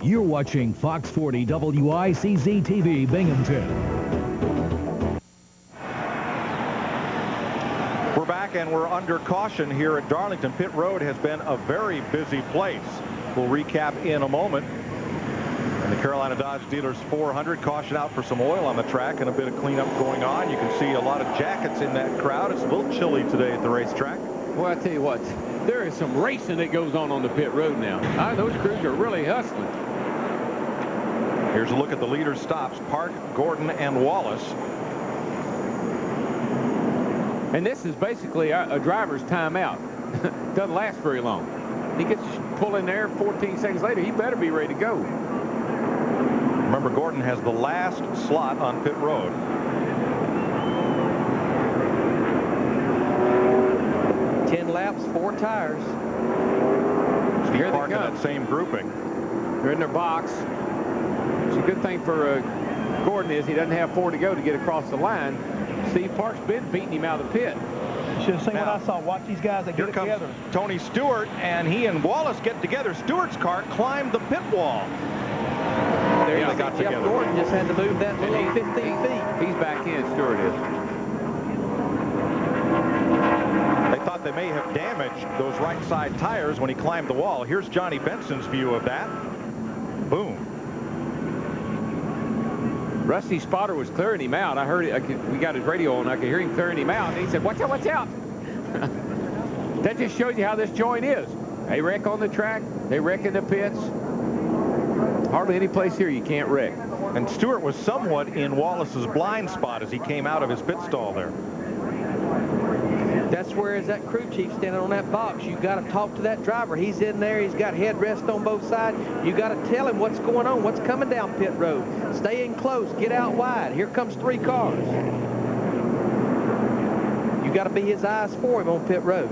You're watching Fox 40 WICZ TV Binghamton. We're back and we're under caution here at Darlington. Pit Road has been a very busy place. We'll recap in a moment. And the Carolina Dodge Dealers 400, caution out for some oil on the track and a bit of cleanup going on. You can see a lot of jackets in that crowd. It's a little chilly today at the racetrack. Well, I tell you what, there is some racing that goes on the pit road now. Those crews are really hustling. Here's a look at the leaders' stops: Park, Gordon, and Wallace. And this is basically a driver's timeout. Doesn't last very long. He gets pulled in there 14 seconds later. He better be ready to go. Remember, Gordon has the last slot on pit road. Laps, 4 tires. Steve Park in that same grouping. They're in their box. It's a good thing for Gordon is he doesn't have 4 to go to get across the line. Steve Park's been beating him out of the pit. Should have seen what I saw. Watch these guys that get it together. Here comes Tony Stewart, and he and Wallace get together. Stewart's car climbed the pit wall. There they got together. Jeff Gordon just had to move that little 15 feet. He's back in, Stewart is. They thought they may have damaged those right side tires when he climbed the wall. Here's Johnny Benson's view of that. Boom. Rusty's spotter was clearing him out. I heard it. We got his radio on. I could hear him clearing him out. And he said, watch out, watch out. That just shows you how this joint is. They wreck on the track. They wreck in the pits. Hardly any place here you can't wreck. And Stewart was somewhat in Wallace's blind spot as he came out of his pit stall there. That's where is that crew chief standing on that box. You got to talk to that driver. He's in there. He's got headrest on both sides. You got to tell him what's going on, what's coming down pit road. Stay in close. Get out wide. Here comes 3 cars. You got to be his eyes for him on pit road.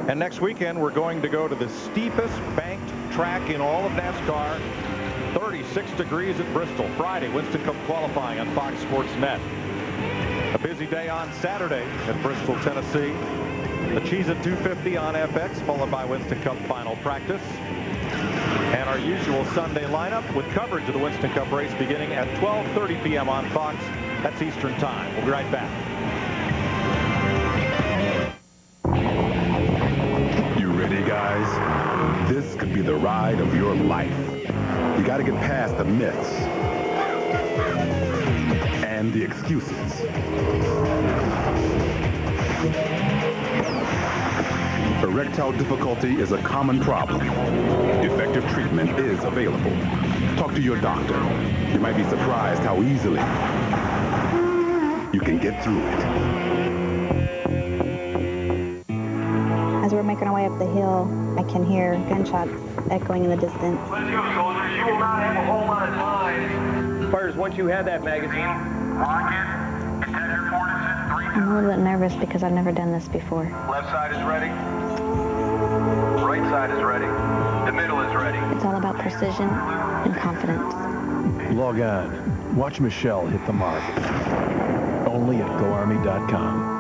And next weekend, we're going to go to the steepest banked track in all of NASCAR. 36 degrees at Bristol. Friday, Winston Cup qualifying on Fox Sports Net. A busy day on Saturday at Bristol, Tennessee. The Cheez-It 250 on FX, followed by Winston Cup final practice. And our usual Sunday lineup with coverage of the Winston Cup race beginning at 12:30 p.m. on Fox. That's Eastern Time. We'll be right back. You ready, guys? This could be the ride of your life. You got to get past the myths and the excuses. Erectile difficulty is a common problem. Effective treatment is available. Talk to your doctor. You might be surprised how easily you can get through it. As we're making our way up the hill, I can hear gunshots echoing in the distance. Let's go, soldiers. You will not have a whole lot of time. Fires, once you have that magazine. I'm a little bit nervous because I've never done this before. Left side is ready. Right side is ready. The middle is ready. It's all about precision and confidence. Log on. Watch Michelle hit the mark. Only at GoArmy.com.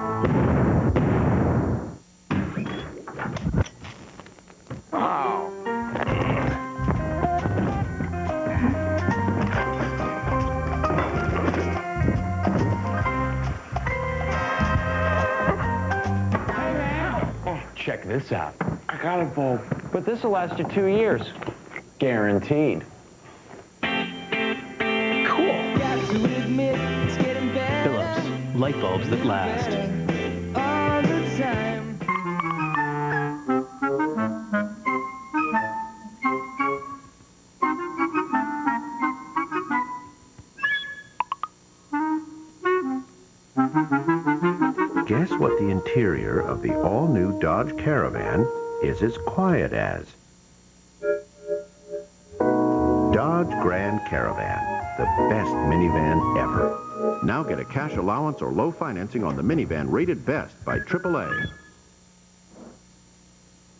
Wow. Check this out. I got a bulb, but this will last you 2 years. Guaranteed. Cool. Phillips, light bulbs that last. All the time. Guess what the interior of the all-new Dodge Caravan is as quiet as? Dodge Grand Caravan, the best minivan ever. Now get a cash allowance or low financing on the minivan rated best by AAA.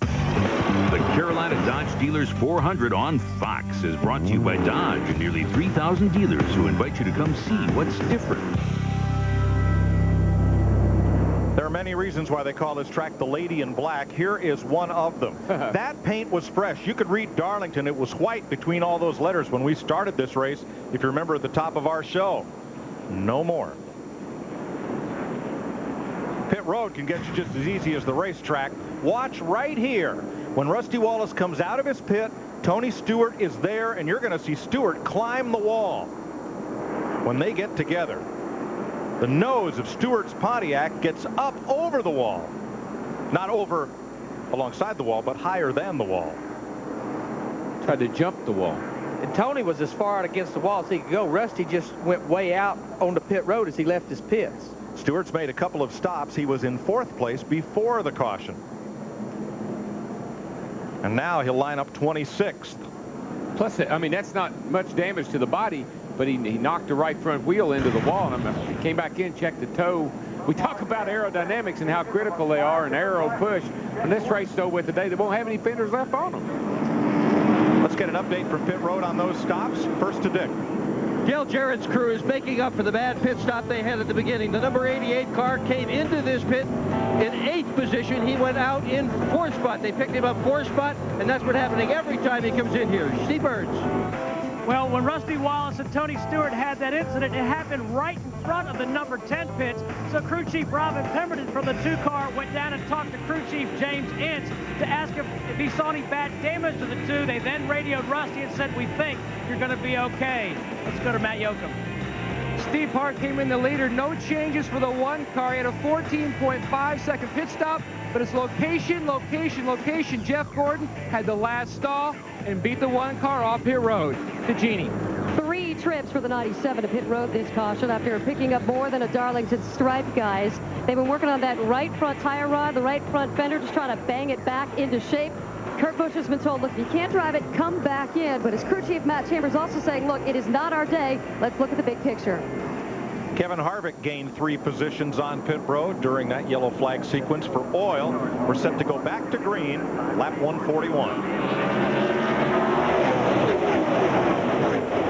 The Carolina Dodge Dealers 400 on Fox is brought to you by Dodge and nearly 3,000 dealers who invite you to come see what's different. There are many reasons why they call this track the Lady in Black. Here is one of them. That paint was fresh. You could read Darlington. It was white between all those letters when we started this race, if you remember at the top of our show. No more. Pit road can get you just as easy as the racetrack. Watch right here. When Rusty Wallace comes out of his pit, Tony Stewart is there, and you're going to see Stewart climb the wall. When they get together, the nose of Stewart's Pontiac gets up over the wall. Not over alongside the wall, but higher than the wall. Tried to jump the wall. And Tony was as far out against the wall as he could go. Rusty just went way out on the pit road as he left his pits. Stewart's made a couple of stops. He was in 4th place before the caution. And now he'll line up 26th. Plus, I mean, that's not much damage to the body, but he knocked the right front wheel into the wall. And he came back in, checked the toe. We talk about aerodynamics and how critical they are and aero push. And this race, though, with today, they won't have any fenders left on them. Let's get an update from pit road on those stops. First to Dick. Gil Jarrett's crew is making up for the bad pit stop they had at the beginning. The number 88 car came into this pit in 8th position. He went out in 4th spot. They picked him up 4th spot, and that's what's happening every time he comes in here. Steve Burns. Well, when Rusty Wallace and Tony Stewart had that incident, it happened right in front of the number 10 pits. So crew chief Robin Pemberton from the 2 car went down and talked to crew chief James Ince to ask him if he saw any bad damage to the 2. They then radioed Rusty and said, "We think you're going to be okay." Let's go to Matt Yoakum. Steve Park came in the leader. No changes for the 1 car. He had a 14.5-second pit stop, but it's location. Jeff Gordon had the last stall and beat the 1 car off pit road. To Jeannie. 3 trips for the 97 to pit road this caution after picking up more than a Darlington stripe, guys. They've been working on that right front tire rod, the right front fender, just trying to bang it back into shape. Kurt Busch has been told, look, if you can't drive it, come back in. But his crew chief, Matt Chambers, also saying, look, it is not our day. Let's look at the big picture. Kevin Harvick gained 3 positions on pit road during that yellow flag sequence for oil. We're set to go back to green, lap 141.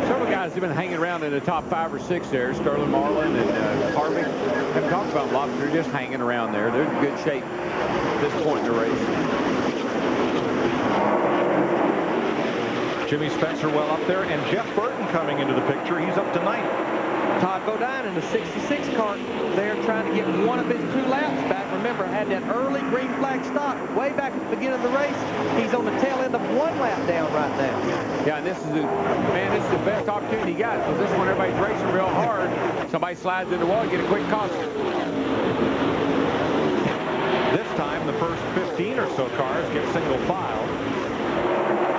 Several guys have been hanging around in the top 5 or 6 there. Sterling Marlin and Harvick. Haven't talked about them a lot, but they're just hanging around there. They're in good shape at this point in the race. Jimmy Spencer well up there, and Jeff Burton coming into the picture. He's up to 9th. Todd Bodine in the 66 car there trying to get one of his 2 laps back. Remember, had that early green flag stop way back at the beginning of the race. He's on the tail end of 1 lap down right now. Yeah, and this is the best opportunity he got, because this one everybody's racing real hard. Somebody slides in the wall, get a quick caution. This time, the first 15 or so cars get single file.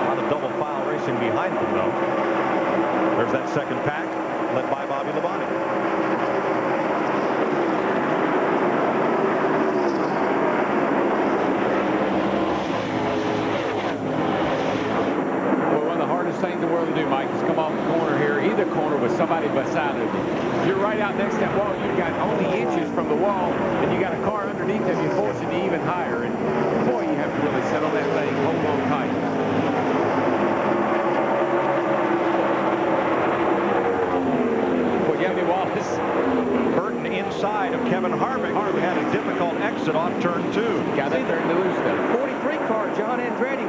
Not a double file racing behind them, though. There's that second pack, led by Bobby Labonte. Well, one of the hardest things in the world to do, Mike, is come off the corner here, either corner with somebody beside of you. If you're right out next to that wall, you've got only inches from the wall, and you got a car underneath them, you're forcing you even higher. And boy, you have to really settle that thing, hold on tight. Burton inside of Kevin Harvick, who had a difficult exit off turn 2. Got up there in the loose there. 43 car, John Andretti.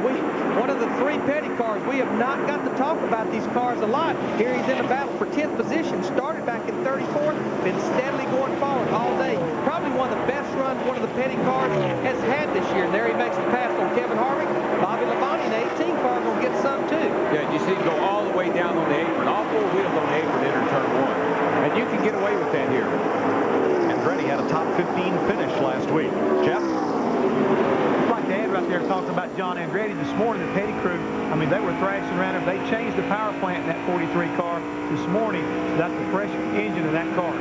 One of the 3 petty cars. We have not got to talk about these cars a lot. Here he's in the battle for 10th position. Started back in 34th. Been steadily going forward all day. Probably one of the best runs one of the petty cars has had this year. And there he makes the pass on Kevin Harvick. Bobby Labonte, the 18 car, going to get some too. Yeah, you see him go all the way down on the apron. All 4 wheels on the apron enter turn 1. And you can get away with that here. Andretti had a top 15 finish last week. Jeff? Like Dad right there talking about John Andretti this morning, the petty crew. I mean, they were thrashing around him. They changed the power plant in that 43 car this morning. That's the fresh engine in that car.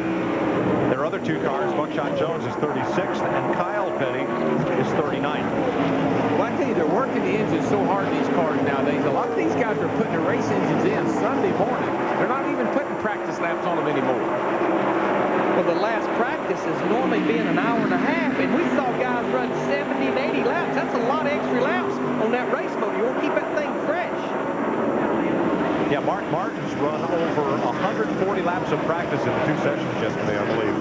There are other 2 cars. Buckshot Jones is 36th, and Kyle Petty is 39th. Well, I tell you, they're working the engines so hard in these cars nowadays. A lot of these guys are putting their race engines in Sunday morning. They're not even putting practice laps on them anymore. Well, the last practice is normally being an hour and a half, and we saw guys run 70 and 80 laps. That's a lot of extra laps on that race mode. You want to keep that thing fresh. Yeah, Mark Martin's run over 140 laps of practice in the 2 sessions yesterday, I believe.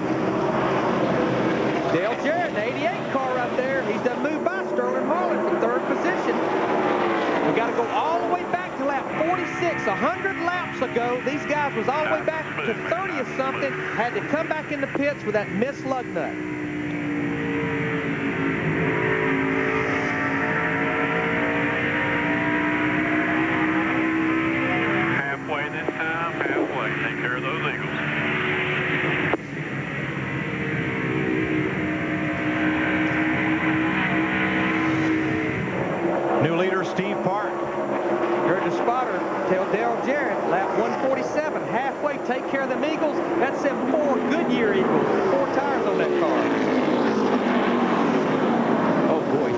Dale Jarrett, the 88 car right there. He's done moved by Sterling Marlin for 3rd position. We got to go all the way back to lap 46. 100 laps ago, these guys was all the way back to 30th something. Had to come back in the pits with that missed lug nut. Halfway this time, halfway. Take care of those Eagles. New leader, Steve Park. Heard the spotter tell Dale Jarrett, lap 147, halfway, take care of them Eagles. That's them 4 Goodyear Eagles, 4 tires on that car. Oh, boy.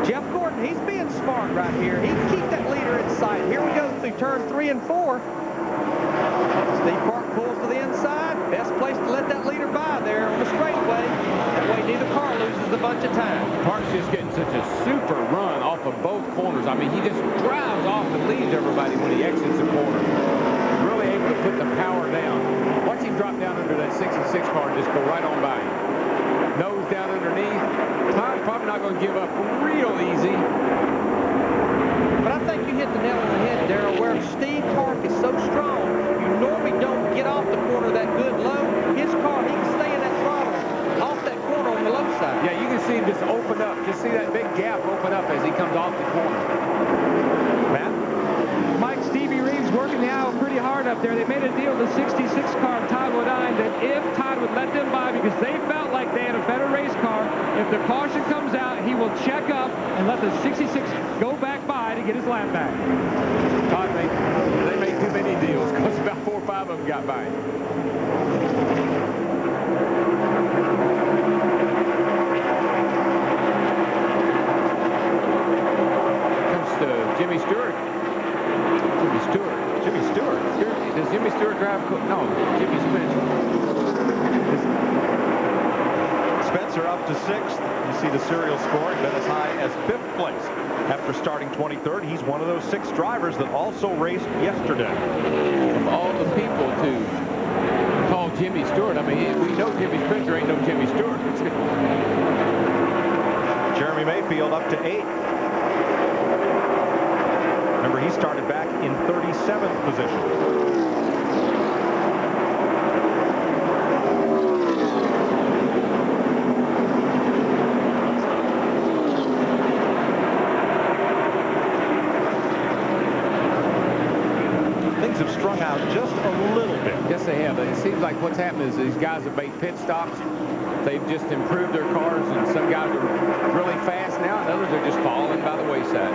Jeff Gordon, he's being smart right here. He can keep that leader in sight. Here we go through turn 3 and 4. Steve Park pulls to the inside. Best place to let that leader by there on the straightaway. That way neither car loses a bunch of time. Park's just getting such a super run off of both corners. I mean, he just drives off and leaves everybody when he exits the corner. Really able to put the power down. Watch him drop down under that 66 car and just go right on by him. Nose down underneath. Todd's probably not going to give up real easy. But I think you hit the nail on the head, Darrell, where Steve Park is so strong. Normally don't get off the corner that good low. His car, he can stay in that throttle off that corner on the low side. Yeah, you can see him just open up. Just see that big gap open up as he comes off the corner. Matt? Mike, Stevie Reeves working the aisle pretty hard up there. They made a deal with the 66 car of Todd Woodine that if Todd would let them by because they felt like they had a better race car, if the caution comes out, he will check up and let the 66 go back by to get his lap back. Todd, they made too many deals because about 4 or 5 of them got by. Comes to Jimmy Stewart. Jimmy Stewart. Does Jimmy Stewart drive? No, Jimmy Spencer. Spencer up to 6th. You see the serial score. He's been as high as 5th place. After starting 23rd, he's one of those 6 drivers that also raced yesterday. Of all the people to call Jimmy Stewart, I mean, we know Jimmy Spencer ain't no Jimmy Stewart. Jeremy Mayfield up to 8th. Remember, he started back in 37th position. Have strung out just a little bit. Yes, they have. It seems like what's happened is these guys have made pit stops. They've just improved their cars, and some guys are really fast now, and others are just falling by the wayside.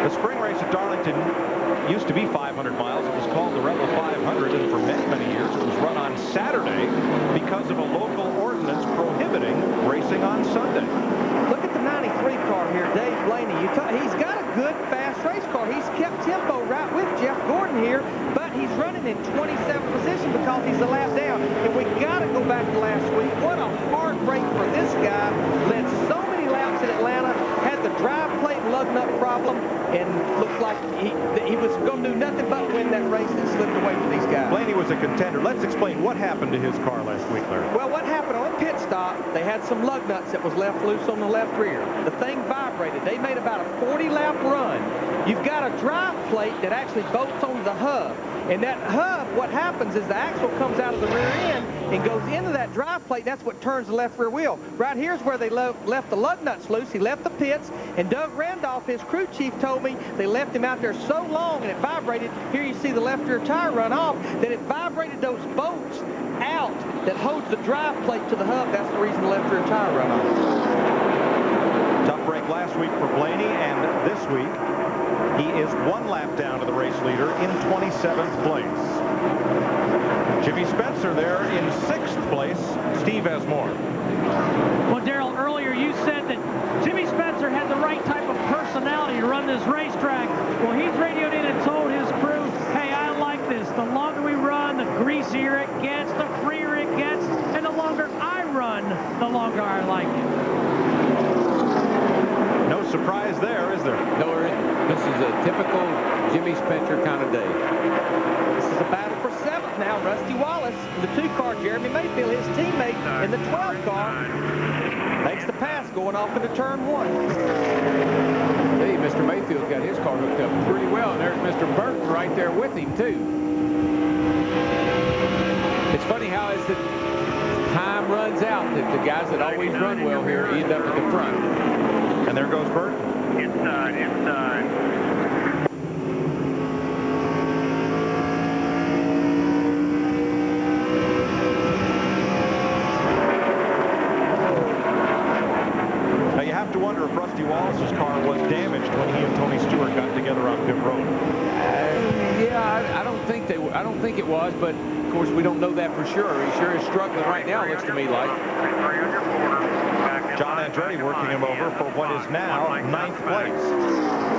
The spring race at Darlington used to be 500 miles. It was called the Rebel 500, and for many, many years it was run on Saturday because of a local ordinance prohibiting racing on Sunday. Look at the 93 car here, Dave Blaney. He's got a good, fast race car. He's kept tempo right with Jeff Gordon here, but he's running in 27th position because he's a lap down. And we got to go back to last week. What a hard break for this guy. Led so many laps in Atlanta, had the drive plate lug nut problem, and looked like he was going to do nothing but win that race and slipped away from these guys. Blaney was a contender. Let's explain what happened to his car last week, Larry. Well, what happened on the pit stop, they had some lug nuts that was left loose on the left rear. The thing vibrated. They made about a 40-lap run. You've got a drive plate that actually bolts onto the hub. And that hub, what happens is the axle comes out of the rear end and goes into that drive plate. That's what turns the left rear wheel. Right here's where they left the lug nuts loose. He left the pits, and Doug Randolph, his crew chief, told me they left him out there so long and it vibrated. Here you see the left rear tire run off, that it vibrated those bolts out that holds the drive plate to the hub. That's the reason the left rear tire run off. Tough break last week for Blaney, and this week he is 1 lap down to the race leader in 27th place. Jimmy Spencer there in 6th place. Steve has more. Well, Darrell, earlier you said that Jimmy Spencer had the right type of personality to run this racetrack. Well, he's radioed in and told his crew, hey, I like this. The longer we run, the greasier it gets, the freer it gets, and the longer I run, the longer I like it. No surprise there, is there? No, this is a typical Jimmy Spencer kind of day. This is a battle for 7th now. Rusty Wallace in the 2 car. Jeremy Mayfield, his teammate in the 12 car, makes the pass going off into turn 1. Hey, Mr. Mayfield got his car hooked up pretty well, and there's Mr. Burton right there with him, too. It's funny how as the time runs out that the guys that always run well here end up at the front. And there goes Burton. Inside. Now you have to wonder if Rusty Wallace's car was damaged when he and Tony Stewart got together on pit road. Yeah, I don't think it was, but of course we don't know that for sure. He sure is struggling right now, looks to me like. John Andretti working him over for what is now 9th place.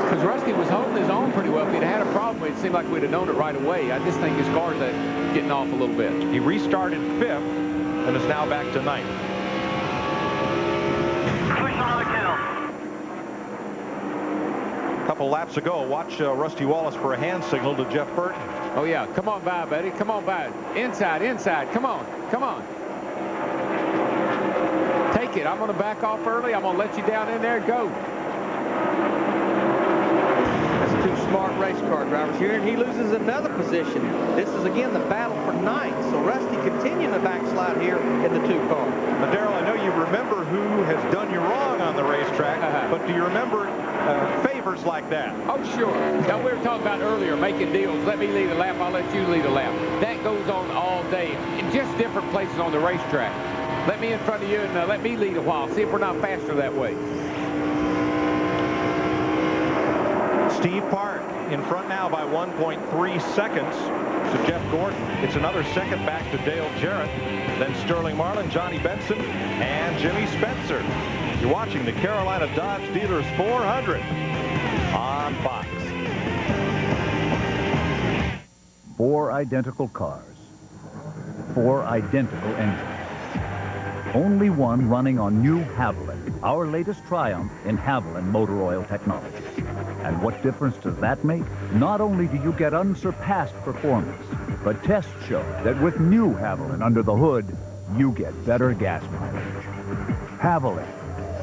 Because Rusty was holding his own pretty well. If he'd had a problem, it seemed like we'd have known it right away. I just think his car's getting off a little bit. He restarted 5th and is now back to 9th. A couple laps ago, watch Rusty Wallace for a hand signal to Jeff Burton. Oh, yeah. Come on by, buddy. Come on by. Inside. Come on. Take it. I'm going to back off early. I'm going to let you down in there. Go. That's 2 smart race car drivers here, and he loses another position. This is, again, the battle for 9th, so Rusty continuing to backslide here in the 2 car. Now, Darrell, I know you remember who has done you wrong on the racetrack, but do you remember favors like that? Oh, sure. Now, we were talking about earlier, making deals. Let me lead a lap. I'll let you lead a lap. That goes on all day in just different places on the racetrack. Let me in front of you and let me lead a while. See if we're not faster that way. Steve Park in front now by 1.3 seconds to Jeff Gordon. It's another second back to Dale Jarrett. Then Sterling Marlin, Johnny Benson, and Jimmy Spencer. You're watching the Carolina Dodge Dealers 400 on Fox. 4 identical cars. 4 identical engines. Only one running on new Haviland, our latest triumph in Haviland motor oil technology. And what difference does that make? Not only do you get unsurpassed performance, but tests show that with new Haviland under the hood, you get better gas mileage. Haviland.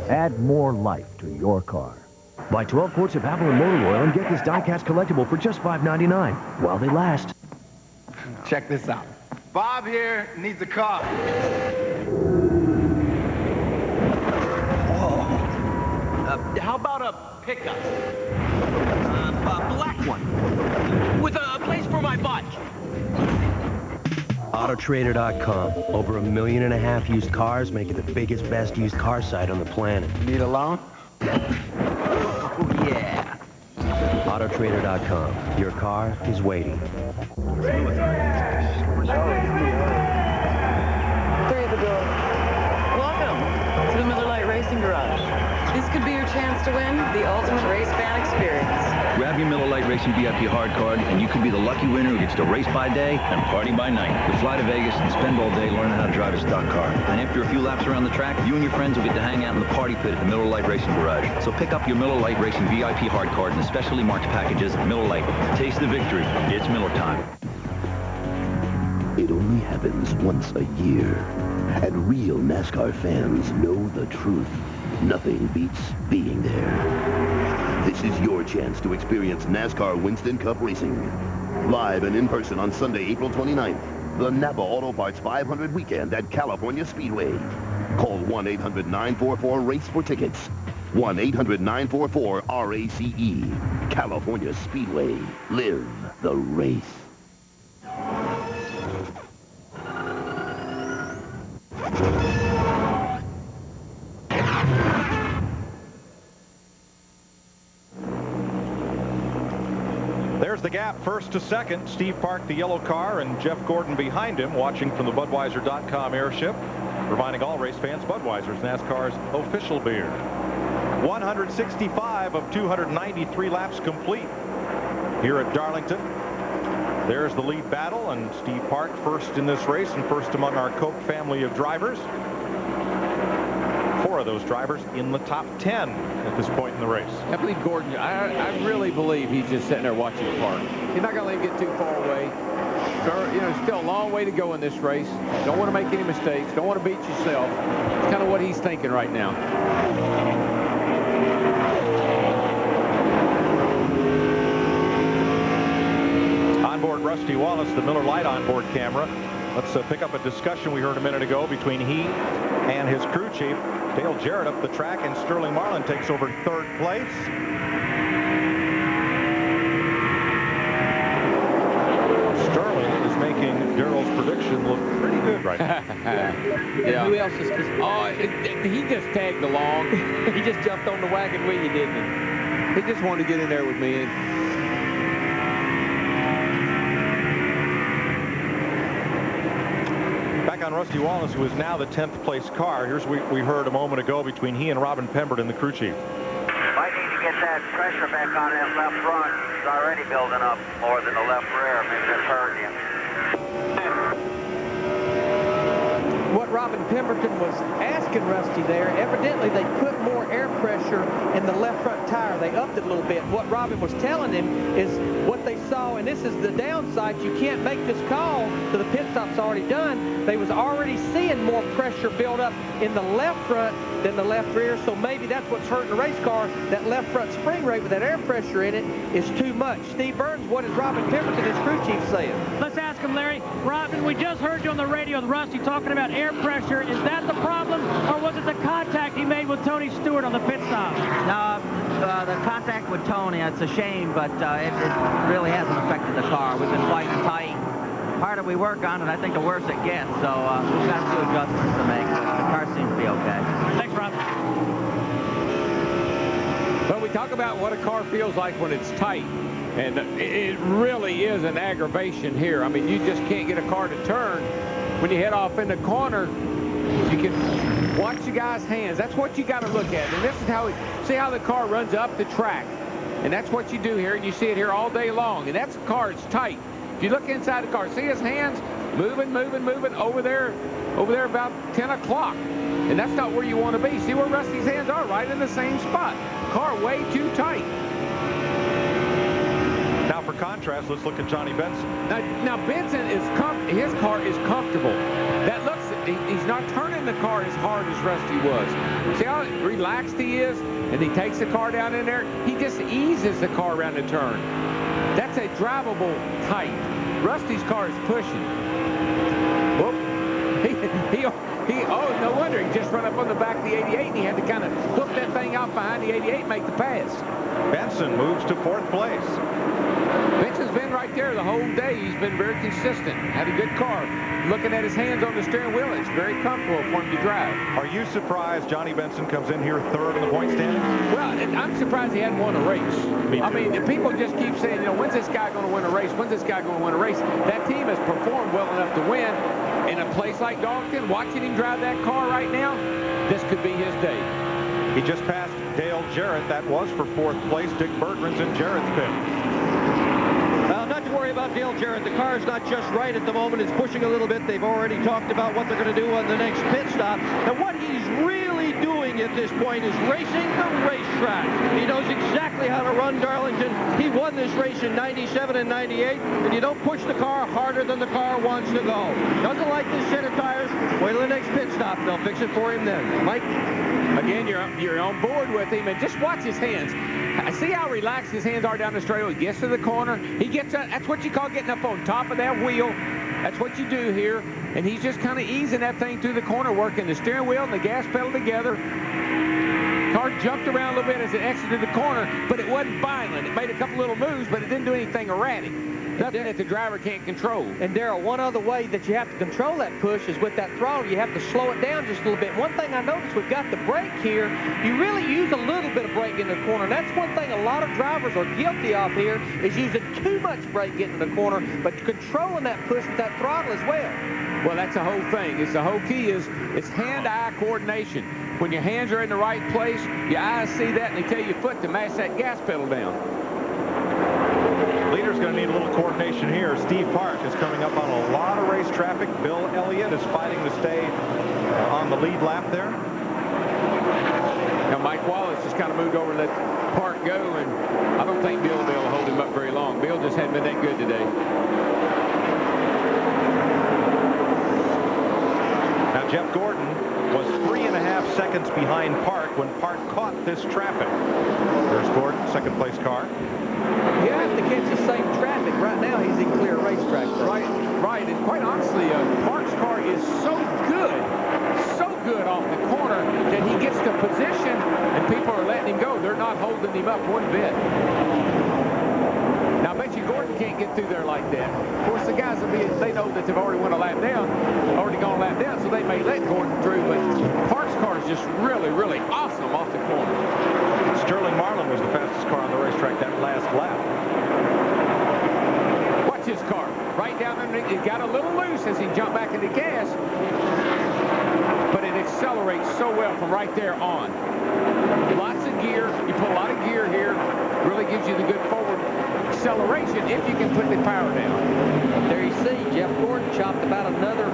Add more life to your car. Buy 12 quarts of Haviland motor oil and get this die-cast collectible for just $5.99 while they last. Check this out. Bob here needs a car. How about a pickup? A black one. With a place for my bike. Autotrader.com. Over 1.5 million used cars, make it the biggest, best used car site on the planet. Need a loan? Oh, yeah. Autotrader.com. Your car is waiting. 3 at the door. Welcome to the Miller Lite Racing Garage. This could be your chance to win the ultimate race fan experience. Grab your Miller Lite Racing VIP hard card, and you could be the lucky winner who gets to race by day and party by night. You'll fly to Vegas and spend all day learning how to drive a stock car. And after a few laps around the track, you and your friends will get to hang out in the party pit at the Miller Lite Racing Garage. So pick up your Miller Lite Racing VIP hard card in the specially marked packages at Miller Lite. Taste the victory. It's Miller time. It only happens once a year. And real NASCAR fans know the truth. Nothing beats being there. This is your chance to experience NASCAR Winston Cup racing. Live and in person on Sunday, April 29th. The Napa Auto Parts 500 weekend at California Speedway. Call 1-800-944-RACE for tickets. 1-800-944-RACE. California Speedway. Live the race. There's the gap, first to second. Steve Park, the yellow car, and Jeff Gordon behind him, watching from the Budweiser.com airship. Reminding all race fans, Budweiser's NASCAR's official beer. 165 of 293 laps complete here at Darlington. There's the lead battle, and Steve Park first in this race and first among our Koch family of drivers. 4 of those drivers in the top 10 at this point in the race. I believe Gordon, I really believe he's just sitting there watching the car. He's not going to let him get too far away. So, you know, still a long way to go in this race. Don't want to make any mistakes. Don't want to beat yourself. It's kind of what he's thinking right now. Onboard Rusty Wallace, the Miller Lite onboard camera. Let's pick up a discussion we heard a minute ago between he and his crew chief. Dale Jarrett up the track, and Sterling Marlin takes over 3rd place. Sterling is making Darrell's prediction look pretty good right now. Yeah. Who else is? He just tagged along. He just jumped on the wagon with you, didn't he? He just wanted to get in there with me. Back on Rusty Wallace, who is now the 10th place car. Here's what we heard a moment ago between he and Robin Pemberton, the crew chief. Might need to get that pressure back on that left front. It's already building up more than the left rear. Maybe that's hurting you. What Robin Pemberton was asking Rusty there, evidently they put more air pressure in the left front tire. They upped it a little bit. What Robin was telling him is what they saw, and this is the downside. You can't make this call till the pit stop's already done. They was already seeing more pressure build up in the left front than the left rear, so maybe that's what's hurting the race car. That left front spring rate with that air pressure in it is too much. Steve Burns, what is Robin Pemberton, his crew chief, saying? Let's ask him, Larry. Robin, we just heard you on the radio with Rusty talking about air pressure. Is that the problem, or was it the contact he made with Tony Stewart on the pit stop? No, the contact with Tony, it's a shame, but it really hasn't affected the car. We've been fighting tight. The harder we work on it, I think the worse it gets. So we've got a few adjustments to make. The car seems to be okay. Thanks, Rob. Well, we talk about what a car feels like when it's tight. And it really is an aggravation here. I mean, you just can't get a car to turn. When you head off in the corner, you can watch the guy's hands. That's what you got to look at. And this is how, see how the car runs up the track. And that's what you do here, and you see it here all day long. And that's the car, it's tight. If you look inside the car, see his hands moving over there about 10 o'clock. And that's not where you want to be. See where Rusty's hands are, right in the same spot. Car way too tight. Now, for contrast, let's look at Johnny Benson. Now Benson his car is comfortable. That looks, he's not turning the car as hard as Rusty was. See how relaxed he is? And he takes the car down in there. He just eases the car around the turn. That's a drivable tight. Rusty's car is pushing. Whoop. Oh, no wonder he just run up on the back of the 88, and he had to kind of hook that thing out behind the 88 and make the pass. Benson moves to 4th place. Benson's been right there the whole day. He's been very consistent. Had a good car. Looking at his hands on the steering wheel, it's very comfortable for him to drive. Are you surprised Johnny Benson comes in here 3rd in the point standings? Well, I'm surprised he hadn't won a race. I mean, people just keep saying, you know, when's this guy going to win a race? When's this guy going to win a race? That team has performed well enough to win. In a place like Darlington, watching him drive that car right now, this could be his day. He just passed Dale Jarrett. That was for 4th place. Dick Berggren's in Jarrett's pit. Not to worry about Dale Jarrett. The car's not just right at the moment. It's pushing a little bit. They've already talked about what they're going to do on the next pit stop. And what he's really doing at this point is racing the racetrack. He knows exactly how to run Darlington. He won this race in 97 and 98. And you don't push the car harder than the car wants to go. Doesn't like this set of tires. Wait till the next pit stop. They'll fix it for him then. Mike? Again, you're on board with him, and just watch his hands. See how relaxed his hands are down the straightaway. He gets to the corner. He gets up. That's what you call getting up on top of that wheel. That's what you do here. And he's just kind of easing that thing through the corner, working the steering wheel and the gas pedal together. Car jumped around a little bit as it exited the corner, but it wasn't violent. It made a couple little moves, but it didn't do anything erratic. Nothing that the driver can't control. And Darrell, one other way that you have to control that push is with that throttle. You have to slow it down just a little bit. One thing I noticed, we've got the brake here. You really use a little bit of brake in the corner. And that's one thing a lot of drivers are guilty of here, is using too much brake getting in the corner, but controlling that push with that throttle as well. Well, that's the whole thing. It's the whole key is it's hand-eye coordination. When your hands are in the right place, your eyes see that, and they tell your foot to mash that gas pedal down. Leader's going to need a little coordination here. Steve Park is coming up on a lot of race traffic. Bill Elliott is fighting to stay on the lead lap there. Now, Mike Wallace just kind of moved over and let Park go, and I don't think Bill will be able to hold him up very long. Bill just hadn't been that good today. Now, Jeff Gordon was 3.5 seconds behind Park when Park caught this traffic. There's Gordon, second place car. You have to catch the same traffic. Right now, he's in clear racetrack. Right. And quite honestly, Park's car is so good off the corner that he gets the position and people are letting him go. They're not holding him up one bit. Now, I bet you Gordon can't get through there like that. Of course, the guys they know that they've already gone a lap down, so they may let Gordon through, but Park's car is just really, really awesome off the corner. Sterling Marlin was the fastest car on the racetrack that last lap. Watch his car. Right down underneath. It got a little loose as he jumped back into gas, but it accelerates so well from right there on. Lots of gear. You put a lot of gear here. Really gives you the good forward acceleration if you can put the power down. There you see, Jeff Gordon chopped about another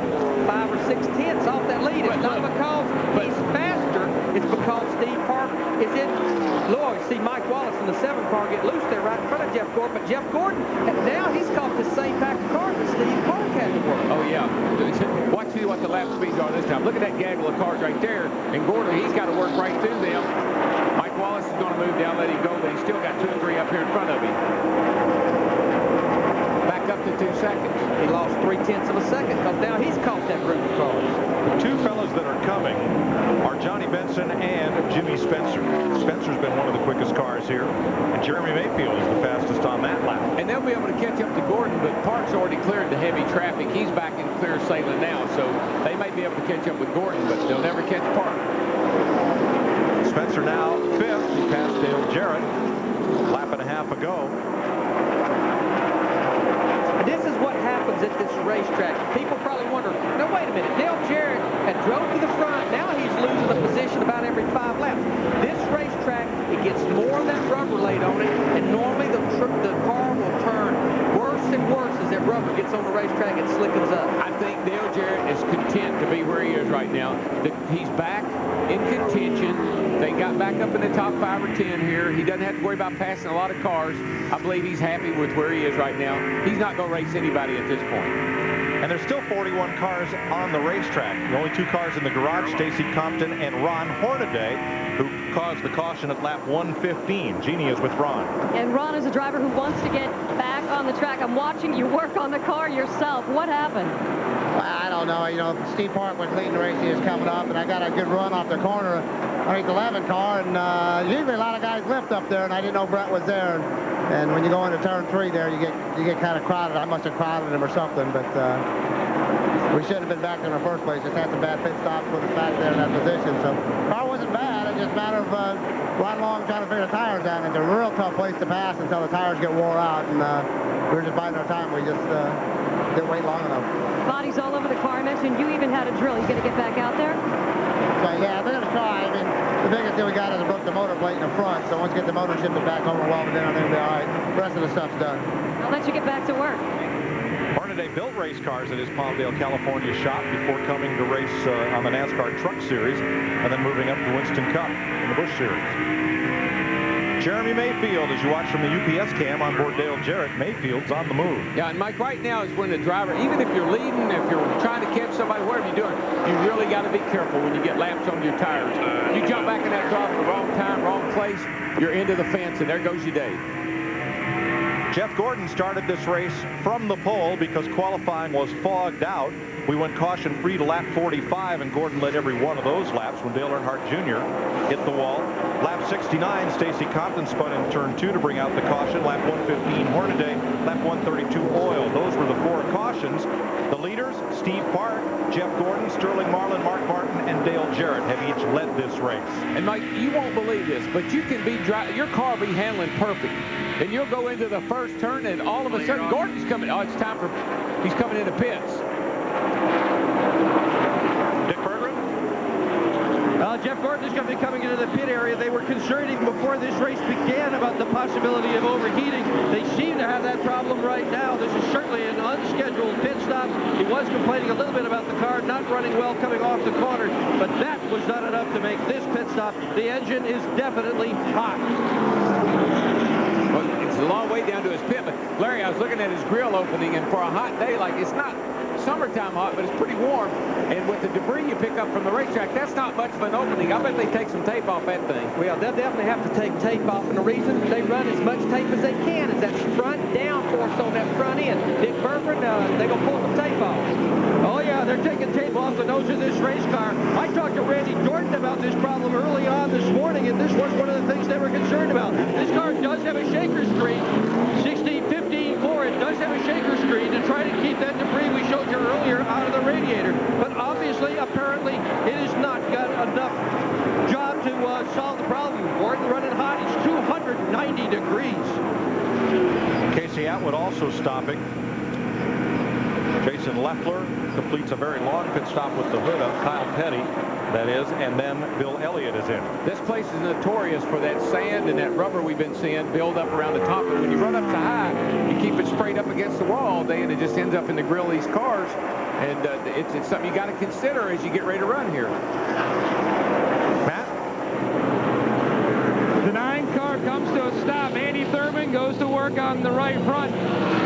5 or 6 tenths off that lead. It's not because he's faster. It's because Steve Park is in. Lord, see Mike Wallace in the 7 car get loose there right in front of Jeff Gordon. But Jeff Gordon, now he's caught the same pack of cars that Steve Park had to work. Oh, yeah. Watch see what the lap speeds are this time. Look at that gaggle of cars right there. And Gordon, he's got to work right through them. Mike Wallace is going to move down, let him go, but he's still got 2 or 3 up here in front of him. Back up to 2 seconds. He lost 3/10 of a second because now he's caught that group of cars. The 2 fellas that are coming are Johnny Benson and Jimmy Spencer. Spencer's been one of the quickest cars here, and Jeremy Mayfield is the fastest on that lap. And they'll be able to catch up to Gordon, but Park's already cleared the heavy traffic. He's back in clear sailing now, so they may be able to catch up with Gordon, but they'll never catch Park. Spencer now 5th. He passed Dale Jarrett a lap and a half ago. This is what happens at this racetrack. People probably wonder, now wait a minute, Dale Jarrett had drove to the front, now he's losing the position about every 5 laps. This racetrack, it gets more of that rubber laid on it, and normally the car will turn worse and worse as that rubber gets on the racetrack and slickens up. I think Dale Jarrett is content to be where he is right now. He's back in contention. They got back up in the top 5 or 10 here. He doesn't have to worry about passing a lot of cars. I believe he's happy with where he is right now. He's not going to race anybody at this point. And there's still 41 cars on the racetrack. The only 2 cars in the garage, Stacy Compton and Ron Hornaday, who caused the caution at lap 115. Jeannie is with Ron. And Ron is a driver who wants to get back on the track. I'm watching you work on the car yourself. What happened? I don't know. You know, Steve Park was leading the race. He was coming up, and I got a good run off the corner underneath the 11 car. And usually a lot of guys lift up there, and I didn't know Brett was there. And when you go into turn 3 there, you get kind of crowded. I must have crowded him or something, but we shouldn't have been back there in the first place. Just had some bad pit stops with us back there in that position. So the car wasn't bad. It's just a matter of riding along trying to figure the tires out. And it's a real tough place to pass until the tires get wore out. And we were just biding our time. We just didn't wait long enough. Bodies all over the car. I mentioned you even had a drill. You going to get back out there? So, yeah, they're going to try. I mean, the biggest thing we got is to broke the motor plate in the front. So once you get the motor shifted back over and welded in, I think it'll be all right. The rest of the stuff's done. I'll let you get back to work. Hornaday built race cars at his Palmdale, California shop before coming to race on the NASCAR Truck Series and then moving up to Winston Cup in the Busch Series. Jeremy Mayfield, as you watch from the UPS cam on board Dale Jarrett, Mayfield's on the move. Yeah, and Mike, right now is when the driver, even if you're leading, if you're trying to catch somebody, whatever you're doing, you really got to be careful when you get laps on your tires. You jump back in that drop at the wrong time, wrong place, you're into the fence, and there goes your day. Jeff Gordon started this race from the pole because qualifying was fogged out. We went caution-free to lap 45, and Gordon led every one of those laps when Dale Earnhardt Jr. hit the wall. Lap 69, Stacy Compton spun in turn 2 to bring out the caution. Lap 115, Hornaday. Lap 132, Oil. Those were the 4 cautions. The leaders, Steve Park, Jeff Gordon, Sterling Marlin, Mark Martin, and Dale Jarrett have each led this race. And Mike, you won't believe this, but you can be your car be handling perfect. And you'll go into the first turn, and all of a sudden, Gordon's coming. Oh, it's time for, he's coming into pits. Jeff Gordon is going to be coming into the pit area. They were concerned even before this race began about the possibility of overheating. They seem to have that problem right now. This is certainly an unscheduled pit stop. He was complaining a little bit about the car not running well coming off the corner, but that was not enough to make this pit stop. The engine is definitely hot. Well, it's a long way down to his pit, but Larry, I was looking at his grill opening, and for a hot day, like it's not summertime hot, but it's pretty warm. And with the debris you pick up from the racetrack, that's not much of an opening. I bet they take some tape off that thing. Well, they'll definitely have to take tape off, and the reason they run as much tape as they can is that front downforce on that front end. Dick Bergeron, they're going to pull some tape off. Oh, yeah, they're taking tape off the nose of this race car. I talked to Randy Jordan about this problem early on this morning, and this was one of the things they were concerned about. This car does have a shaker screen, 16-15-4. It does have a shaker screen to try to keep that debris we showed you earlier out of the radiator. But obviously, apparently, it has not got enough job to solve the problem. Gordon running hot. It's 290 degrees. Casey Atwood also stopping. Jason Leffler completes a very long pit stop with the hood up. Kyle Petty, that is, and then Bill Elliott is in. This place is notorious for that sand and that rubber we've been seeing build up around the top. But when you run up so high, you keep it sprayed up against the wall all day, and it just ends up in the grill of these cars. And it's something you got to consider as you get ready to run here. Matt? The 9 car comes to a stop. Andy Thurman goes to work on the right front.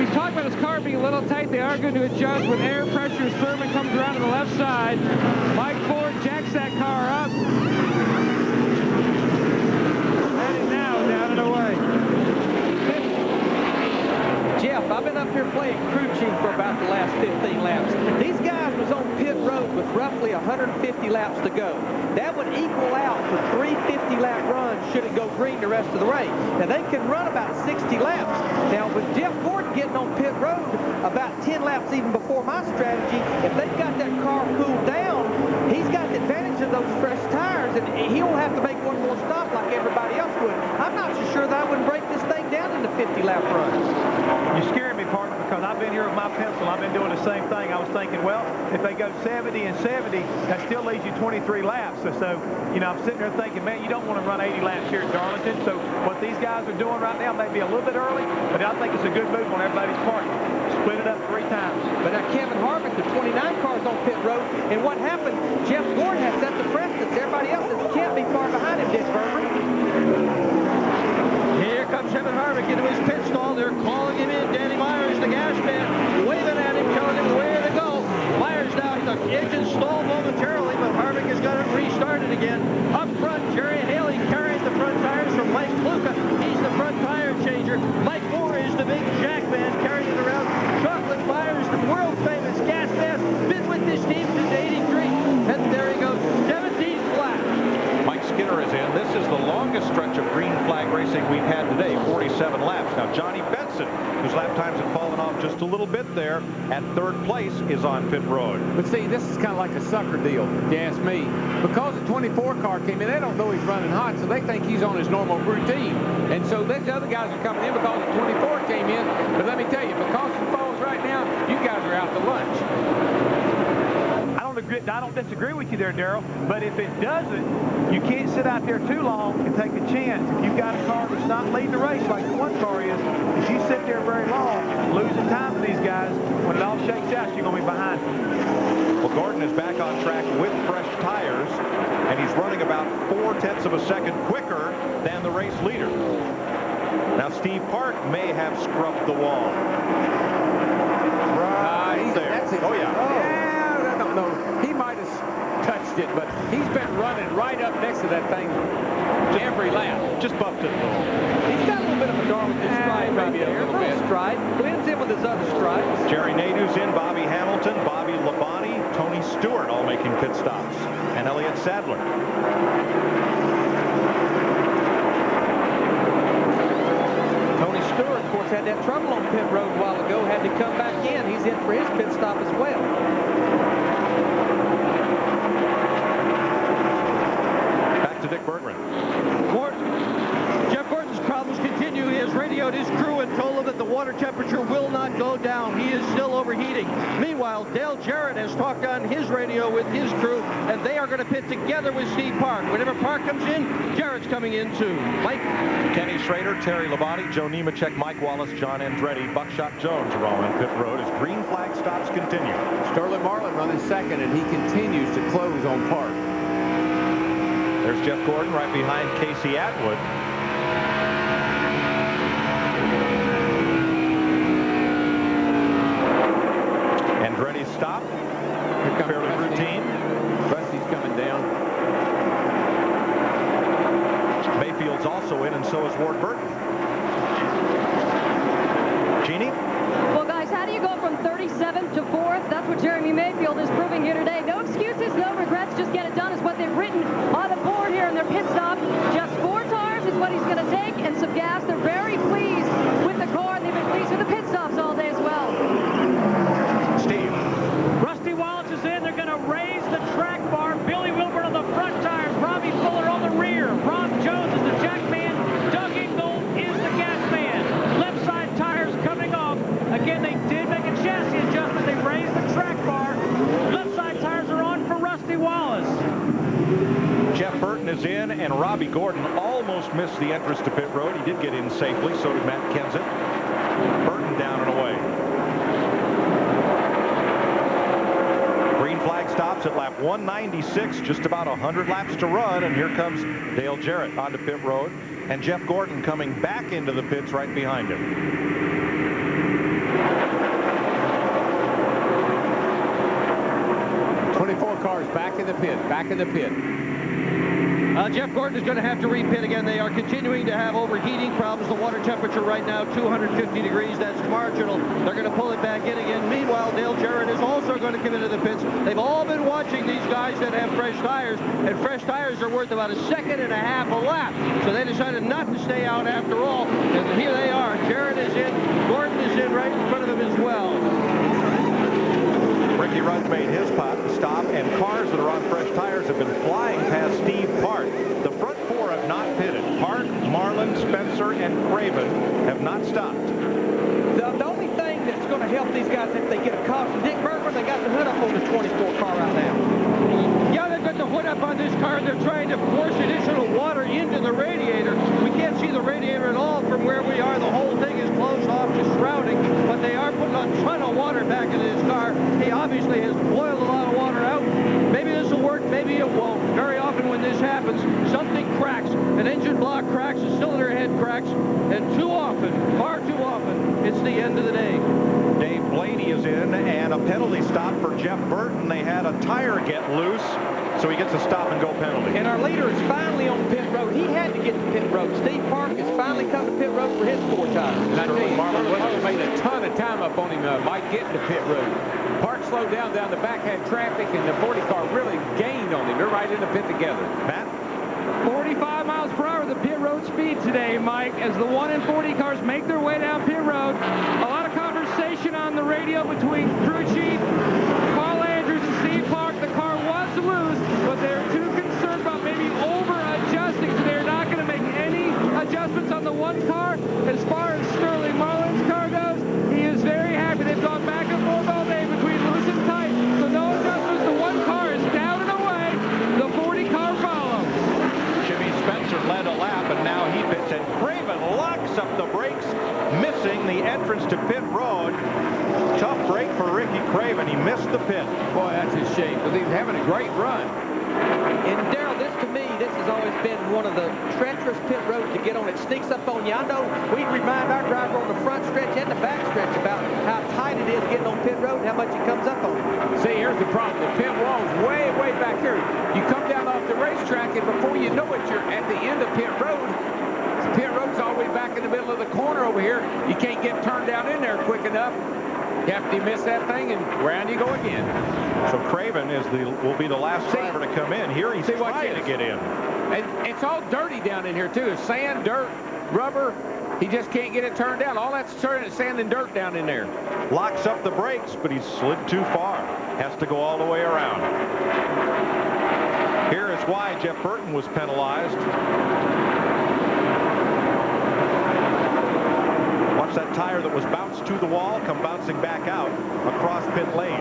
He's talking about his car being a little tight. They are going to adjust with air pressure as Thurman comes around to the left side. Mike Ford jacks that car up. And now down and away. Jeff, I've been up here playing crew chief for about the last 15 laps. These guys was on pit road with roughly 150 laps to go. That would equal out to 3 50-lap runs should it go green the rest of the race. Now, they can run about 60 laps. Now, with Jeff Gordon getting on pit road about 10 laps even before my strategy, if they've got that car cooled down, he's got the advantage of those fresh tires, and he'll have to make one more stop like everybody else would. I'm not so sure that I would break this thing down into 50-lap runs. You're scaring me, partner, because I've been here with my pencil. I've been doing the same thing. I was thinking, well, if they go 70 and 70, that still leaves you 23 laps. So, you know, I'm sitting there thinking, man, you don't want to run 80 laps here at Darlington. So what these guys are doing right now may be a little bit early, but I think it's a good move on everybody's part. Split it up 3 times. But now Kevin Harvick, the 29 car's on pit road, and what happened, Jeff Gordon has set the precedence. Everybody else can't be far behind him, Dick Bergeron. Here comes Kevin Harvick into his pit stall. They're calling him in. Danny Myers, the gas man, waving at him, telling him where to go. Myers now, the engine stalled momentarily, but Harvick has got it restarted again. Up front, Jerry Haley carries the front tires from Mike Kluka. He's the front tire changer. Mike Moore is the big jack man carrying it around. Chocolate Myers, the world famous gas man, been with this team since '83. And there he goes, 17th lap. Mike Skinner is in. This is the longest stretch of green flag racing we've had today, 47 laps. Now, Johnny Benson, whose lap times have fallen off just a little bit there, at 3rd place, is on pit road. But see, this is kind of like a sucker deal, if you ask me. Because the 24 car came in, they don't know he's running hot, so they think he's on his normal routine. And so these other guys are coming in because the 24 came in. But let me tell you, if the caution falls right now, you guys are out to lunch. I don't disagree with you there, Darrell, but if it doesn't, you can't sit out there too long and take a chance. If you've got a car that's not leading the race like the one car is, if you sit there very long, losing time to these guys, when it all shakes out, you're going to be behind. Well, Gordon is back on track with fresh tires, and he's running about 0.4 of a second quicker than the race leader. Now, Steve Park may have scrubbed the wall. Right there. That's it. Oh, yeah. I don't know. He might have touched it, but he's been running right up next to that thing every lap. Just bumped it. He's got a little bit of a Darlington stride right there. A little stride. Blends in with his other strides. Jerry Nadeau's in, Bobby Hamilton, Bobby Labonte, Tony Stewart all making pit stops, and Elliott Sadler. Tony Stewart, of course, had that trouble on pit road a while ago, had to come back in. He's in for his pit stop as well. Back to Dick Bergeron. Jeff Gordon's problems continue. He has radioed his crew and told them that the water temperature will not go down. He is still overheating. Meanwhile, Dale Jarrett has talked on his radio with his crew, and they are going to pit together with Steve Park. Whenever Park comes in, Jarrett's coming in too. Mike? Kenny Schrader, Terry Labonte, Joe Nemechek, Mike Wallace, John Andretti, Buckshot Jones are all in pit road as green flag stops continue. Sterling Marlin running second, and he continues to close on Park. There's Jeff Gordon right behind Casey Atwood. Andretti's stop. Fairly routine. Rusty's coming down. Mayfield's also in, and so is Ward Burton. Jeannie? Well, guys, how do you go from 37th to 4th? That's what Jeremy Mayfield is proving here today. No excuses, no regrets, just get it done is what they've written on the board here in their pit stop. Just 4 tires is what he's going to take, and some gas. They're very pleased with the car, and they've been pleased with the pit stops all day as well. Steve. Rusty Wallace is in. They're going to raise the track bar. Billy Wilburn on the front tires. Robbie Fuller on the rear. Ron Jones is the jack man. Doug Ingold is the gas man. Left side tires coming off. Again, they did make a chassis adjustment. They raised the track bar. Left side tires are on for Rusty Wallace. Jeff Burton is in, and Robbie Gordon almost missed the entrance to pit road. He did get in safely. So did Matt Kenseth. Burton down and away. Green flag stops at lap 196, just about 100 laps to run, and here comes Dale Jarrett onto pit road, and Jeff Gordon coming back into the pits right behind him. 24 cars back in the pit. Jeff Gordon is going to have to repit again. They are continuing to have overheating problems. The water temperature right now, 250 degrees. That's marginal. They're going to pull it back in again. Meanwhile, Dale Jarrett is also going to come into the pits. They've all been watching these guys that have fresh tires, and fresh tires are worth about 1.5 seconds a lap. So they decided not to stay out after all. And here they are. Jarrett is in. Gordon is in right in front of him as well. Ricky Rudd made his stop, and cars that are on fresh tires have been flying past Steve Park. The front 4 have not pitted. Park, Marlin, Spencer, and Craven have not stopped. The only thing that's going to help these guys if they get a caution, Dick Bergman, they got the hood up on the 24 car right now. Yeah, they've got the hood up on this car. They're trying to force additional water into the radiator. We can't see the radiator at all from where we are. The whole thing is closed off, just shrouding, but they are putting a ton of water back into this car. He obviously has boiled a lot of water out. Maybe this will work, maybe it won't. Very often when this happens, something cracks. An engine block cracks, a cylinder head cracks, and too often, far too often, it's the end of the day. Dave Blaney is in, and a penalty stop for Jeff Burton. They had a tire get loose, so he gets a stop and go penalty. And our leader is finally on pit road. He had to get to pit road. Steve Park has finally come to pit road for his 4 tires. And I tell you, Marlon Williams made a ton of time up on him, Mike, getting to pit road. Park slowed down the back, had traffic, and the 40 car really gained on him. They're right in the pit together. Matt? 45 miles per hour, the pit road speed today, Mike, as the 1 and 40 cars make their way down pit road. A lot of conversation on the radio between crew chief Carl Andrews and Steve Park. The car was loose, but they're too concerned about maybe over-adjusting, so they're not going to make any adjustments on the 1 car. As far as Sterling Marlin's car goes, he is very happy. They've gone back and forth all day between loose and tight, so no adjustments. The 1 car is down and away. The 40 car follows. Jimmy Spencer led a lap, and now he pits, and Craven locks up the brakes, missing the entrance to pit road. Tough break for Ricky Craven. He missed the pit. Boy, that's a shame, because he was having a great run. And Darrell, to me, this has always been one of the treacherous pit roads to get on. It sneaks up on you. I know we remind our driver on the front stretch and the back stretch about how tight it is getting on pit road and how much it comes up on you. See, here's the problem. The pit wall's way, way back here. You come down off the racetrack, and before you know it, you're at the end of pit road. Pit road's all the way back in the middle of the corner over here. You can't get turned down in there quick enough. After you miss that thing, and round you go again. So Craven will be the last driver to come in. Here he's trying to get in. And it's all dirty down in here, too. Sand, dirt, rubber. He just can't get it turned down. All that's sand and dirt down in there. Locks up the brakes, but he's slid too far. Has to go all the way around. Here is why Jeff Burton was penalized. Watch that tire that was bounced to the wall come bouncing back out across pit lane.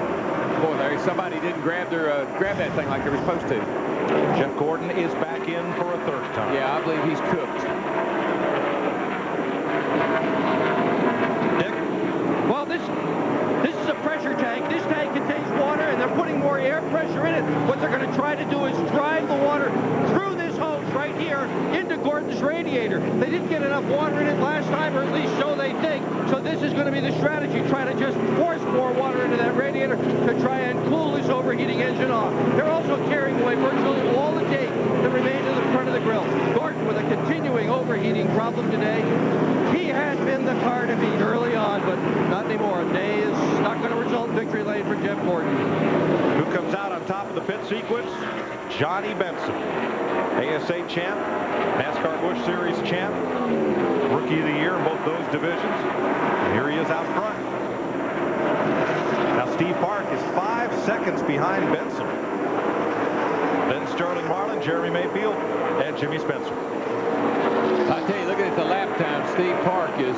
Boy, Larry, somebody didn't grab that thing like they were supposed to. Jeff Gordon is back in for a 3rd time. Yeah, I believe he's cooked. Dick? Well, this is a pressure tank. This tank contains water, and they're putting more air pressure in it. What they're going to try to do is drive the water through this radiator. They didn't get enough water in it last time, or at least so they think. So this is going to be the strategy, try to just force more water into that radiator to try and cool this overheating engine off. They're also carrying away virtually all the tape that remained in the front of the grill. Gordon with a continuing overheating problem today. He had been the car to beat early on, but not anymore. Day is not going to result in victory lane for Jeff Gordon. Who comes out on top of the pit sequence? Johnny Benson, ASA champ, NASCAR Busch Series champ, Rookie of the Year in both those divisions. And here he is out front. Now Steve Park is 5 seconds behind Benson. Then Sterling Marlin, Jeremy Mayfield, and Jimmy Spencer. I tell you, looking at the lap time, Steve Park is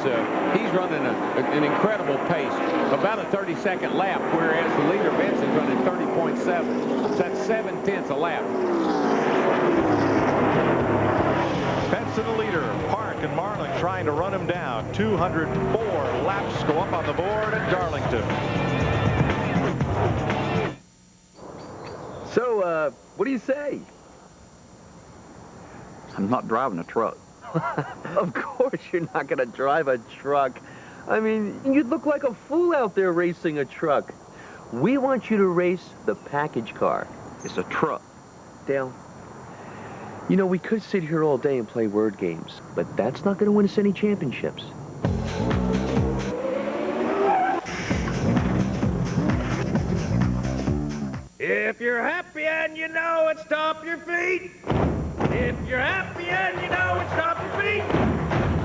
he's running an incredible pace, about a 32nd lap, whereas the leader Benson's running 30.7. So that's 7/10 a lap. Benson the leader. Park and Marlin trying to run him down. 204 laps go up on the board at Darlington. So, what do you say? I'm not driving a truck. Of course you're not going to drive a truck. I mean, you'd look like a fool out there racing a truck. We want you to race the package car. It's a truck. Dale, you know, we could sit here all day and play word games, but that's not going to win us any championships. If you're happy and you know it, stomp your feet. If you're happy and you know it, stomp your feet.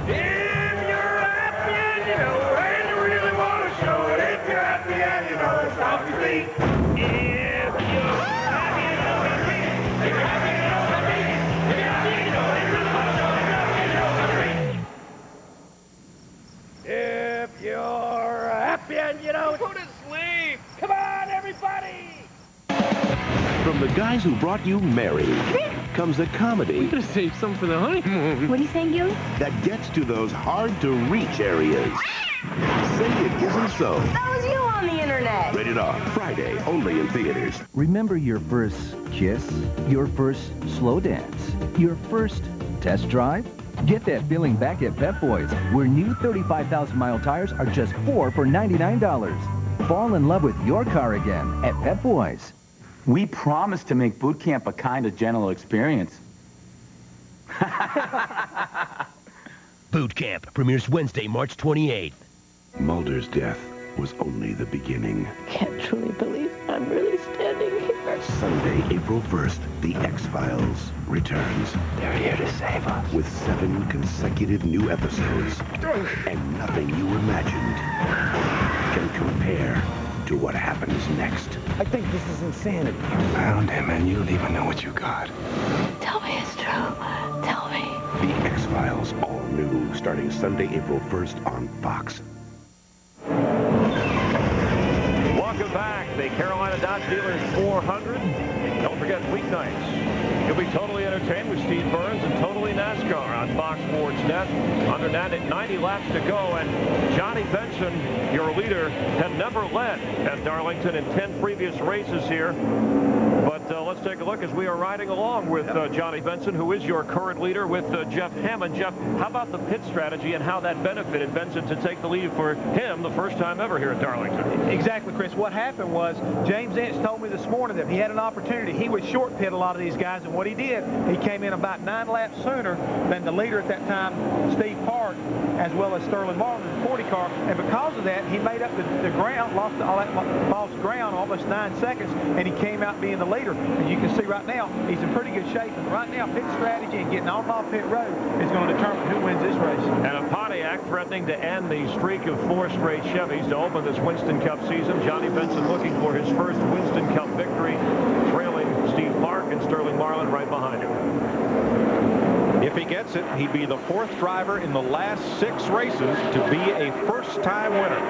If you're happy and you know it, and you really want to show it. If you're happy and you know it, stomp your feet. If you're happy and you know it, if you're happy and you know it, if you're happy and you know it, really want to show it. If you're happy and you know it, go to sleep. Come on, everybody. From the guys who brought you Mary comes a comedy. We could have saved some for the honeymoon. What are you saying, Gilly? That gets to those hard-to-reach areas. Say it isn't so. That was you on the internet. Rated R. Friday, only in theaters. Remember your first kiss, your first slow dance, your first test drive? Get that feeling back at Pep Boys, where new 35,000-mile tires are just $4 for $99. Fall in love with your car again at Pep Boys. We promised to make boot camp a kind of gentle experience. Boot Camp premieres Wednesday, March 28th. Mulder's death was only the beginning. Can't truly believe I'm really standing here. Sunday, April 1st, The X-Files returns. They're here to save us. With 7 consecutive new episodes. And nothing you imagined can compare to what happens next. I think this is insanity. Found him, and you don't even know what you got. Tell me it's true. Tell me. The X-Files, all new, starting Sunday, April 1st on Fox. Welcome back. The Carolina Dodge Dealers 400. Don't forget weeknights. You'll be totally entertained with Steve Burns and Totally NASCAR on Fox Sports Net. Under 90 laps to go, and Johnny Benson, your leader, had never led at Darlington in 10 previous races here. But let's take a look as we are riding along with Johnny Benson, who is your current leader, with Jeff Hammond. Jeff, how about the pit strategy and how that benefited Benson to take the lead for him the first time ever here at Darlington? Exactly, Chris. What happened was James Ince told me this morning that if he had an opportunity, he would short pit a lot of these guys, and what he did, he came in about 9 laps sooner than the leader at that time, Steve Park, as well as Sterling Marlin in the 40 car, and because of that, he made up the ground, lost ground almost 9 seconds, and he came out being the leader. And you can see right now, he's in pretty good shape, and right now, pit strategy and getting on and off pit road is going to determine who wins this race. And a Pontiac threatening to end the streak of 4 straight Chevys to open this Winston Cup season. Johnny Benson looking for his first Winston Cup victory, trailing Steve Park and Sterling Marlin right behind him. If he gets it, he'd be the 4th driver in the last 6 races to be a first-time winner.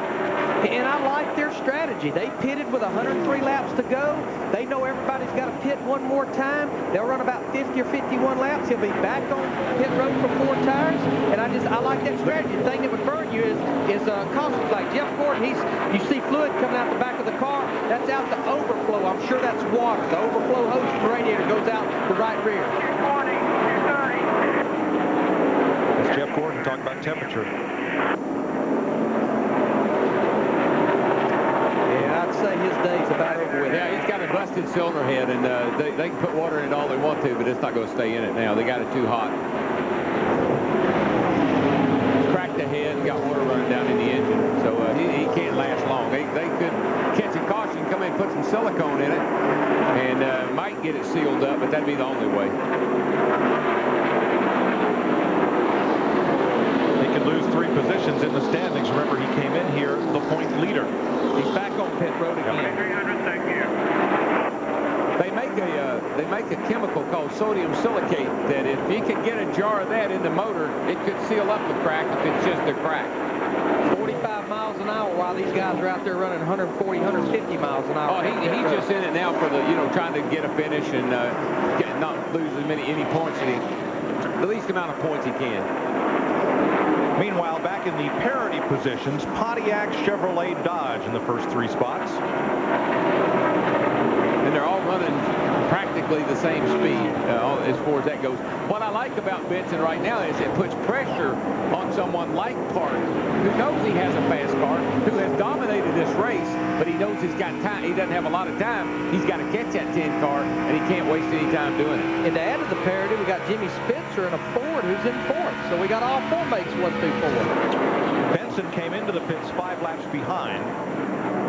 And I like their strategy. They pitted with 103 laps to go. They know everybody's got to pit one more time. They'll run about 50 or 51 laps. He'll be back on pit road for 4 tires. And I like that strategy. The thing that would burn you is caustic. Like Jeff Gordon, you see fluid coming out the back of the car. That's out the overflow. I'm sure that's water. The overflow hose from the radiator goes out the right rear. scores and talk about temperature. Yeah, I'd say his day's about over with. Yeah, he's got a busted cylinder head, and they can put water in it all they want to, but it's not going to stay in it now. They got it too hot. Cracked the head and got water running down in the engine, so he can't last long. They could catch a caution, come in and put some silicone in it, and might get it sealed up, but that'd be the only way. He could lose 3 positions in the standings. Remember, he came in here the point leader. He's back on pit road again. They make a chemical called sodium silicate that if you could get a jar of that in the motor, it could seal up the crack if it's just a crack. 45 miles an hour while these guys are out there running 140, 150 miles an hour. Oh, he's just in it now for the, trying to get a finish and not lose any points, the least amount of points he can. Meanwhile, back in the parity positions, Pontiac, Chevrolet, Dodge in the first 3 spots. And they're all running practically the same speed as far as that goes. What I like about Benson right now is it puts pressure on someone like Park, who knows he has a fast car, who has dominated this race, but he knows he's got time. He doesn't have a lot of time. He's got to catch that 10 car, and he can't waste any time doing it. And to add to the parity, we got Jimmy Spencer in a Ford who's in 4th. So we got all 4 mates 1 through 4. Benson came into the pits 5 laps behind.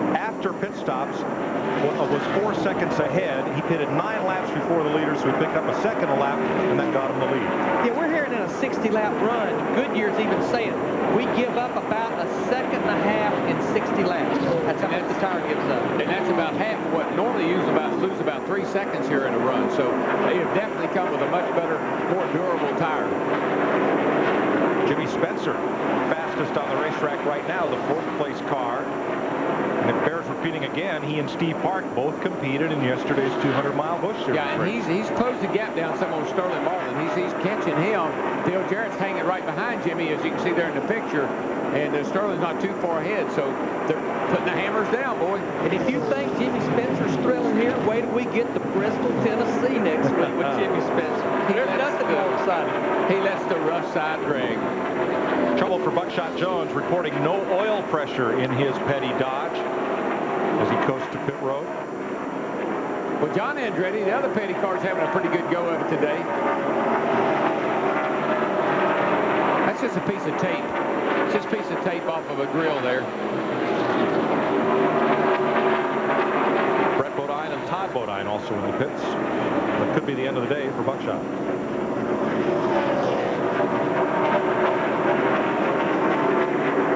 After pit stops, was 4 seconds ahead. He pitted 9 laps before the leader, so he picked up a second a lap, and that got him the lead. Yeah, we're hearing in a 60-lap run, Goodyear's even saying, we give up about a second and a half in 60 laps. That's how much the tire gives up. And that's about half of what normally lose about 3 seconds here in a run. So they have definitely come with a much better, more durable tire. Jimmy Spencer, fastest on the racetrack right now, the 4th place car. And it bears repeating again, he and Steve Park both competed in yesterday's 200-mile Busch Series. Yeah, and he's closed the gap down some on Sterling Marlin. He's catching him. Dale Jarrett's hanging right behind Jimmy, as you can see there in the picture. And Sterling's not too far ahead, so they're putting the hammers down, boy. And if you think Jimmy Spencer's thrilling here, wait till we get to Bristol, Tennessee next week with Jimmy Spencer. There's nothing more exciting. He lets the rough side drag. Trouble for Buckshot Jones, reporting no oil pressure in his Petty Dodge as he coasts to pit road. Well, John Andretti, the other Petty car's having a pretty good go of it today. That's just a piece of tape. It's just a piece of tape off of a grill there. Brett Bodine and Todd Bodine also in the pits. That could be the end of the day for Buckshot.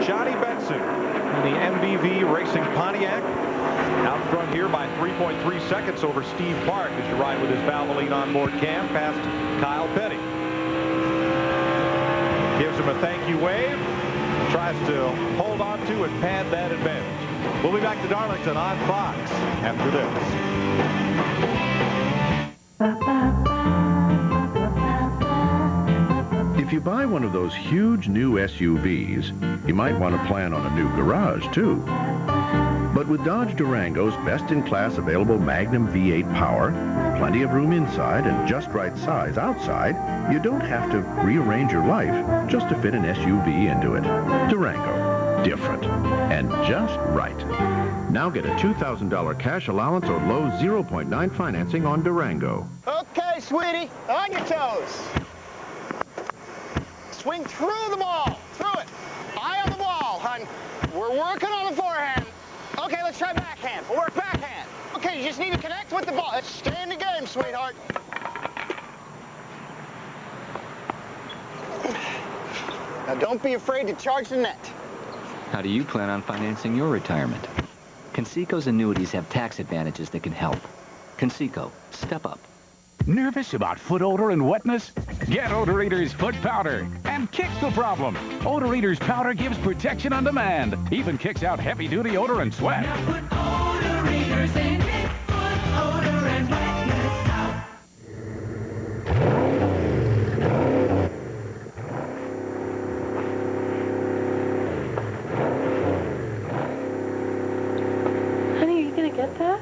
Johnny Benson in the MBV Racing Pontiac. Out front here by 3.3 seconds over Steve Park as you ride with his Valvoline onboard cam past Kyle Petty. Gives him a thank you wave. Tries to hold on to and pad that advantage. We'll be back to Darlington on Fox after this. If you buy one of those huge new SUVs, you might want to plan on a new garage, too. But with Dodge Durango's best-in-class available Magnum V8 power, plenty of room inside and just right size outside, you don't have to rearrange your life just to fit an SUV into it. Durango. Different. And just right. Now get a $2,000 cash allowance or low 0.9 financing on Durango. Okay, sweetie, on your toes. Swing through the ball, through it. Eye on the ball, hon. We're working on the forehand. Okay, let's try backhand. We'll work backhand. Okay, you just need to connect with the ball. Let's stay in the game, sweetheart. Now, don't be afraid to charge the net. How do you plan on financing your retirement? Conseco's annuities have tax advantages that can help. Conseco, step up. Nervous about foot odor and wetness? Get Odor Eater's foot powder and kick the problem. Odor Eater's powder gives protection on demand. Even kicks out heavy-duty odor and sweat. Now put Odor Eaters in it. Foot odor and wetness out. Honey, are you gonna get that?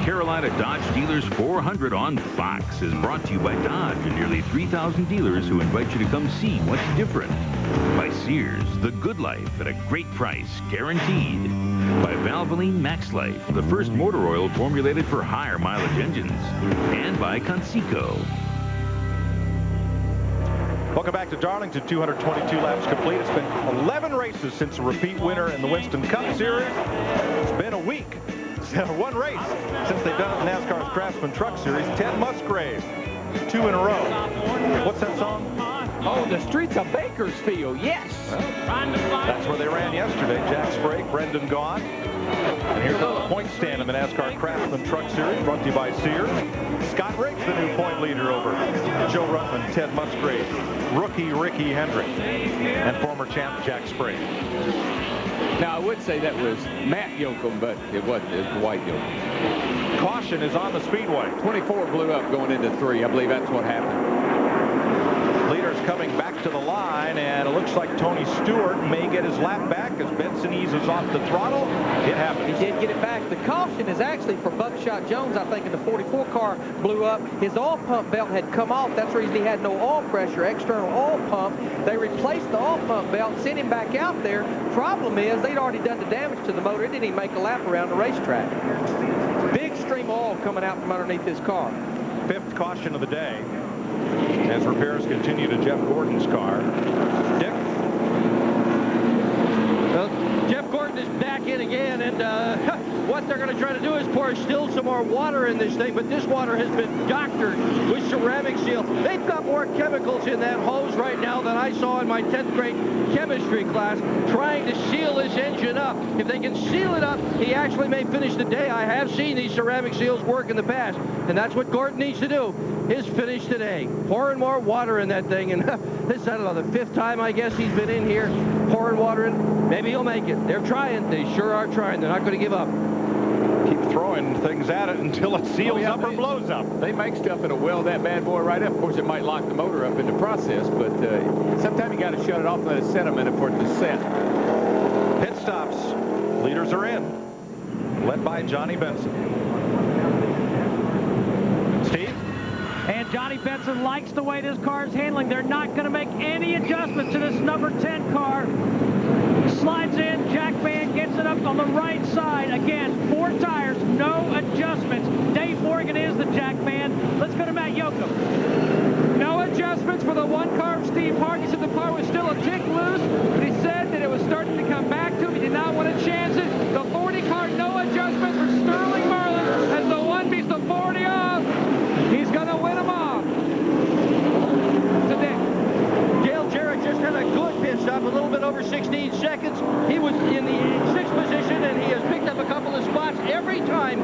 Carolina Dodge Dealers 400 on Fox is brought to you by Dodge and nearly 3,000 dealers who invite you to come see what's different. By Sears, the good life at a great price, guaranteed. By Valvoline Max Life, the first motor oil formulated for higher mileage engines. And by Conseco. Welcome back to Darlington. 222 laps complete. It's been 11 races since a repeat winner in the Winston Cup Series. It's been a week. One race since they've done it in NASCAR's Craftsman Truck Series. Ted Musgrave, 2 in a row. What's that song? Oh, the streets of Bakersfield, yes. Well, that's where they ran yesterday. Jack Sprague, Brendan Gaughan. And here's the point stand in the NASCAR Craftsman Truck Series, brought to you by Sears. Scott Riggs, the new point leader over Joe Ruttman, Ted Musgrave, rookie Ricky Hendrick, and former champ Jack Sprague. Now, I would say that was Matt Yoakum, but it wasn't. It was Dwight Yoakum. Caution is on the speedway. 24 blew up going into 3. I believe that's what happened. Leaders coming back to the line, and it looks like Tony Stewart may get his lap back as Benson eases off the throttle. It happens. He did get it back. The caution is actually for Buckshot Jones, I think, in the 44 car blew up. His oil pump belt had come off. That's the reason he had no oil pressure, external oil pump. They replaced the oil pump belt, sent him back out there. Problem is, they'd already done the damage to the motor. It didn't even make a lap around the racetrack. Big stream of oil coming out from underneath his car. 5th caution of the day as repairs continue to Jeff Gordon's car. Dick? Well, Jeff Gordon is back in again, and what they're going to try to do is pour still some more water in this thing, but this water has been doctored with ceramic seal. They've got more chemicals in that hose right now than I saw in my 10th grade chemistry class, trying to seal this engine up. If they can seal it up, he actually may finish the day. I have seen these ceramic seals work in the past, and that's what Gordon needs to do. His finish today, pouring more water in that thing, and this is, I don't know, the 5th time I guess he's been in here pouring water in. Maybe he'll make it. They're trying. They sure are trying. They're not going to give up. Keep throwing things at it until it seals up or blows up. They make stuff that'll weld that bad boy right up. Of course, it might lock the motor up in the process, but sometimes you got to shut it off and let it set a minute for it to set. Pit stops. Leaders are in, led by Johnny Benson. Steve? And Johnny Benson likes the way this car is handling. They're not going to make any adjustments to this number 10 car. Slides in, Jack Van gets it up on the right side. Again, 4 tires, no adjustments. Dave Morgan is the Jack Van. Let's go to Matt Yoakum. No adjustments for the 1 car of Steve Park. He said the car was still a tick loose, but he said that it was starting to come back to him. He did not want to chance it. The 40 car, no adjustments for Sterling Marlin as the 1 beats the 40 off. He's going to win them off. Today, Dale Jarrett just had a good pit stop, a little bit over 16 seconds. He was in the 6th position, and he has picked up a couple of spots every time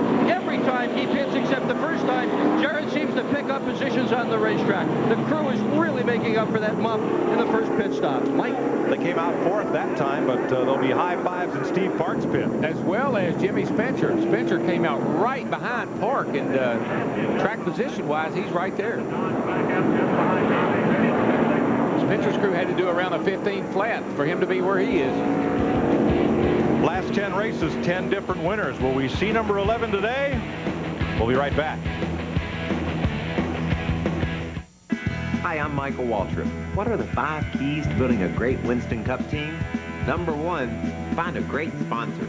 he pits, except the first time. Jarrett seems to pick up positions on the racetrack. The crew is really making up for that muff in the first pit stop. Mike? They came out 4th that time, but there'll be high fives in Steve Park's pit. As well as Jimmy Spencer. Spencer came out right behind Park, and track position-wise, he's right there. Spencer's crew had to do around a 15 flat for him to be where he is. Last 10 races, 10 different winners. Will we see number 11 today? We'll be right back. Hi, I'm Michael Waltrip. What are the 5 keys to building a great Winston Cup team? Number 1, find a great sponsor.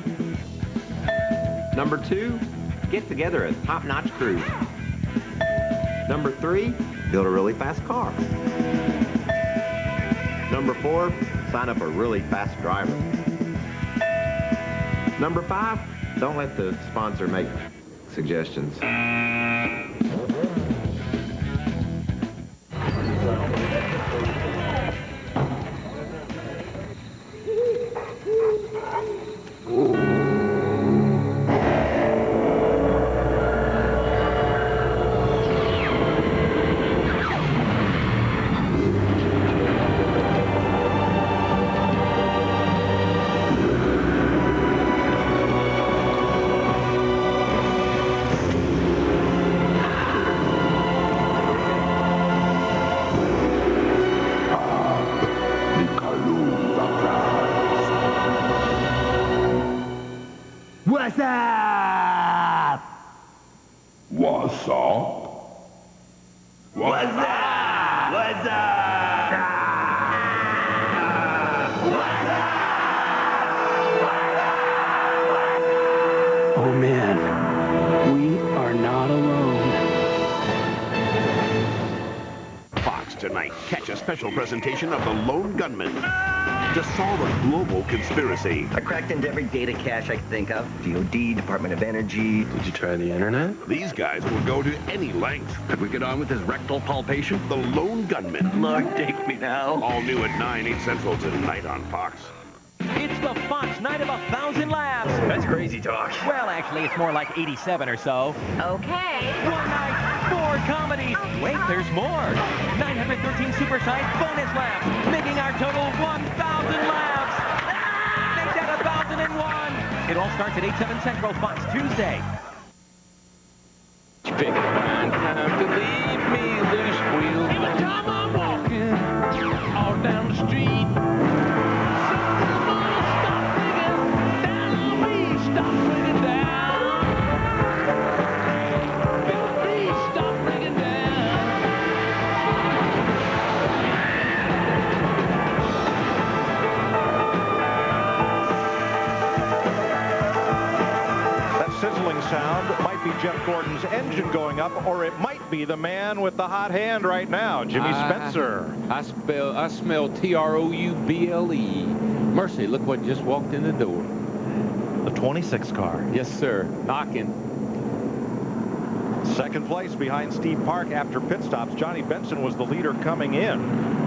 Number 2, get together a top-notch crew. Number 3, build a really fast car. Number 4, sign up a really fast driver. Number 5, don't let the sponsor make suggestions. Salt? What's that? What's Oh man, we are not alone. Fox tonight. Catch a special presentation of The Lone Gunman to solve a global conspiracy. I cracked into every data cache I could think of. DOD, Department of Energy. Did you try the internet? These guys will go to any length. Could we get on with his rectal palpation? The Lone Gunman. Lord, take me now. All new at 9, 8 Central tonight on Fox. It's the Fox Night of 1,000 Laughs. That's crazy talk. Well, actually, it's more like 87 or so. Okay. One night, 4 comedies. Wait, there's more. 913 supersized bonus laughs, making our total 1,000 laughs. Make that 1,001. It all starts at 8, 7 Central, Fox Tuesday. Pick a fine time to leave me loose wheel. Every time I'm walking all down the street. Stop bringing down. Baby, stop bringing down. That sizzling sound might be Jeff Gordon's engine going up, or it might be the man with the hot hand right now, Jimmy Spencer. I smell T-R-O-U-B-L-E. Mercy, look what just walked in the door. The 26 car. Yes, sir. Knocking. Second place behind Steve Park after pit stops. Johnny Benson was the leader coming in,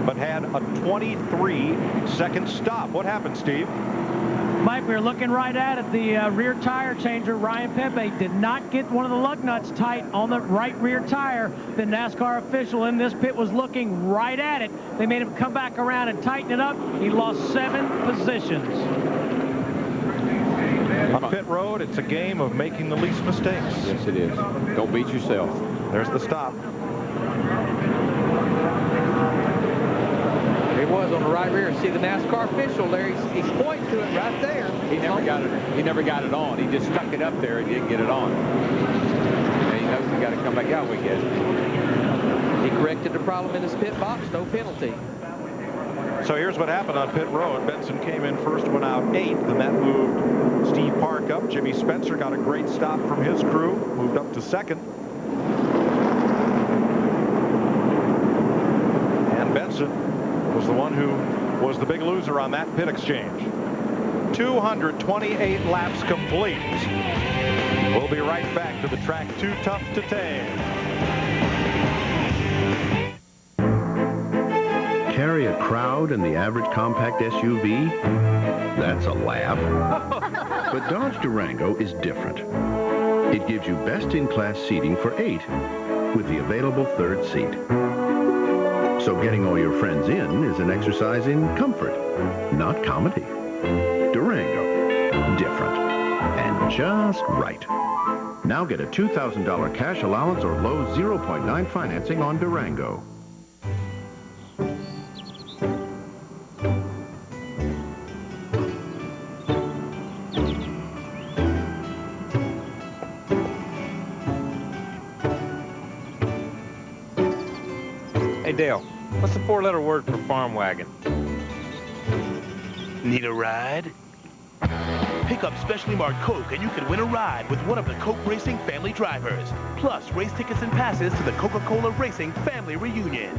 but had a 23-second stop. What happened, Steve? Mike, we were looking right at it. The rear tire changer, Ryan Pepe, did not get one of the lug nuts tight on the right rear tire. The NASCAR official in this pit was looking right at it. They made him come back around and tighten it up. He lost 7 positions. On pit road, it's a game of making the least mistakes. Yes, it is. Don't beat yourself. There's the stop. He was on the right rear. See the NASCAR official there. He's pointing to it right there. He never got it. He never got it on. He just stuck it up there and didn't get it on. And he knows he got to come back out. We guess. He corrected the problem in his pit box. No penalty. So here's what happened on pit road. Benson came in first, went out 8th, and that moved Steve Park up. Jimmy Spencer got a great stop from his crew, moved up to 2nd. And Benson was the one who was the big loser on that pit exchange. 228 laps complete. We'll be right back to the track Too Tough to Tame. Carry a crowd in the average compact SUV? That's a laugh. But Dodge Durango is different. It gives you best-in-class seating for 8 with the available 3rd seat. So getting all your friends in is an exercise in comfort, not comedy. Durango, different, and just right. Now get a $2,000 cash allowance or low 0.9 financing on Durango. Hey, Dale, what's the 4-letter word for farm wagon? Need a ride? Pick up specially marked Coke and you can win a ride with one of the Coke Racing family drivers. Plus, race tickets and passes to the Coca-Cola Racing family reunion.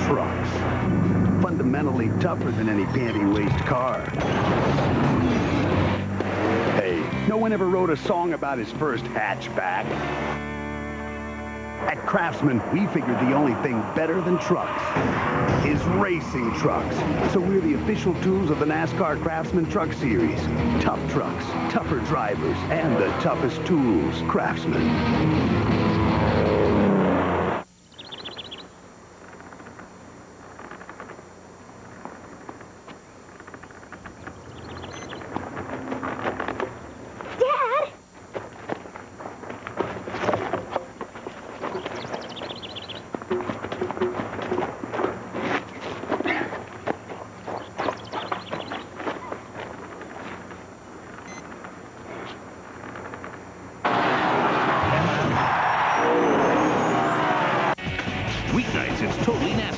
Trucks. Fundamentally tougher than any panty-waist car. Hey, no one ever wrote a song about his first hatchback. At Craftsman, we figured the only thing better than trucks is racing trucks. So we're the official tools of the NASCAR Craftsman Truck Series. Tough trucks, tougher drivers, and the toughest tools. Craftsman.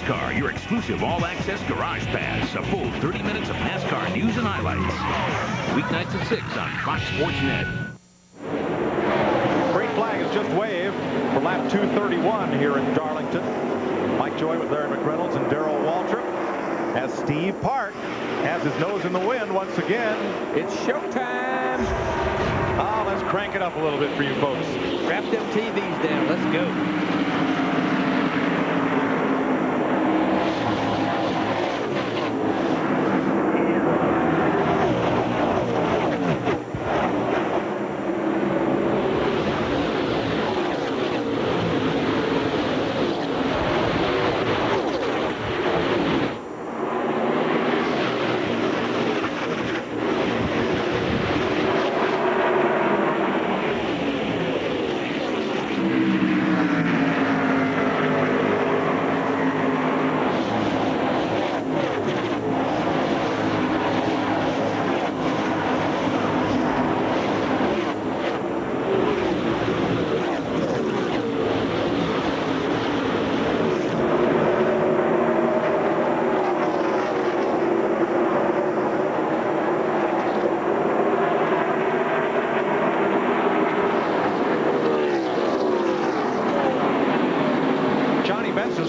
NASCAR, your exclusive all-access garage pass. A full 30 minutes of NASCAR news and highlights. Weeknights at 6 on Fox Sports Net. Green flag is just waved for lap 231 here in Darlington. Mike Joy with Larry McReynolds and Darrell Waltrip, as Steve Park has his nose in the wind once again. It's showtime. Oh, let's crank it up a little bit for you folks. Wrap them TVs down. Let's go.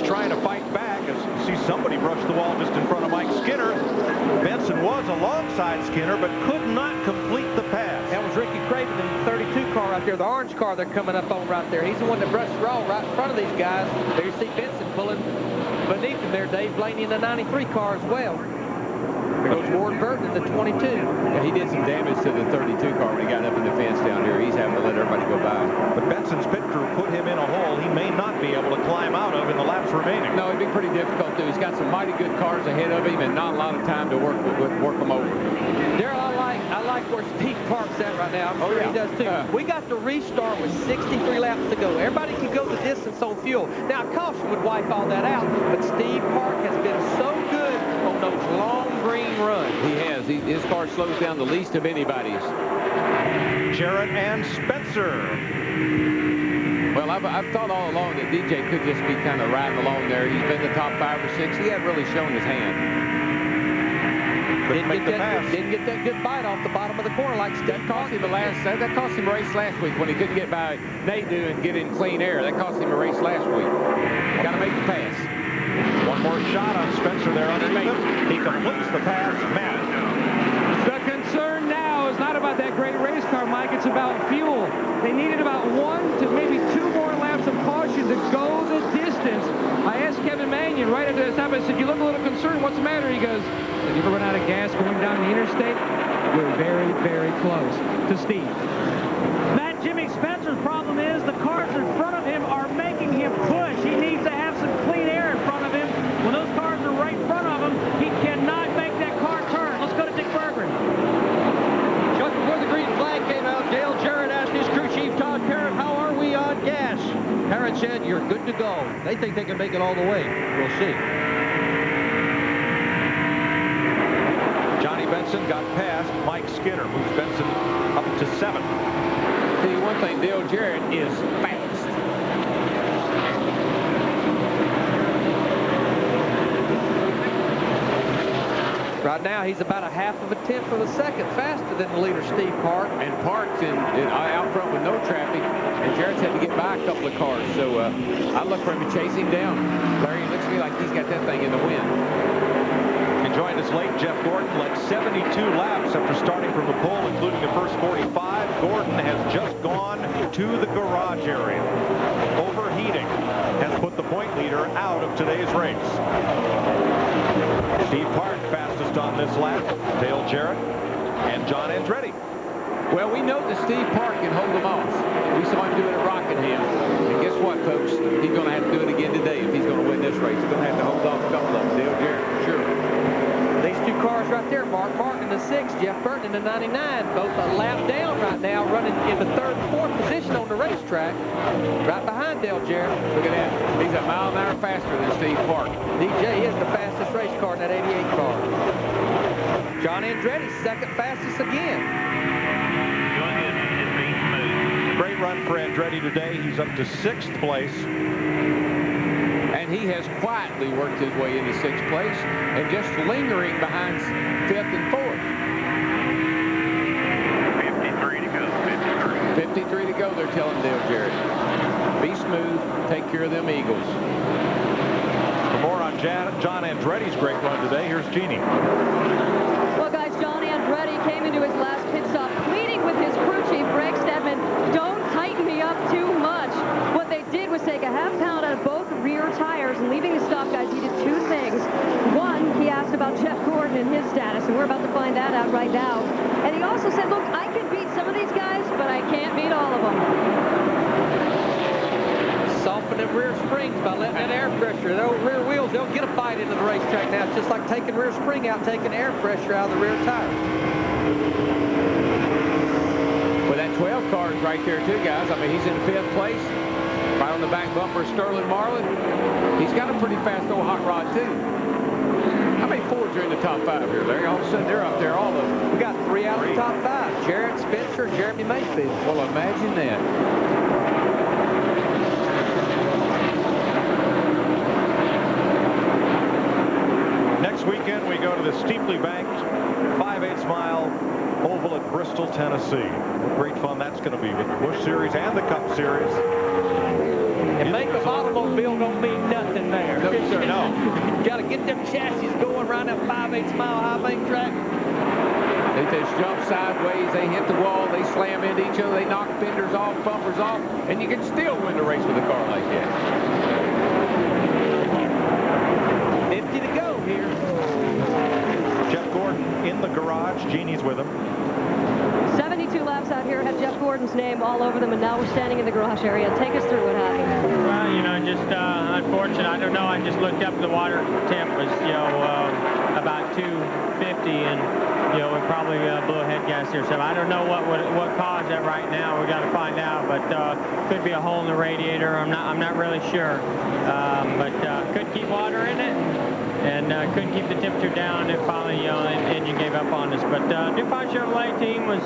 Trying to fight back as you see somebody brush the wall just in front of Mike Skinner. Benson was alongside Skinner but could not complete the pass. That was Ricky Craven in the 32 car right there, the orange car they're coming up on right there. He's the one that brushed the wall right in front of these guys. There you see Benson pulling beneath him there, Dave Blaney in the 93 car as well. There goes Ward Burton in the 22. Yeah, he did some damage to the 32 car when he got up in the fence down here. He's having to let everybody go by. But Benson's pit crew put him in a hole he may not be able to climb out of in the laps remaining. No, it'd be pretty difficult to. He's got some mighty good cars ahead of him and not a lot of time to work them over. Darrell, I like where Steve Park's at right now. I'm sure he does too. We got to restart with 63 laps to go. Everybody can go the distance on fuel. Now, caution would wipe all that out, but Steve Park has been so good on those long green runs. He has. His car slows down the least of anybody's. Jarrett and Spencer. Well, I've thought all along that DJ could just be kind of riding along there. He's been the top 5 or 6. He hadn't really shown his hand. Didn't get that good bite off the bottom of the corner like Steve Park. That cost him a race last week when he couldn't get by Nadu and get in clean air. That cost him a race last week. Got to make the pass. One more shot on Spencer there underneath him. He completes the pass. Matt. The concern now is not about that great race car, Mike. It's about fuel. They needed about 1 to maybe 2 more laps of caution to go the distance. I asked Kevin Mannion right after this time, I said, you look a little concerned. What's the matter? He goes, have you ever run out of gas going down the interstate? We're very, very close to Steve. Matt, Jimmy Spencer's problem is the cars in front of him are making him push. He needs to have some clean air in front of him. When those cars are right in front of him, he cannot make that car turn. Let's go to Dick Berggren. Just before the green flag came out, Dale Jarrett asked his crew chief, Todd Parrott, how are we on gas? Parrott said, you're good to go. They think they can make it all the way. We'll see. Johnny Benson got past Mike Skinner, moves Benson up to 7. Tell you one thing, Dale Jarrett is fast. Right now, he's about a 1/2 of a tenth of a second faster than the leader, Steve Park. And Park's out front with no traffic, and Jarrett's had to get by a couple of cars. So I look for him to chase him down. Larry, it looks to me like he's got that thing in the wind. And joined us late, Jeff Gordon led 72 laps after starting from the pole, including the first 45. Gordon has just gone to the garage area. Overheating has put the point leader out of today's race. Steve Park fastest on this lap, Dale Jarrett and John Andretti. Well, we know that Steve Park can hold them off. We saw him do it at Rockingham. And guess what, folks? He's going to have to do it again today if he's going to win this race. He's going to have to hold off a couple of them. Dale Jarrett, for sure. These 2 cars right there, Mark Martin in the 6, Jeff Burton in the 99, both a lap down right now, running in the 3rd and 4th position on the racetrack, right behind Dale Jarrett. Look at that. He's a mile an hour faster than Steve Park. DJ is the fastest race car in that 88 car. John Andretti, 2nd fastest again. Great run for Andretti today. He's up to 6th place. And he has quietly worked his way into 6th place and just lingering behind 5th and 4th. 53 to go, 53. 53 to go, they're telling Dale Jarrett. Be smooth, take care of them Eagles. For more on John Andretti's great run today, here's Jeannie. Well, guys, John Andretti came into his last pit stop pleading with his crew chief, Greg Stedman, don't tighten me up too much. What they did was take a half-pound out of both rear tires, and leaving the stop, guys, he did 2 things. One, he asked about Jeff Gordon and his status, and we're about to find that out right now. And he also said, look, I can beat some of these guys, but I can't beat all of them. Soften them rear springs by letting that air pressure. Those rear wheels, they'll get a bite into the racetrack now. It's just like taking rear spring out, taking air pressure out of the rear tire. Well, that 12 car is right there, too, guys. I mean, he's in 5th place. Right on the back bumper of Sterling Marlin. He's got a pretty fast old hot rod, too. How many Fords are in the top 5 here, Larry? All of a sudden, they're up there, all of them. We got 3 out of the top 5. Jarrett, Spencer, and Jeremy Mayfield. Well, imagine that. Next weekend, we go to the steeply banked 5/8 mile oval at Bristol, Tennessee. What great fun that's going to be with the Busch Series and the Cup Series. And make of automobile don't mean nothing there. No, sir. No. Got to get them chassis going around that 5/8 mile high bank track. They just jump sideways, they hit the wall, they slam into each other, they knock fenders off, bumpers off, and you can still win the race with a car like that. 50 to go here. Jeff Gordon in the garage. Jeannie's with him. 72 laps out here have Jeff Gordon's name all over them, and now we're standing in the garage area. Take us through what happened. Well, you know, just unfortunate. I don't know. I just looked up. The water temp was, you know, about 250, and you know, we probably blew a head gas here. So I don't know what caused that right now. We got to find out. But could be a hole in the radiator. I'm not really sure. But could keep water in it. And couldn't keep the temperature down, and finally, you know, the engine gave up on us. But DuPont Chevrolet team was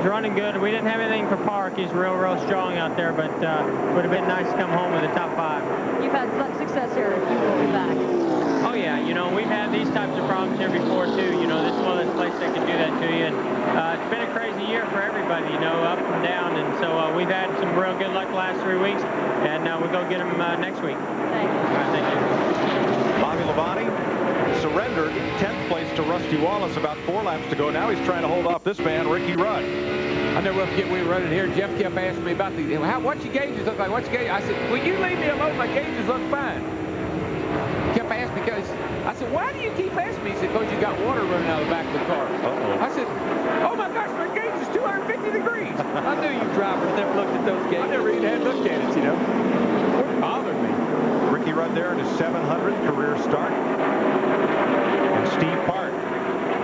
running good. We didn't have anything for Park. He's real strong out there, but would have been nice to come home with the top 5. You've had success here. You will be back. Oh, yeah. You know, we've had these types of problems here before, too. You know, this is one of those places that can do that to you. And it's been a crazy year for everybody, you know, up and down. And so we've had some real good luck the last 3 weeks, and we'll go get them next week. Thank you. All right, thank you. Bobby Labonte surrendered 10th place to Rusty Wallace about 4 laps to go. Now he's trying to hold off this man, Ricky Rudd. I never will forget we were running here. Jeff kept asking me about what's your gauges look like? What's your gauge? I said, will you leave me alone? My gauges look fine. Kept asking because I said, why do you keep asking me? He said, because you got water running out of the back of the car. I said, oh my gosh, my gauge is 250 degrees. I knew you drivers never looked at those gauges. I never even had looked at it, you know. What bothered me? Ricky Rudd there in his 700th career start. And Steve Park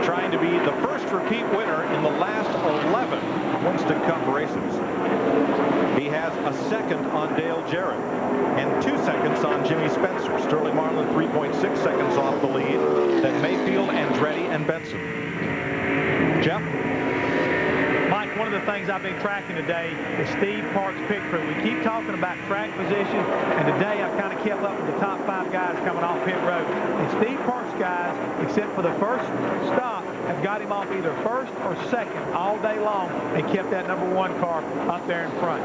trying to be the first repeat winner in the last 11 Winston Cup races. He has a second on Dale Jarrett and 2 seconds on Jimmy Spencer. Sterling Marlin 3.6 seconds off the lead. Then Mayfield, Andretti, and Benson. Jeff? Mike, one of the things I've been tracking today is Steve Park's pit crew. We keep talking about track position, and today I've kind of kept up with the top 5 guys coming off pit road. And Steve Park's guys, except for the first stop, have got him off either first or second all day long and kept that number 1 car up there in front.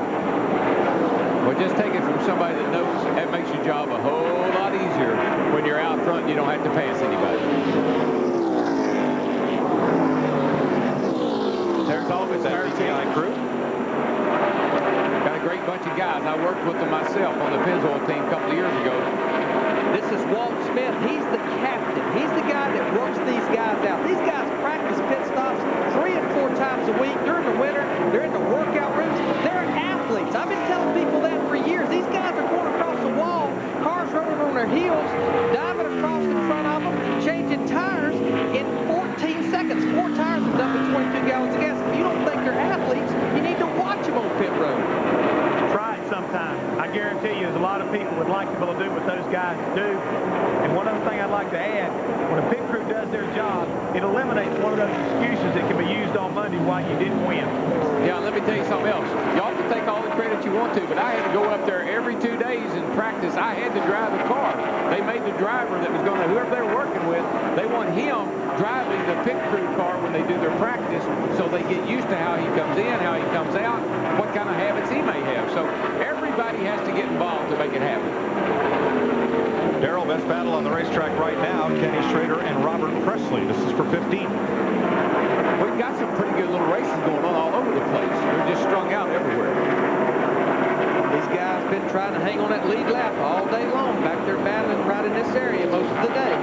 Well, just take it from somebody that knows that makes your job a whole lot easier when you're out front and you don't have to pass anybody. There's always that RTI crew. Got a great bunch of guys. I worked with them myself on the Pennzoil team a couple of years ago. This is Walt Smith. He's the captain. He's the guy that works these guys out. These guys practice pit stops 3 and 4 times a week during the winter. They're in the workout rooms. They're athletes. I've been telling people that for years. These guys are going across the wall, cars running on their heels, diving across in front of them, changing tires in 14 seconds. 4 tires are dumping 22 gallons of gas. If you don't think they're athletes, you need to watch them on pit road. Try it sometime. I guarantee you there's a lot of people would like to be able to do what those guys do. And one other thing I'd like to add, when a pit crew does their job, it eliminates one of those excuses that can be used on Monday why you didn't win. Yeah, let me tell you something else. Y'all can take all the credit you want to, but I had to go up there every 2 days and practice. I had to drive the car. driver that was going to, whoever they're working with, they want him driving the pit crew car when they do their practice, so they get used to how he comes in, how he comes out, what kind of habits he may have. So everybody has to get involved to make it happen. Darrell, best battle on the racetrack right now, Kenny Schrader and Robert Presley. This is for 15. We've got some pretty good little races going on all over the place. They're just strung out everywhere. These guys been trying to hang on that lead lap all day long. Back there battling right in this area most of the day.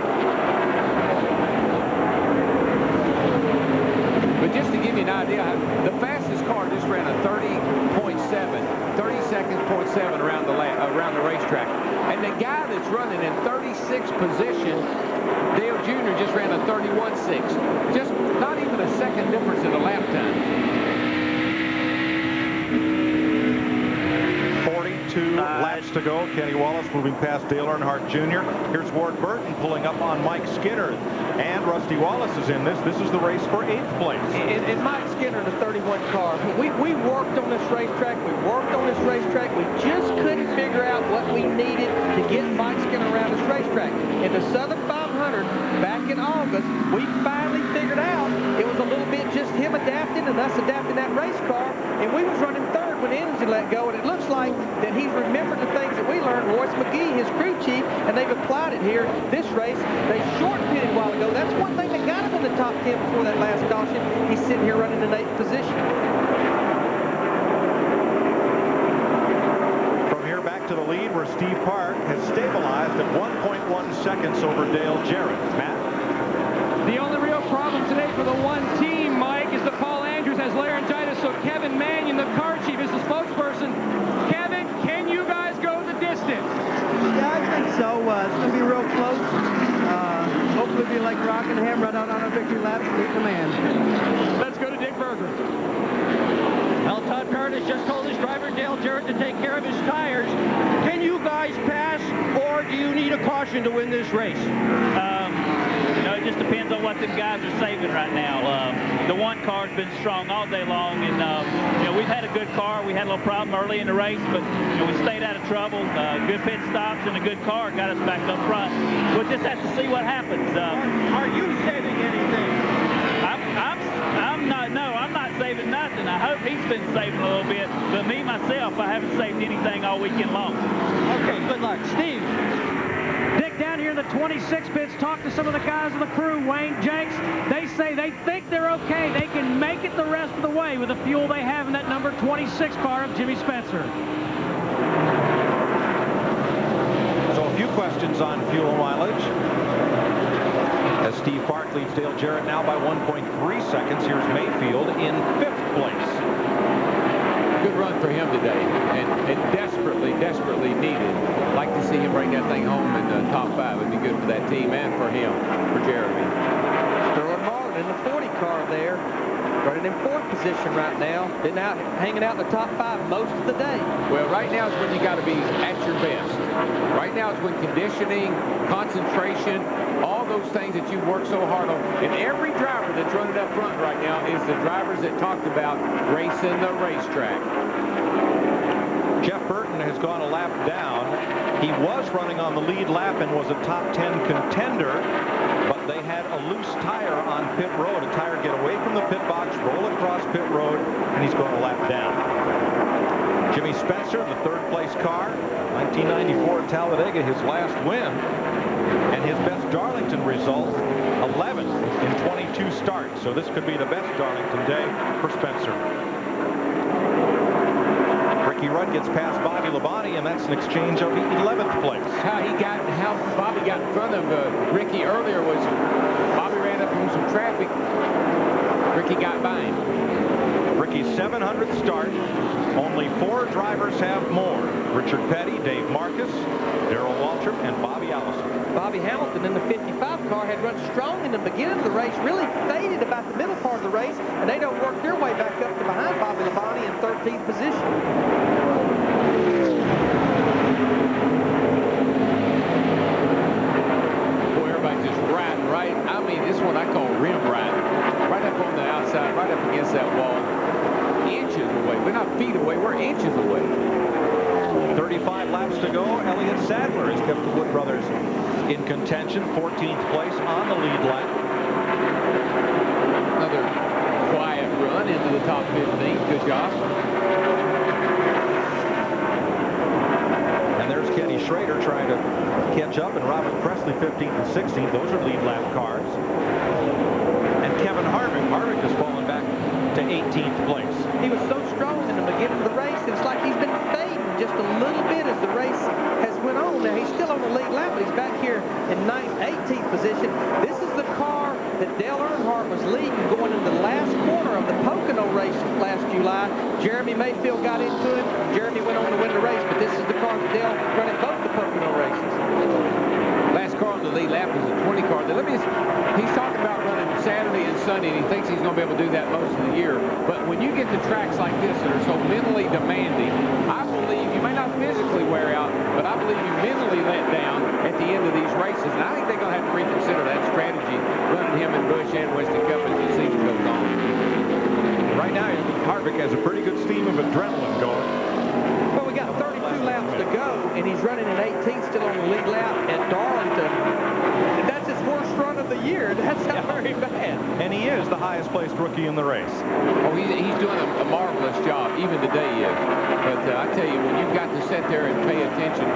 But just to give you an idea, the fastest car just ran a 30 seconds, 0.7 around the racetrack. And the guy that's running in 36th position, Dale Jr. just ran a 31.6. Just not even a second difference in the lap time. 42 laps to go. Kenny Wallace moving past Dale Earnhardt Jr. Here's Ward Burton pulling up on Mike Skinner. And Rusty Wallace is in this. This is the race for 8th place. And Mike Skinner in the 31 car. We worked on this racetrack. We worked on this racetrack. We just couldn't figure out what we needed to get Mike Skinner around this racetrack. In the Southern 500 back in August, we finally figured out it was a little bit just him adapting and us adapting that race car. And we was running third when the engine let go. And it looks like that he's remembered the things that we learned. Royce McGee, his crew chief, and they've applied it here this race. They short pitted a while ago. That's one thing that got him in the top 10 before that last caution. He's sitting here running in 8th position. From here back to the lead where Steve Park has stabilized at 1.1 seconds over Dale Jarrett. Matt? The only real problem today for the one team, Mike, is that Paul Andrews has laryngitis, so Kevin Mannion, the car chief, is the spokesperson. Kevin, can you guys go the distance? Yeah, I think so. It's going to be real close. Hopefully be like Rockingham right out on a victory lap and beat the man. Let's go to Dick Berger. Well, Todd Curtis just told his driver, Dale Jarrett, to take care of his tires. Can you guys pass, or do you need a caution to win this race? It just depends on what the guys are saving right now. The one car's been strong all day long, and we've had a good car. We had a little problem early in the race, but we stayed out of trouble. Good pit stops and a good car got us back up front. We'll just have to see what happens. Are you saving anything? I'm not saving nothing. I hope he's been saving a little bit, but me myself, I haven't saved anything all weekend long. Okay, good luck, Steve. Dick, down here in the 26 pits, talk to some of the guys of the crew, Wayne, Jenks. They say they think they're okay. They can make it the rest of the way with the fuel they have in that number 26 car of Jimmy Spencer. So a few questions on fuel mileage. As Steve Park leads Dale Jarrett now by 1.3 seconds. Here's Mayfield in 5th place. Good run for him today, and desperately needed. Like to see him bring that thing home in the top 5. It'd be good for that team and for him, for Jeremy. Sterling Marlin in the 40 car there, running in 4th position right now. Been hanging out in the top 5 most of the day. Well, right now is when you got to be at your best. Right now is when conditioning, concentration, all those things that you work so hard on. And every driver that's running up front right now is the drivers that talked about racing the racetrack. Jeff Burton has gone a lap down. He was running on the lead lap and was a top 10 contender, but they had a loose tire on pit road. A tire get away from the pit box, roll across pit road, and he's gone a lap down. Jimmy Spencer, the 3rd place car, 1994 Talladega, his last win, and his best Darlington result, 11th in 22 starts. So this could be the best Darlington day for Spencer. Ricky Rudd gets past Bobby Labonte, and that's an exchange of the 11th place. How Bobby got in front of Ricky earlier was Bobby ran up on some traffic. Ricky got by him. Ricky's 700th start. Only 4 drivers have more. Richard Petty, Dave Marcus, Darrell Waltrip, and Bobby Allison. Bobby Hamilton in the 55 car had run strong in the beginning of the race, really faded about the middle part of the race, and they don't work their way back up to behind Bobby Labonte in 13th position. Boy, everybody's just riding right. I mean, this one I call rim riding. Right up on the outside, right up against that wall. Inches away. We're not feet away, we're inches away. 35 laps to go. Elliott Sadler has kept the Wood brothers in contention. 14th place on the lead lap. Another quiet run into the top 15. Good job. And there's Kenny Schrader trying to catch up, and Robert Presley 15th and 16th. Those are lead lap cars. And Kevin Harvick has fallen back to 18th place. He was so strong in the beginning of the race. It's like he's been fading just a little bit as the race has went on. Now, he's still on the lead lap, but he's back here in 18th position. This is the car that Dale Earnhardt was leading going into the last corner of the Pocono race last July. Jeremy Mayfield got into it. Jeremy went on to win the race, but this is the car that Dale running both the Pocono races. Last car on the lead lap was a 20 car. He's talking about running Saturday and Sunday, and he thinks he's going to be able to do that most of the year. But when you get to tracks like this that are so mentally demanding, I believe you may not physically wear out, but I believe you mentally let down at the end of these races. And I think they're going to have to reconsider that strategy, running him and Busch and Winston Cup as the season goes on. Right now, Harvick has a pretty good stream of adrenaline going. Well, we got 32 laps to go, and he's running in 18th, still on the lead lap at Darlington. And that's his worst run of the year. That's not very bad. And he is the highest placed rookie in the race. Oh, he's doing a marvelous job, even today he is. But I tell you, when you've got to sit there and pay attention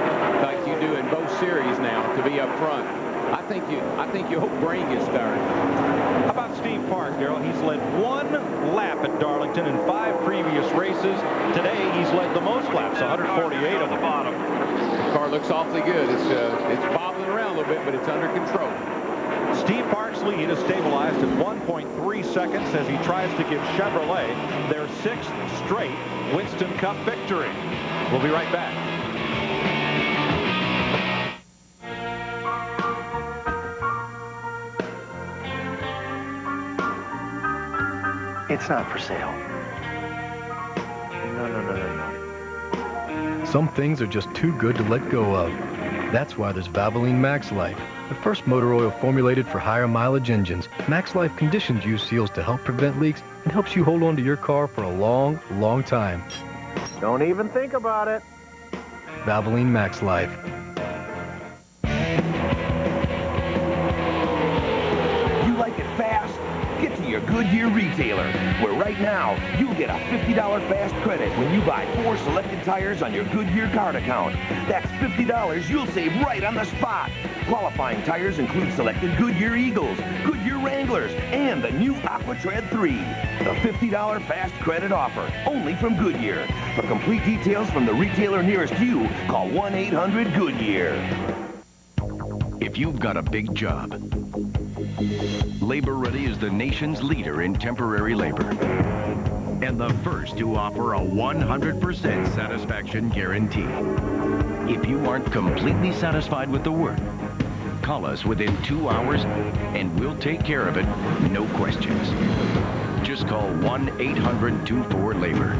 like you do in both series now to be up front, I think you hope brain gets tired. How about Steve Park, Darrell? He's led one lap at Darlington in 5 previous races. Today, he's led the most laps, 148 on the bottom. The car looks awfully good. It's bobbling around a little bit, but it's under control. Steve Park's lead is stabilized at 1.3 seconds as he tries to give Chevrolet their 6th straight Winston Cup victory. We'll be right back. It's not for sale. No. Some things are just too good to let go of. That's why there's Valvoline Max Life, the first motor oil formulated for higher mileage engines. Max Life conditions use seals to help prevent leaks and helps you hold on to your car for a long, long time. Don't even think about it. Valvoline Max Life. You like it fast? Get to your Goodyear retailer, where right now you'll get a $50 fast credit when you buy 4 selected tires on your Goodyear card account. That's $50 you'll save right on the spot. Qualifying tires include selected Goodyear Eagles, Goodyear Wranglers, and the new AquaTread 3. The $50 fast credit offer, only from Goodyear. For complete details from the retailer nearest you, call 1-800-GOODYEAR. If you've got a big job, Labor Ready is the nation's leader in temporary labor and the first to offer a 100% satisfaction guarantee. If you aren't completely satisfied with the work, call us within 2 hours and we'll take care of it, no questions. Just call 1-800-24-LABOR.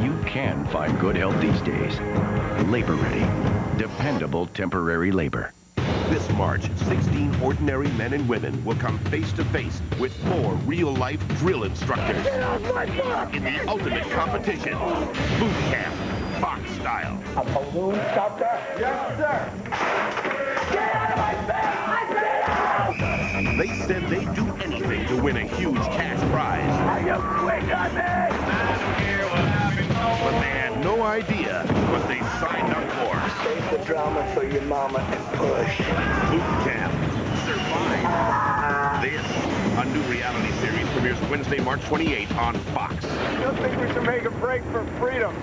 You can find good help these days. Labor Ready, dependable temporary labor. This March, 16 ordinary men and women will come face-to-face with 4 real-life drill instructors in the ultimate competition, boot camp, Fox style. A balloon stop there? Yes, sir. Get out of my face! They said they'd do anything to win a huge cash prize. Are you quick on me? But they had no idea what they signed up for. Save the drama for your mama and push. Boot camp. Survive. This, a new reality series, premieres Wednesday, March 28th on Fox. I think we should make a break for freedom.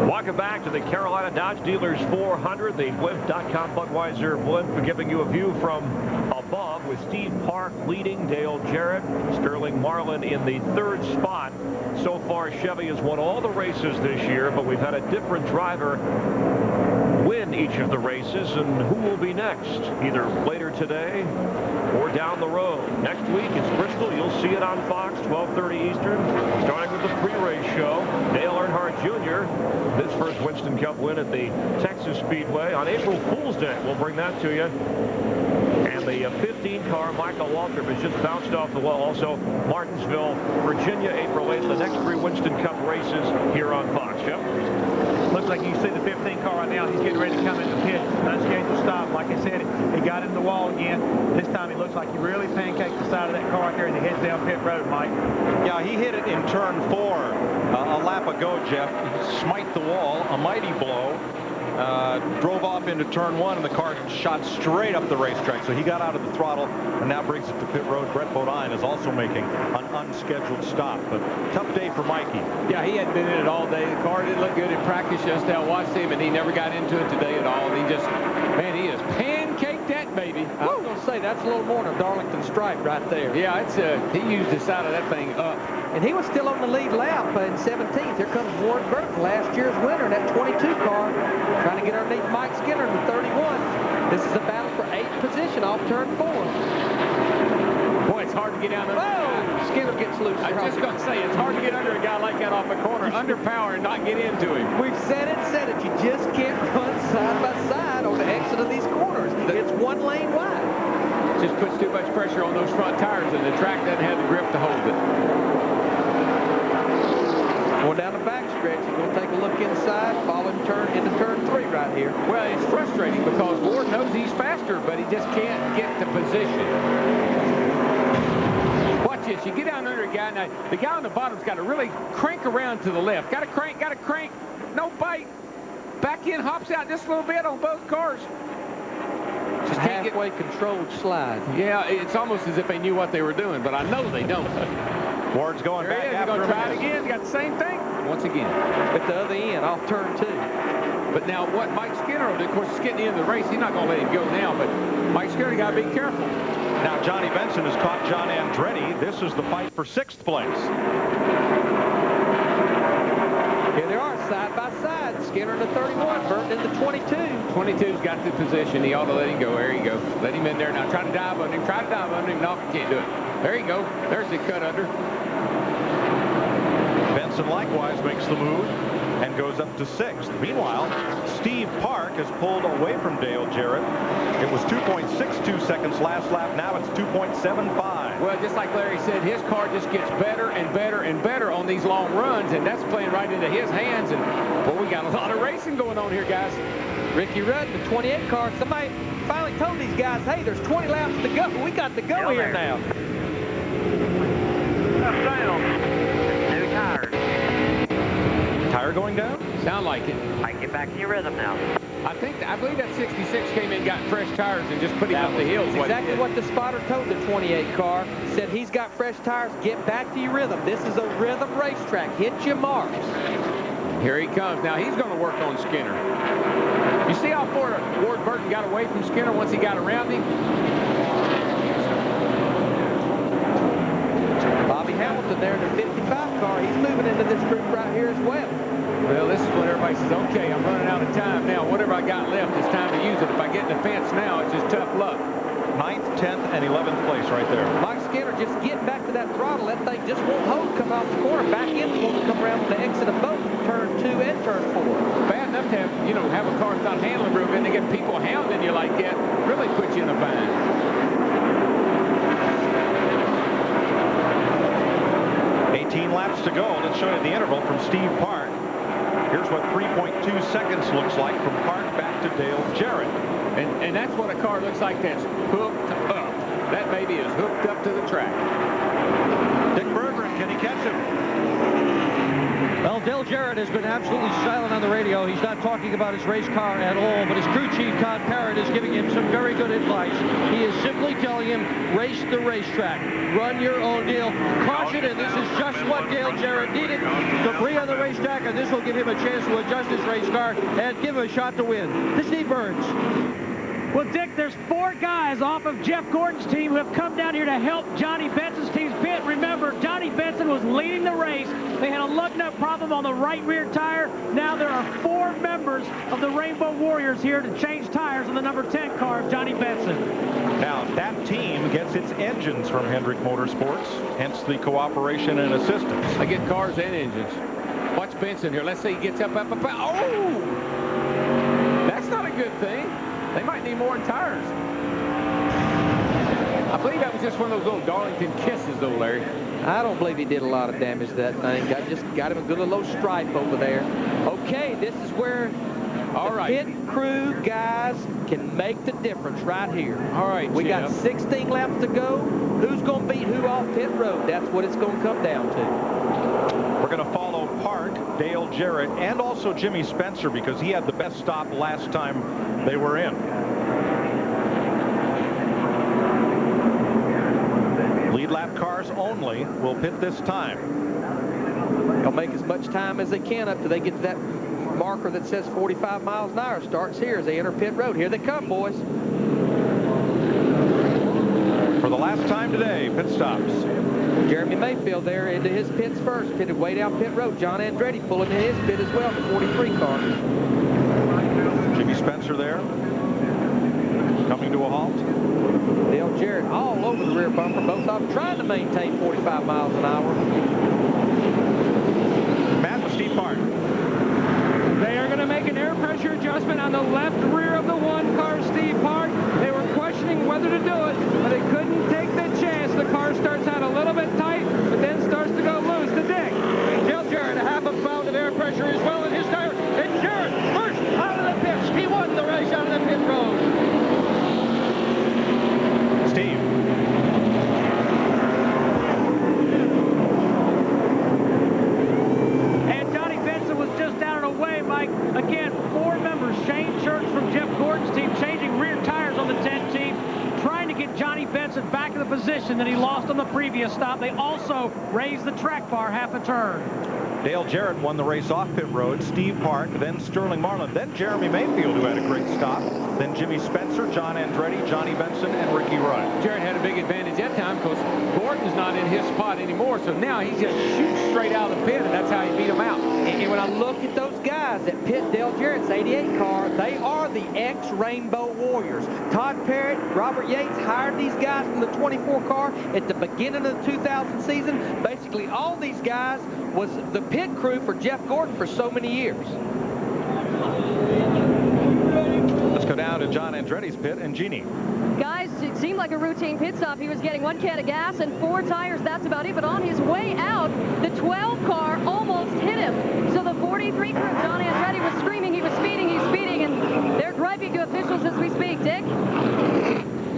Welcome back to the Carolina Dodge Dealers 400, the blimp.com Budweiser blimp, giving you a view from above with Steve Park leading, Dale Jarrett, Sterling Marlin in the 3rd spot. So far, Chevy has won all the races this year, but we've had a different driver win each of the races, and who will be next, either later today or down the road. Next week, it's Bristol. You'll see it on Fox, 12:30 Eastern, starting with the pre-race show. Dale Earnhardt Jr., his first Winston Cup win at the Texas Speedway. On April Fool's Day, we'll bring that to you. And the 15 car, Michael Waltrip, has just bounced off the wall. Also, Martinsville, Virginia, April 8th. The next 3 Winston Cup races here on Fox. Yep. again. This time he looks like he really pancaked the side of that car here as he heads down pit road, Mike. Yeah, he hit it in turn 4 a lap ago, Jeff. He smite the wall, a mighty blow. Drove off into turn 1, and the car shot straight up the racetrack. So he got out of the throttle and now brings it to pit road. Brett Bodine is also making an unscheduled stop. But tough day for Mikey. Yeah, he hadn't been in it all day. The car didn't look good in practice yesterday. I watched him, and he never got into it today at all. And he just, man, he has pancaked that baby. I was going to say, that's a little more than a Darlington stripe right there. Yeah, it's he used the side of that thing up. And he was still on the lead lap in 17th. Here comes Ward Burton, last year's winner in that 22 car, trying to get underneath Mike Skinner in the 31. This is a battle for 8th position off turn 4. Boy, it's hard to get down there. Oh, Skinner gets loose. I was just going to say, it's hard to get under a guy like that off a corner, under power, and not get into him. We've said it. You just can't run side by side on the exit of these corners. It's one lane wide. Just puts too much pressure on those front tires, and the track doesn't have the grip to hold it. Going down the back stretch, he's going to take a look inside, following into turn 3 right here. Well, it's frustrating because Ward knows he's faster, but he just can't get the position. Watch this. You get down under a guy. Now, the guy on the bottom's got to really crank around to the left. Got to crank. No bite. Back in, hops out just a little bit on both cars. Just halfway controlled slide. Yeah, it's almost as if they knew what they were doing, but I know they don't. Ward's going back after him. Going to try it again. Got the same thing. Once again. At the other end, off turn 2. But now what Mike Skinner will do, of course, is getting into the race. He's not going to let him go now, but Mike Skinner got to be careful. Now Johnny Benson has caught John Andretti. This is the fight for 6th place. Here they are, side by side. Skinner in the 31, Burton in the 22. 22's got the position. He ought to let him go. There you go. Let him in there. Now try to dive on him. No, he can't do it. There you go. There's the cut under. Benson likewise makes the move and goes up to 6th. Meanwhile, Steve Park has pulled away from Dale Jarrett. It was 2.62 seconds last lap. Now it's 2.75. Well, just like Larry said, his car just gets better and better and better on these long runs, and that's playing right into his hands. And, boy, we got a lot of racing going on here, guys. Ricky Rudd, the 28 car. Somebody finally told these guys, hey, there's 20 laps to go. We got to go here now. New tires. Tire going down? Sound like it. I get back in your rhythm now. I believe that 66 came in, got fresh tires, and just put him up the hills. Exactly what the spotter told the 28 car. Said he's got fresh tires. Get back to your rhythm. This is a rhythm racetrack. Hit your marks. Here he comes. Now he's going to work on Skinner. You see how far Ward Burton got away from Skinner once he got around him? Bobby Hamilton there in the 55 car. He's moving into this group right here as well. Well, this is when everybody says, okay, I'm running out of time now. Whatever I got left, it's time to use it. If I get in the fence now, it's just tough luck. 9th, 10th, and 11th place right there. Mike Skinner just getting back to that throttle. That thing just won't hold come off the corner. Back in, won't come around the exit of both turn 2 and turn 4. Bad enough to have a car that's not handling real good, and to get people hounding you like that really puts you in a bind. 18 laps to go. Let's show you the interval from Steve Park. Here's what 3.2 seconds looks like from Park back to Dale Jarrett. And that's what a car looks like that's hooked up. That baby is hooked up to the track. Dick Berggren, can he catch him? Well, Dale Jarrett has been absolutely silent on the radio. He's not talking about his race car at all, but his crew chief, Todd Parrott, is giving him some very good advice. He is simply telling him, race the racetrack. Run your own deal. Caution, and this is just what Dale Jarrett needed. Debris on the racetrack, and this will give him a chance to adjust his race car and give him a shot to win. To Steve Burns. Well, Dick, there's 4 guys off of Jeff Gordon's team who have come down here to help Johnny Benson's team's pit. Remember, Johnny Benson was leading the race. They had a lug nut problem on the right rear tire. Now there are 4 members of the Rainbow Warriors here to change tires on the number 10 car of Johnny Benson. Now, that team gets its engines from Hendrick Motorsports, hence the cooperation and assistance. I get cars and engines. Watch Benson here. Let's say he gets up. Oh! That's not a good thing. They might need more tires. I believe that was just one of those little Darlington kisses, though, Larry. I don't believe he did a lot of damage to that thing. Just got him a good little stripe over there. Okay, this is where All the right. pit crew guys can make the difference right here. All right, we got Jeff. 16 laps to go. Who's going to beat who off pit road? That's what it's going to come down to. We're going to follow Park, Dale Jarrett, and also Jimmy Spencer because he had the best stop last time they were in. Lead lap cars only will pit this time. They'll make as much time as they can up till they get to that marker that says 45 miles an hour. Starts here as they enter pit road. Here they come, boys. For the last time today, pit stops. Jeremy Mayfield there into his pits first. Pitted way down pit road. John Andretti pulling in his pit as well, the 43 car. Jimmy Spencer there. Coming to a halt. Dale Jarrett all over the rear bumper. Both of them trying to maintain 45 miles an hour. Matt with Steve Park. They are going to make an air pressure adjustment on the left rear of the one car, Steve Park. They were questioning whether to do it, but they couldn't take the chance. The car starts out a little bit tight, but then starts to go loose. The Dick. Dale Jarrett, a half a pound of air pressure as well in his tire. And Jarrett first out of the pits. He won the race out of the pit road. Steve. And Johnny Benson was just out of the way, Mike. Again, 4 members. Shane Church from Jeff Gordon's team changing rear tires on the 10 team, trying to get Johnny Benson back in the position that he lost on the previous stop. They also raised the track bar half a turn. Dale Jarrett won the race off pit road. Steve Park, then Sterling Marlin, then Jeremy Mayfield, who had a great stop. Then Jimmy Spencer, John Andretti, Johnny Benson, and Ricky Rudd. Jarrett had a big advantage that time because Gordon's not in his spot anymore. So now he just shoots straight out of the pit, and that's how he beat him out. And when I look at those guys that pit Dale Jarrett's 88 car, they are the ex-Rainbow Warriors. Todd Parrott, Robert Yates hired these guys from the 24 car at the beginning of the 2000 season. Basically, all these guys was the pit crew for Jeff Gordon for so many years. Let's go down to John Andretti's pit and Jeannie. Guys, it seemed like a routine pit stop. He was getting 1 can of gas and 4 tires. That's about it. But on his way out, the 12 car almost hit him. So the 43 crew, John Andretti, was screaming. He was speeding. He's speeding. And they're griping to officials as we speak. Dick?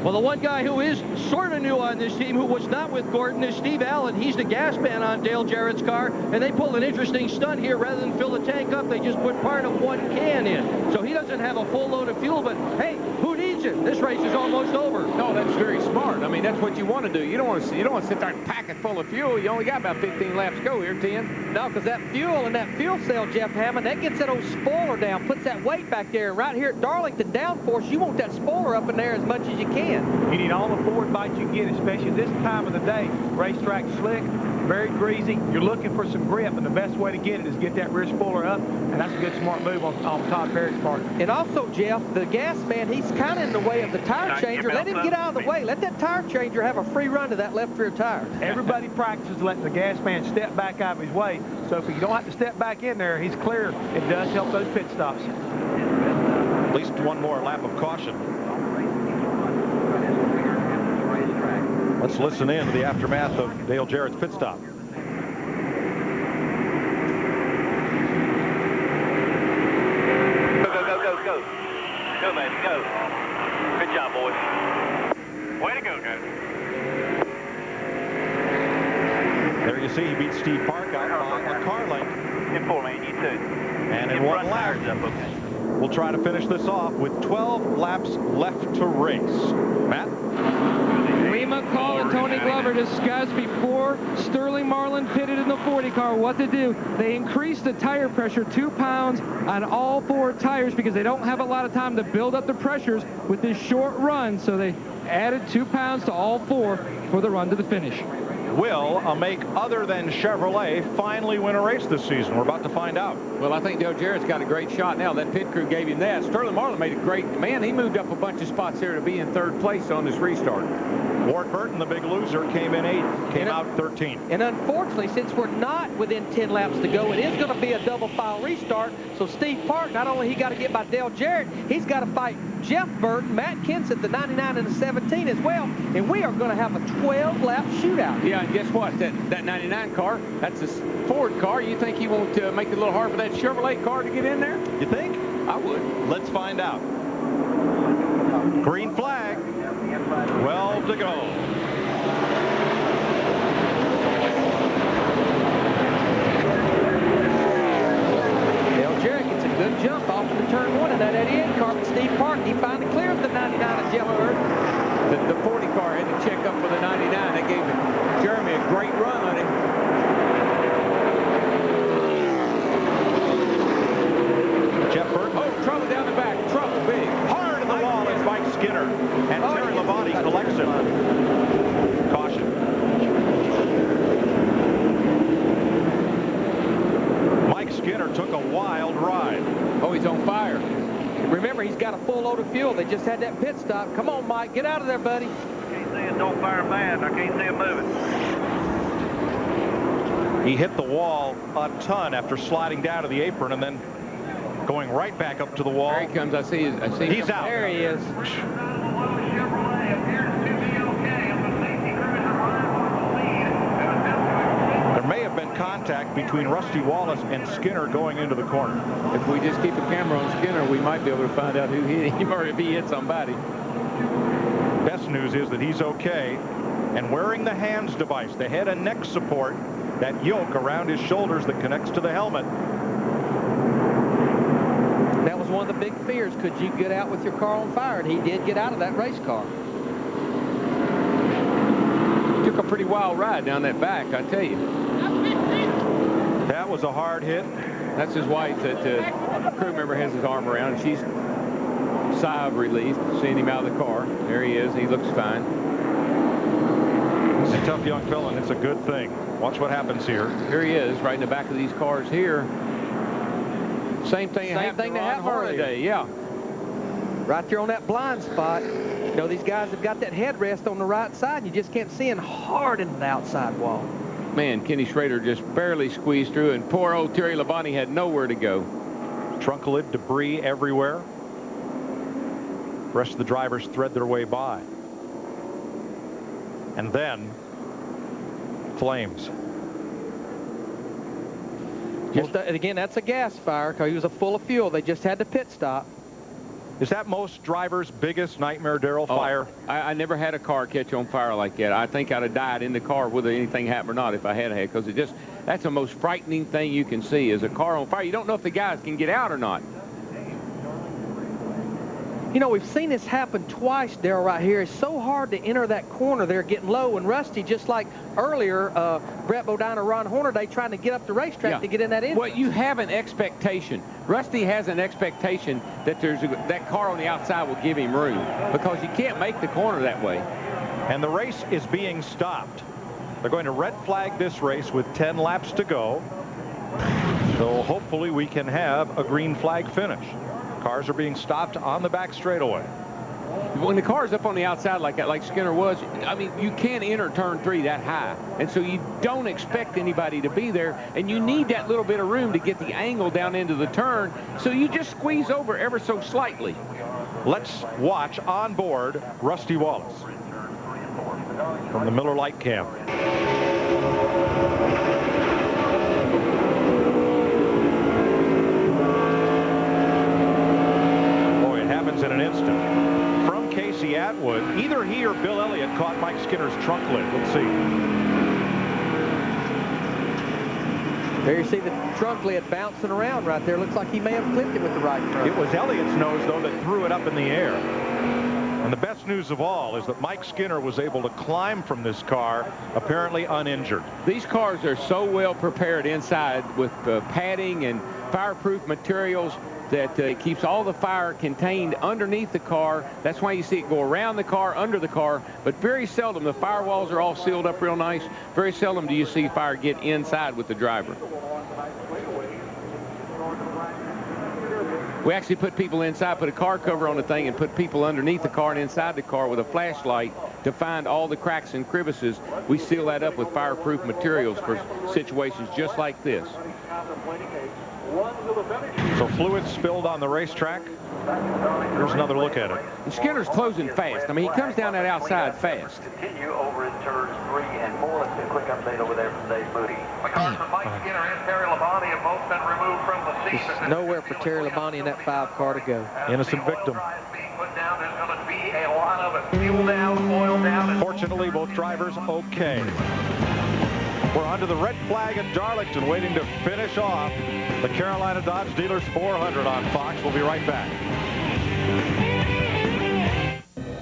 Well, the one guy who is sort of new on this team, who was not with Gordon, is Steve Allen. He's the gas man on Dale Jarrett's car, and they pulled an interesting stunt here. Rather than fill the tank up, they just put part of 1 can in. So he doesn't have a full load of fuel, but hey, who needs it? This race is almost over. No, that's very smart. I mean, that's what you want to do. You don't want to sit there and pack it full of fuel. You only got about 15 laps to go here, 10. No, because that fuel and that fuel cell, Jeff Hammond, that gets that old spoiler down, puts that weight back there. And right here at Darlington downforce, you want that spoiler up in there as much as you can. You need all the forward bites you can get, especially this time of the day. Racetrack slick, very greasy. You're looking for some grip, and the best way to get it is get that rear spoiler up, and that's a good, smart move on Todd Parrott's part. And also, Jeff, the gas man, he's kind of in the way of the tire changer. Let him get out of the way. Let that tire changer have a free run to that left rear tire. Everybody practices letting the gas man step back out of his way, so if you don't have to step back in there, he's clear. It does help those pit stops. At least one more lap of caution. Let's listen in to the aftermath of Dale Jarrett's pit stop. Go, go, go, go, go. Go, man, go. Good job, boys. Way to go, guys. There you see he beat Steve Park out by a car length. In 4, man, you too. And in one lap, we'll try to finish this off with 12 laps left to race. Matt? Lee McCall and Tony Glover discussed before Sterling Marlin pitted in the 40 car what to do. They increased the tire pressure 2 pounds on all 4 tires because they don't have a lot of time to build up the pressures with this short run. So they added 2 pounds to all 4 for the run to the finish. Will a make other than Chevrolet finally win a race this season? We're about to find out. Well, I think Dale Jarrett's got a great shot now. That pit crew gave him that. Sterling Marlin made a great, man, he moved up a bunch of spots here to be in 3rd place on this restart. Ward Burton, the big loser, came in 8th, came out 13. And unfortunately, since we're not within 10 laps to go, it is going to be a double file restart. So Steve Park, not only he got to get by Dale Jarrett, he's got to fight Jeff Burton, Matt Kenseth, the 99 and the 17 as well. And we are going to have a 12-lap shootout. Yeah, and guess what? That 99 car, that's a Ford car. You think he won't make it a little hard for that Chevrolet car to get in there? You think? I would. Let's find out. Green flag. 12 to go. Dale Jarrett gets a good jump off into turn 1 in that 88 car with Steve Park. He finally cleared the 99 at Yellow Earth. The 40 car had to check up for the 99. That gave Jeremy a great run on him. Jeff Burton. Oh, trouble down the back. Trouble big. Hard in the wall is Mike Skinner. And Terry Labonte collects him. Caution. Mike Skinner took a wild ride. Oh, he's on fire. Remember, he's got a full load of fuel. They just had that pit stop. Come on, Mike. Get out of there, buddy. I can't see it. Don't fire bad. I can't see it moving. He hit the wall a ton after sliding down to the apron and then going right back up to the wall. There he comes. I see He's out. There he is. There may have been contact between Rusty Wallace and Skinner going into the corner. If we just keep a camera on Skinner, we might be able to find out who hit him or if he hit somebody. Best news is that he's okay and wearing the hands device, the head and neck support, that yoke around his shoulders that connects to the helmet. That was one of the big fears. Could you get out with your car on fire? And he did get out of that race car. Took a pretty wild ride down that back, I tell you. That was a hard hit. That's his wife that crew member has his arm around, and she's sigh of relief seeing him out of the car. There he is. He looks fine. He's a tough young fella, and it's a good thing. Watch what happens here. Here he is, right in the back of these cars here. Same thing that happened earlier. Yeah. Right there on that blind spot. You know, these guys have got that headrest on the right side, and you just can't see in hard into the outside wall. Man, Kenny Schrader just barely squeezed through, and poor old Terry Labonte had nowhere to go. Trunk lid debris everywhere. The rest of the drivers thread their way by. And then flames. And again, that's a gas fire because he was full of fuel. They just had the pit stop. Is that most drivers' biggest nightmare, Darrell, fire? I never had a car catch on fire like that. I think I'd have died in the car whether anything happened or not if I had because that's the most frightening thing you can see is a car on fire. You don't know if the guys can get out or not. You know, we've seen this happen twice, Darrell, right here. It's so hard to enter that corner there getting low. And Rusty, just like earlier, Brett Bodine or Ron Hornaday trying to get up the racetrack to get in that entrance. Well, you have an expectation. Rusty has an expectation that that car on the outside will give him room because you can't make the corner that way. And the race is being stopped. They're going to red flag this race with 10 laps to go. So hopefully we can have a green flag finish. Cars are being stopped on the back straightaway. When the car's up on the outside like that, like Skinner was, I mean, you can't enter turn 3 that high. And so you don't expect anybody to be there. And you need that little bit of room to get the angle down into the turn. So you just squeeze over ever so slightly. Let's watch on board Rusty Wallace from the Miller Lite cam. In an instant. From Casey Atwood, either he or Bill Elliott caught Mike Skinner's trunk lid. Let's see. There you see the trunk lid bouncing around right there. Looks like he may have clipped it with the right front. It was Elliott's nose, though, that threw it up in the air. And the best news of all is that Mike Skinner was able to climb from this car, apparently uninjured. These cars are so well prepared inside with padding and fireproof materials that keeps all the fire contained underneath the car. That's why you see it go around the car, under the car, but very seldom. The firewalls are all sealed up real nice. Very seldom do you see fire get inside with the driver. We actually put people inside, put a car cover on the thing, and put people underneath the car and inside the car with a flashlight to find all the cracks and crevices. We seal that up with fireproof materials for situations just like this. So fluid spilled on the racetrack. Here's another look at it. And Skinner's closing fast. I mean, he comes down that outside fast. Continue over in turns 3 and 4. Let's get a quick update over there from Dave Moody. The cars from Mike Skinner and Terry Labonte have both been Just nowhere for Terry Labonte in that 5 car to go. Innocent victim. Fortunately, both drivers okay. We're onto the red flag at Darlington, waiting to finish off the Carolina Dodge Dealers 400 on Fox. We'll be right back.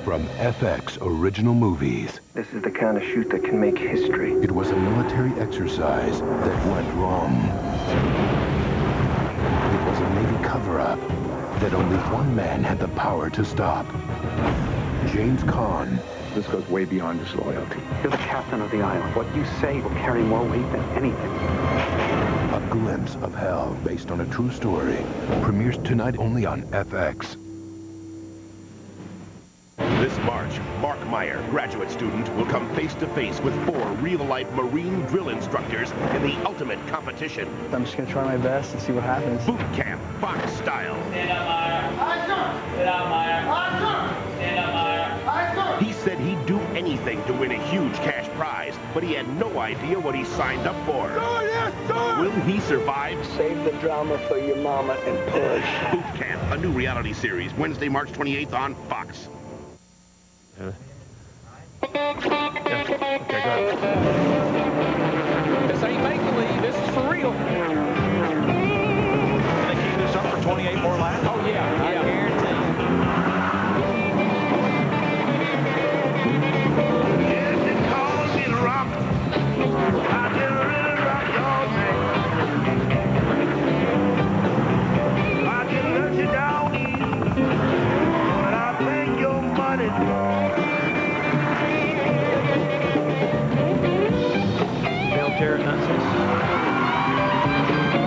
From FX Original Movies. This is the kind of shoot that can make history. It was a military exercise that went wrong. It was a Navy cover-up that only one man had the power to stop. James Caan. This goes way beyond disloyalty. You're the captain of the island. What you say will carry more weight than anything. A Glimpse of Hell, based on a true story, premieres tonight only on FX. This March, Mark Meyer, graduate student, will come face-to-face with 4 real-life Marine drill instructors in the ultimate competition. I'm just going to try my best and see what happens. Boot camp, Fox style. Stand up, Meyer. Stand up, Meyer. Stand up, Meyer. He said he'd do anything to win a huge cash prize, but he had no idea what he signed up for. Will he survive? Save the drama for your mama and push. Boot Camp, a new reality series, Wednesday, March 28th on Fox. Okay, go ahead. This ain't make-believe. This is for real. Can they keep this up for 28 more laps? Oh, yeah. I guarantee.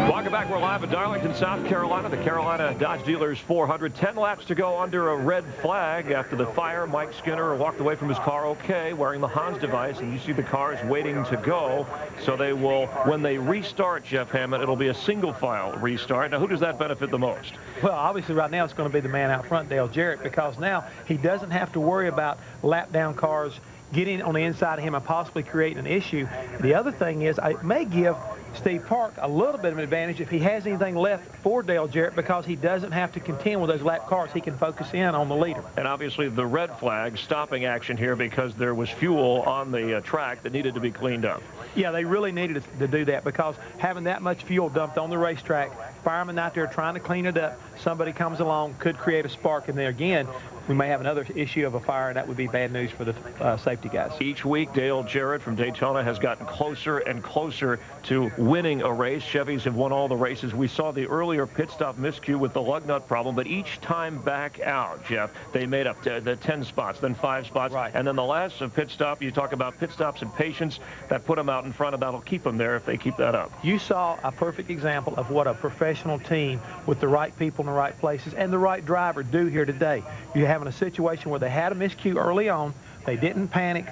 Welcome back. We're live at Darlington, South Carolina. The Carolina Dodge Dealers 400. 10 laps to go under a red flag. After the fire, Mike Skinner walked away from his car okay, wearing the Hans device, and you see the cars waiting to go. So they will, when they restart, Jeff Hammond, it'll be a single-file restart. Now, who does that benefit the most? Well, obviously right now it's going to be the man out front, Dale Jarrett, because now he doesn't have to worry about lap-down cars getting on the inside of him and possibly creating an issue. The other thing is, it may give Steve Park a little bit of an advantage if he has anything left for Dale Jarrett, because he doesn't have to contend with those lap cars. He can focus in on the leader. And obviously the red flag stopping action here because there was fuel on the track that needed to be cleaned up. Yeah, they really needed to do that, because having that much fuel dumped on the racetrack, firemen out there trying to clean it up, somebody comes along, could create a spark, and then again, we may have another issue of a fire, and that would be bad news for the safety guys. Each week, Dale Jarrett from Daytona has gotten closer and closer to winning a race. Chevys have won all the races. We saw the earlier pit stop miscue with the lug nut problem, but each time back out, Jeff, they made up the 10 spots, then 5 spots, right. And then the last pit stop, you talk about pit stops and patience, that put them out in front, and that'll keep them there if they keep that up. You saw a perfect example of what a professional team with the right people in the right places and the right driver do here today. You having a situation where they had a miscue early on, they didn't panic.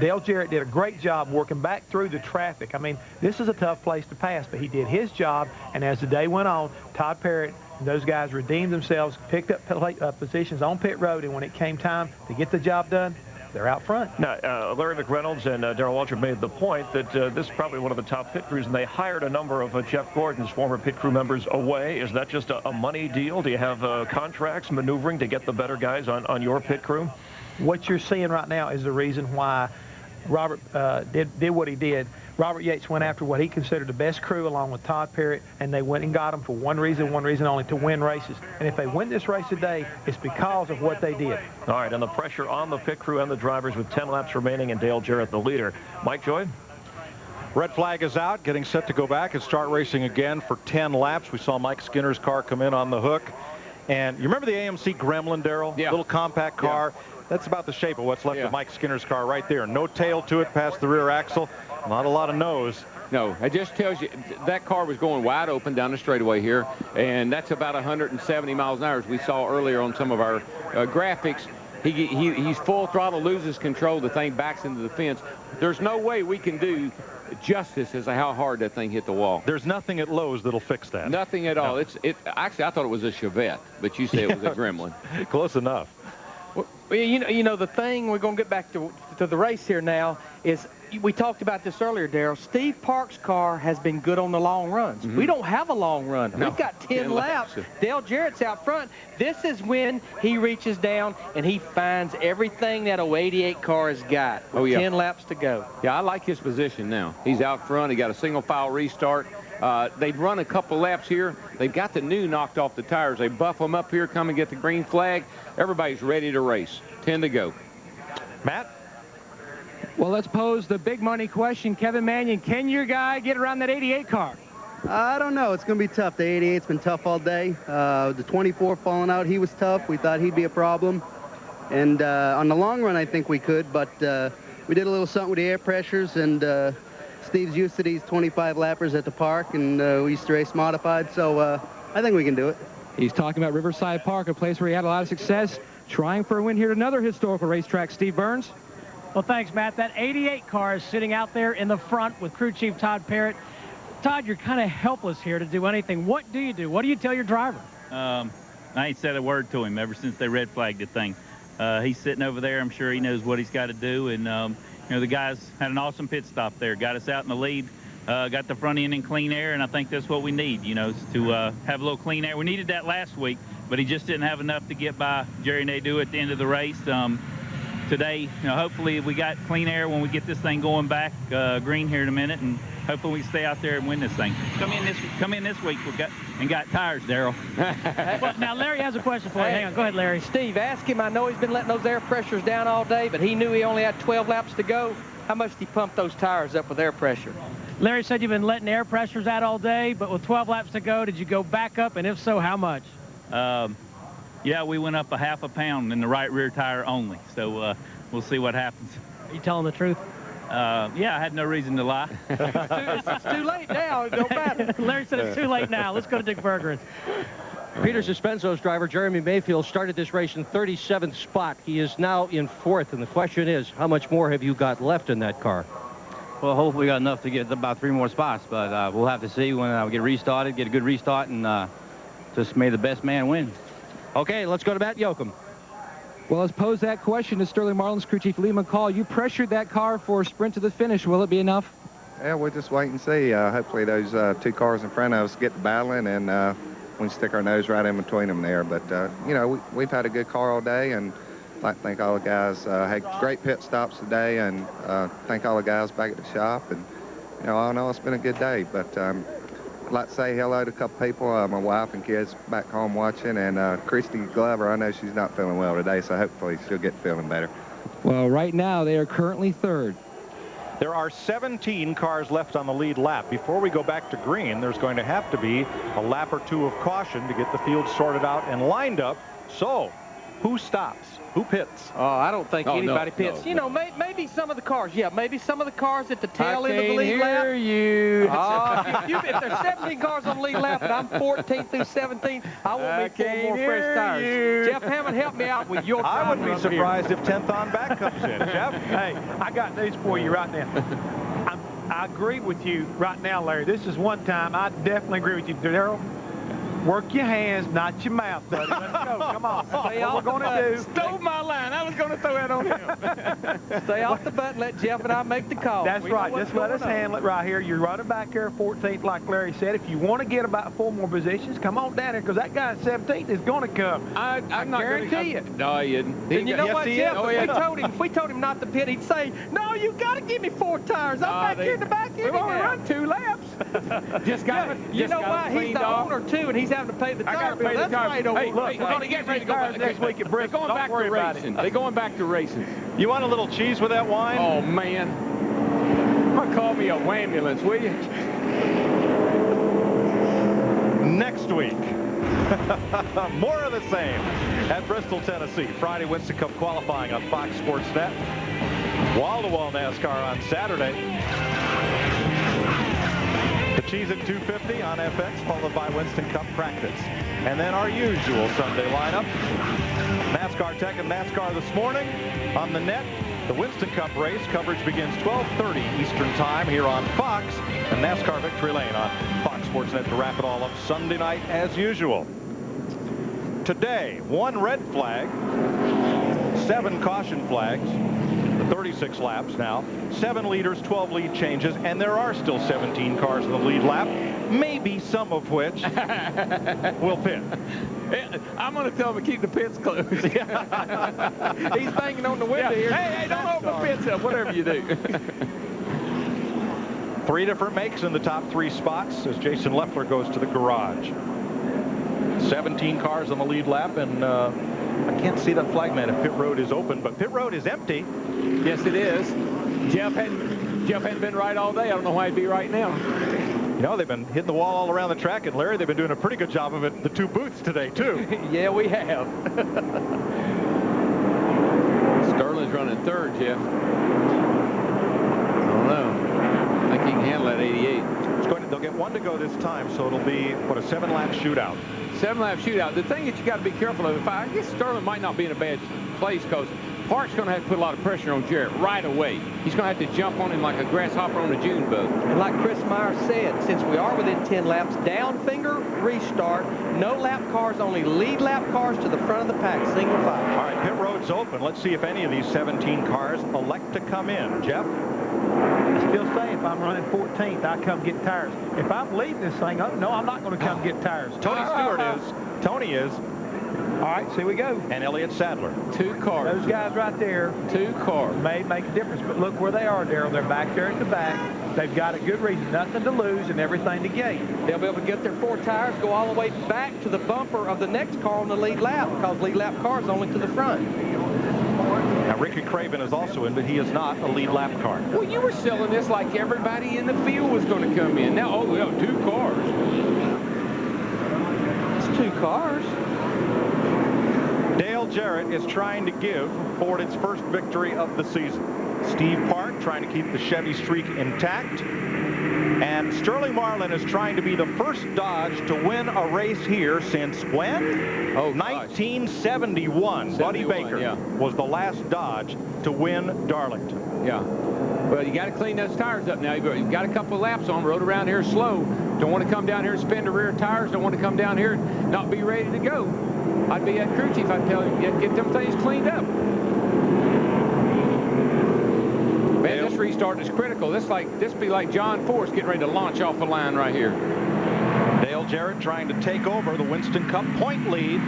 Dale Jarrett did a great job working back through the traffic. I mean, this is a tough place to pass, but he did his job, and as the day went on, Todd Parrott and those guys redeemed themselves, picked up positions on pit road, and when it came time to get the job done, they're out front. Now, Larry McReynolds and Darrell Waltrip made the point that this is probably one of the top pit crews, and they hired a number of Jeff Gordon's former pit crew members away. Is that just a money deal? Do you have contracts maneuvering to get the better guys on your pit crew? What you're seeing right now is the reason why Robert did what he did. Robert Yates went after what he considered the best crew along with Todd Parrott, and they went and got them for one reason only, to win races. And if they win this race today, it's because of what they did. All right, and the pressure on the pit crew and the drivers with 10 laps remaining, and Dale Jarrett the leader. Mike Joy? Red flag is out, getting set to go back and start racing again for 10 laps. We saw Mike Skinner's car come in on the hook. And you remember the AMC Gremlin, Darrell? Yeah. Little compact car. Yeah. That's about the shape of what's left of Mike Skinner's car right there. No tail to it past the rear axle. Not a lot of nose. No, it just tells you that car was going wide open down the straightaway here, and that's about 170 miles an hour, as we saw earlier on some of our graphics. He's full throttle, loses control, the thing backs into the fence. There's no way we can do justice as to how hard that thing hit the wall. There's nothing at Lowe's that'll fix that. Nothing at all. Actually, I thought it was a Chevette, but you say it was a Gremlin. Close enough. Well, you know, the thing, we're going to get back to the race here now, is we talked about this earlier, Darrell. Steve Park's car has been good on the long runs. We don't have a long run. No, We've got 10 laps. laps. Dale Jarrett's out front. This is when he reaches down and he finds everything that 88 car has got. Oh, yeah. 10 laps to go. Yeah, I like his position now. He's out front. He got a single file restart. They've run a couple laps here. They've got the new knocked off the tires. They buff them up here, come and get the green flag. Everybody's ready to race. 10 to go. Matt? Well, let's pose the big money question. Kevin Mannion, can your guy get around that 88 car? I don't know. It's going to be tough. The 88's been tough all day. The 24 falling out, he was tough. We thought he'd be a problem. And on the long run, I think we could, but we did a little something with the air pressures, and Steve's used to these 25 lappers at the park, and we used to race modified, so I think we can do it. He's talking about Riverside Park, a place where he had a lot of success, trying for a win here at another historical racetrack. Steve Burns? Well, thanks, Matt. That 88 car is sitting out there in the front with crew chief Todd Parrott. Todd, you're kind of helpless here to do anything. What do you do? What do you tell your driver? I ain't said a word to him ever since they red flagged the thing. He's sitting over there. I'm sure he knows what he's got to do. And, you know, the guys had an awesome pit stop there. Got us out in the lead. Got the front end in clean air, and I think that's what we need, you know, is to have a little clean air. We needed that last week, but he just didn't have enough to get by Jerry Nadeau at the end of the race. Today, you know, hopefully we got clean air when we get this thing going back green here in a minute, and hopefully we stay out there and win this thing. Come in this week and got tires, Darrell. Well, now Larry has a question for you. Hang on, go ahead, Larry. Steve, ask him. I know he's been letting those air pressures down all day, but he knew he only had 12 laps to go. How much did he pump those tires up with air pressure? Larry said you've been letting air pressures out all day, but with 12 laps to go, did you go back up, and if so, how much? Yeah, we went up a half a pound in the right rear tire only, so we'll see what happens. Are you telling the truth? Yeah, I had no reason to lie. It's too late now. It don't matter. Larry said it's too late now. Let's go to Dick Bergeron. Peter Suspenso's driver, Jeremy Mayfield, started this race in 37th spot. He is now in 4th, and the question is, how much more have you got left in that car? Well, hopefully we got enough to get about 3 more spots, but we'll have to see when we get restarted, get a good restart, and just may the best man win. Okay, let's go to Matt Yoakum. Well, let's pose that question to Sterling Marlin's crew chief Lee McCall. You pressured that car for a sprint to the finish. Will it be enough? Yeah, we'll just wait and see. Hopefully those 2 cars in front of us get to battling, and we can stick our nose right in between them there. But, you know, we've had a good car all day, and I'd like to thank all the guys. Had great pit stops today, and thank all the guys back at the shop. And, you know, all in all, it's been a good day. But I'd like to say hello to a couple people, my wife and kids back home watching, and Christy Glover. I know she's not feeling well today, so hopefully she'll get feeling better. Well, right now they are currently 3rd. There are 17 cars left on the lead lap. Before we go back to green, there's going to have to be a lap or 2 of caution to get the field sorted out and lined up. So, who stops? Who pits? Oh, I don't think anybody pits. You know, maybe some of the cars. Yeah, maybe some of the cars at the tail end of the lead lap. I you. If there's 17 cars on the lead lap and I'm 14 through 17, I won't need 4 more fresh tires. Jeff Hammond, help me out with your I wouldn't be surprised if 10th on back comes in. Jeff? Hey, I got news for you right now. I agree with you right now, Larry. This is one time I definitely agree with you, Darrell. Work your hands, not your mouth, buddy. Let's go. Come on. Stay off what we're going to do. Stole my line. I was going to throw that on him. Stay off the button. Let Jeff and I make the call. That's right. Just let us handle it right here. You're running back there 14th, like Larry said. If you want to get about 4 more positions, come on down here, because that guy in 17th is going to come. I'm not guarantee you. No, he isn't. And you know what, Jeff? Oh, if we told him not to pit, he'd say, no, you got to give me 4 tires. I'm back here in the back end. We've only run 2 laps. You know why? He's the owner, too, and he's having to pay the tire bill. That's why he don't Hey, look, we're going to get ready to go back next week at Bristol. They're going back to racing. They're going back to racing. You want a little cheese with that wine? Oh, man. Call me a wambulance, will you? Next week, more of the same at Bristol, Tennessee. Friday Winston Cup qualifying on Fox Sports Net. Wall-to-wall NASCAR on Saturday. The cheese at 2:50 on FX, followed by Winston Cup practice. And then our usual Sunday lineup. NASCAR Tech and NASCAR this morning on the net. The Winston Cup race coverage begins 12:30 Eastern Time here on Fox, and NASCAR Victory Lane on Fox Sports Net to wrap it all up Sunday night as usual. Today, 1 red flag, 7 caution flags. The 36 laps now. 7 leaders, 12 lead changes, and there are still 17 cars in the lead lap, maybe some of which will pit. I'm going to tell him to keep the pits closed. He's banging on the window here. Hey, don't open the pits up, whatever you do. 3 different makes in the top 3 spots as Jason Leffler goes to the garage. 17 cars on the lead lap, and I can't see that flagman if pit road is open, but pit road is empty. Yes, it is. Jeff hadn't been right all day. I don't know why he'd be right now. You know, they've been hitting the wall all around the track, and Larry, they've been doing a pretty good job of it, the 2 booths today, too. Yeah, we have. Sterling's running 3rd, Jeff. I don't know. I think he can handle that 88. They'll get 1 to go this time, so it'll be, what, a 7-lap shootout. 7-lap shootout. The thing that you got to be careful of, I guess Sterling might not be in a bad place because Park's going to have to put a lot of pressure on Jarrett right away. He's going to have to jump on him like a grasshopper on a June bug. And like Chris Meyer said, since we are within 10 laps, down finger, restart, no lap cars, only lead lap cars to the front of the pack, single file. All right, pit road's open. Let's see if any of these 17 cars elect to come in. Jeff? I still say if I'm running 14th, I come get tires. If I'm leading this thing, no, I'm not going to come get tires. Tony Stewart is. Tony is. All right, so here we go. And Elliott Sadler. 2 cars. Those guys right there. 2 cars. May make a difference, but look where they are, Darrell. They're back there at the back. They've got a good reason, nothing to lose and everything to gain. They'll be able to get their 4 tires, go all the way back to the bumper of the next car on the lead lap, because lead lap car is only to the front. Now, Ricky Craven is also in, but he is not a lead lap car. Well, you were selling this like everybody in the field was going to come in. Now, oh, we have 2 cars. It's 2 cars. Dale Jarrett is trying to give Ford its first victory of the season. Steve Park trying to keep the Chevy streak intact. And Sterling Marlin is trying to be the first Dodge to win a race here since when? Oh, 1971. Buddy Baker was the last Dodge to win Darlington. Yeah. Well, you got to clean those tires up now. You've got a couple of laps on. Rode around here slow. Don't want to come down here and spin the rear tires. Don't want to come down here and not be ready to go. I'd be at crew chief. I'd tell you, get them things cleaned up. Man, this restart is critical. This be like John Force getting ready to launch off a line right here. Dale Jarrett trying to take over the Winston Cup point lead.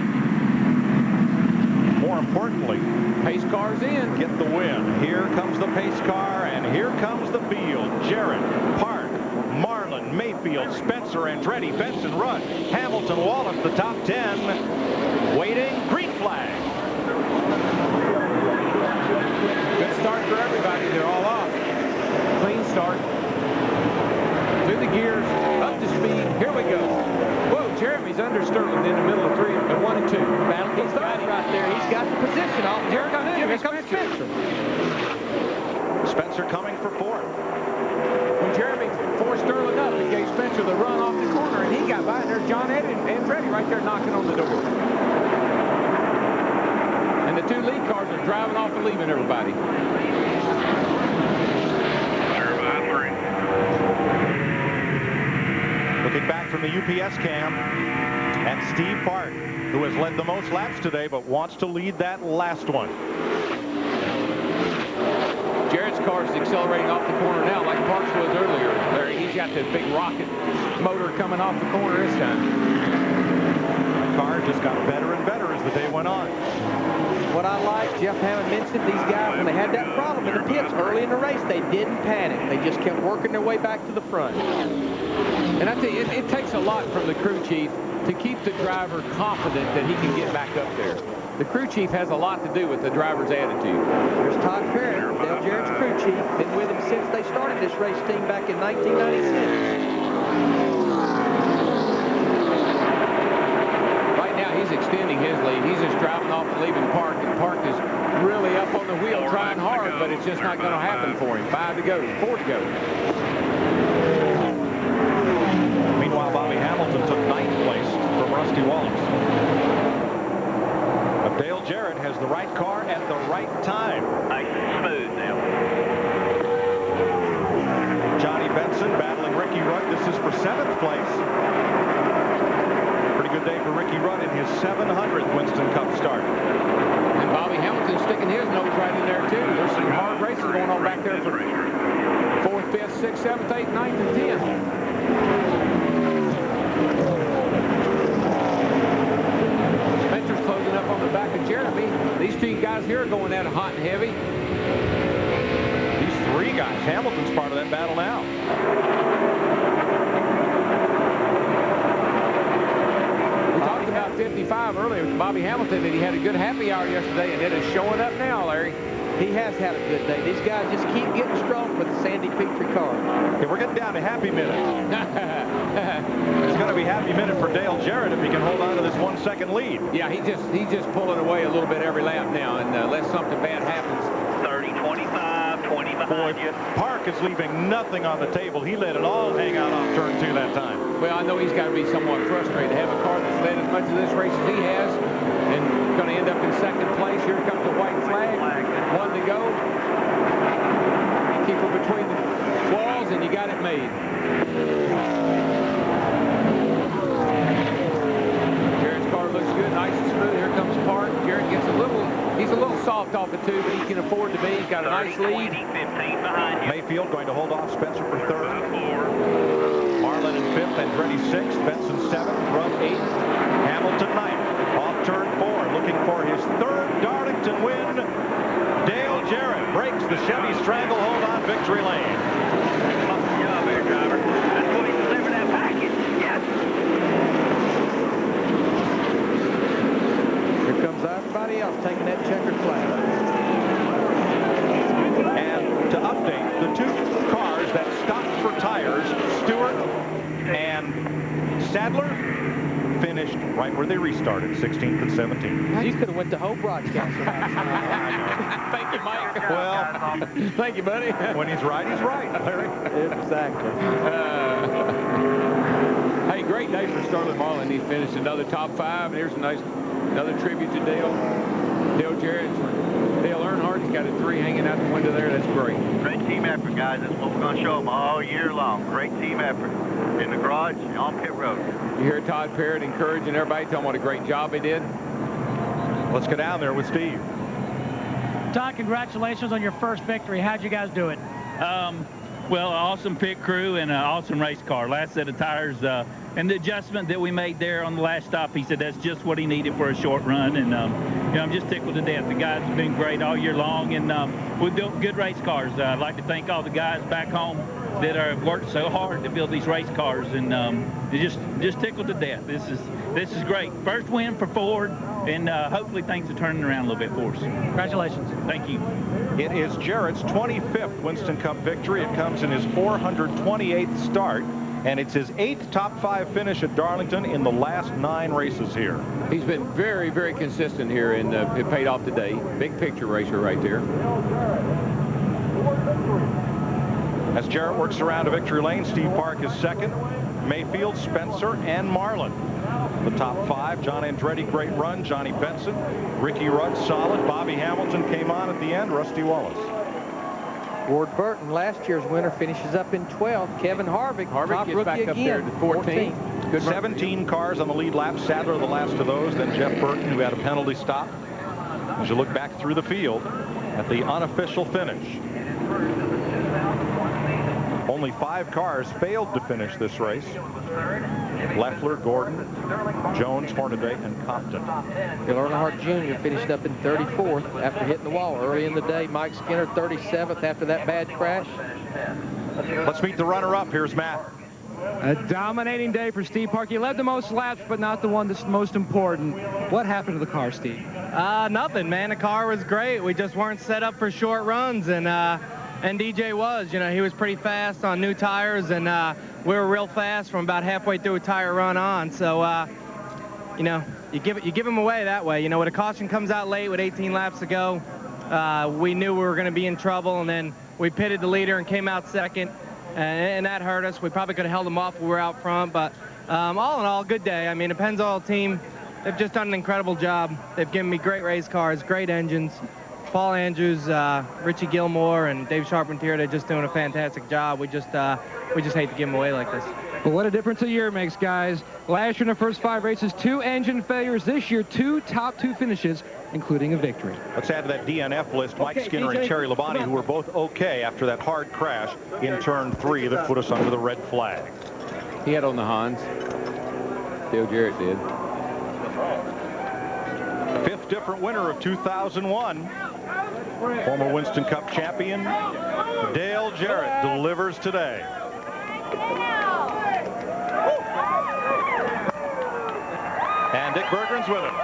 More importantly, pace car's in. Get the win. Here comes the pace car, and here comes the field. Jarrett, Park, Marlin, Mayfield, Spencer, Andretti, Benson, Rudd, Hamilton, Wallace, the top 10. Waiting, green flag. Good start for everybody. They're all off. Clean start. Through the gears, up to speed. Here we go. Whoa, Jeremy's under Sterling in the middle of 1 and 2. Battle gets started right there. He's got the position off. Here comes Spencer. Spencer coming for 4th. When Jeremy forced Sterling up, he gave Spencer the run off the corner, and he got by. And there's John Ed and Andretti right there knocking on the door. And the 2 lead cars are driving off and leaving everybody. Looking back from the UPS cam, and Steve Park, who has led the most laps today, but wants to lead that last one. Jarrett's car is accelerating off the corner now, like Parks was earlier. There, he's got the big rocket motor coming off the corner this time. The car just got better and better as the day went on. What I like, Jeff Hammond mentioned, these guys, when they had that problem in the pits early in the race, they didn't panic. They just kept working their way back to the front. And I tell you, it takes a lot from the crew chief to keep the driver confident that he can get back up there. The crew chief has a lot to do with the driver's attitude. There's Todd Parrott, Dale Jarrett's crew chief, been with him since they started this race team back in 1996. Right now, he's extending his lead. He's just driving off and leaving Park, and Park is really up on the wheel trying hard, but it's just not going to happen for him. 5 to go, 4 to go. Meanwhile, Bobby Hamilton took 9th place from Rusty Wallace. But Dale Jarrett has the right car at the right time. Nice and smooth now. Johnny Benson battling Ricky Rudd. This is for 7th place. Pretty good day for Ricky Rudd in his 700th Winston Cup start. And Bobby Hamilton sticking his nose right in there, too. There's some hard racing going on back there for 4th, 5th, 6th, 7th, 8th, 9th, and 10th. Spencer's closing up on the back of Jeremy. These 2 guys here are going at it hot and heavy. These 3 guys. Hamilton's part of that battle now. We talked about 55 earlier with Bobby Hamilton, and he had a good happy hour yesterday, and it is showing up now, Larry. He has had a good day. These guys just keep getting strong with the Sandy Petrie car. Okay, we're getting down to happy minutes. It's going to be happy minute for Dale Jarrett if he can hold on to this 1-second lead. Yeah, he's just pulling away a little bit every lap now, and unless something bad happens. 30, 25, 20 behind you. Park is leaving nothing on the table. He let it all hang out on turn 2 that time. Well, I know he's got to be somewhat frustrated to have a car that's led as much of this race as he has, and going to end up in 2nd place. Here comes the white flag. 1 to go. Keep her between the walls, and you got it made. Jarrett's car looks good, nice and smooth. Here comes Park. Jarrett gets he's a little soft off the 2, but he can afford to be. He's got a nice lead. 20, 15 behind you. Mayfield going to hold off Spencer for 3rd. Marlin in 5th, Andretti 6th, Benson 7th, Rudd 8th, Hamilton 9th. Off turn 4, looking for his 3rd Darlington win. Dale Jarrett breaks the Chevy stranglehold on victory lane. Good job there, driver. That's what he delivered that package. Yes. Here comes everybody else taking that checkered flag. And to update, the 2 cars that stopped for tires, Stewart and Sadler, finished right where they restarted, 16th and 17th. You could have went to whole broadcast. Thank you, Mike. Well, thank you, buddy. When he's right, Larry. Exactly. Hey, great day for Sterling Marlin. He finished another top 5, and here's another tribute to Dale Jarrett. Dale Earnhardt's got a 3 hanging out the window there. That's great. Great team effort, guys. That's what we're going to show them all year long. Great team effort in the garage and on pit road. You hear Todd Parrott encouraging everybody, telling what a great job he did. Let's go down there with Steve. Todd, congratulations on your first victory. How'd you guys do it? Well, awesome pit crew and an awesome race car. Last set of tires and the adjustment that we made there on the last stop, he said that's just what he needed for a short run. And, I'm just tickled to death. The guys have been great all year long, and we built good race cars. I'd like to thank all the guys back home that have worked so hard to build these race cars, and just tickled to death. This is great. First win for Ford, and hopefully things are turning around a little bit for us. Congratulations. Thank you. It is Jarrett's 25th Winston Cup victory. It comes in his 428th start, and it's his 8th top 5 finish at Darlington in the last 9 races here. He's been very, very consistent here, and it paid off today. Big picture racer right there. As Jarrett works around to victory lane, Steve Park is 2nd. Mayfield, Spencer, and Marlin. The top 5, John Andretti, great run. Johnny Benson, Ricky Rudd, solid. Bobby Hamilton came on at the end. Rusty Wallace. Ward Burton, last year's winner, finishes up in 12th. Kevin Harvick top gets rookie back up there again, to 14. Good 17 cars on the lead lap. Sadler, the last of those. Then Jeff Burton, who had a penalty stop. As you look back through the field at the unofficial finish. Only 5 cars failed to finish this race. Leffler, Gordon, Jones, Hornaday, and Compton. Dale Earnhardt Jr. finished up in 34th after hitting the wall early in the day. Mike Skinner 37th after that bad crash. Let's meet the runner-up. Here's Matt. A dominating day for Steve Park. He led the most laps, but not the one that's most important. What happened to the car, Steve? Nothing, man. The car was great. We just weren't set up for short runs, and DJ was. You know, he was pretty fast on new tires, and we were real fast from about halfway through a tire run on. So, you know, you give him away that way. You know, when a caution comes out late with 18 laps to go, we knew we were going to be in trouble, and then we pitted the leader and came out second, and that hurt us. We probably could have held them off when we were out front, but all in all, good day. I mean, the Pennzoil team, they've just done an incredible job. They've given me great race cars, great engines. Paul Andrews, Richie Gilmore, and Dave Charpentier, they're just doing a fantastic job. We just hate to give them away like this. But what a difference a year makes, guys. Last year in the first 5 races, 2 engine failures. This year, 2 top 2 finishes, including a victory. Let's add to that DNF list Mike Skinner and Terry Labonte, who were both okay after that hard crash in turn 3 that put us under the red flag. He had on the Hans. Dale Jarrett did. 5th different winner of 2001. Former Winston Cup champion Dale Jarrett delivers today. And Dick Berggren's with him.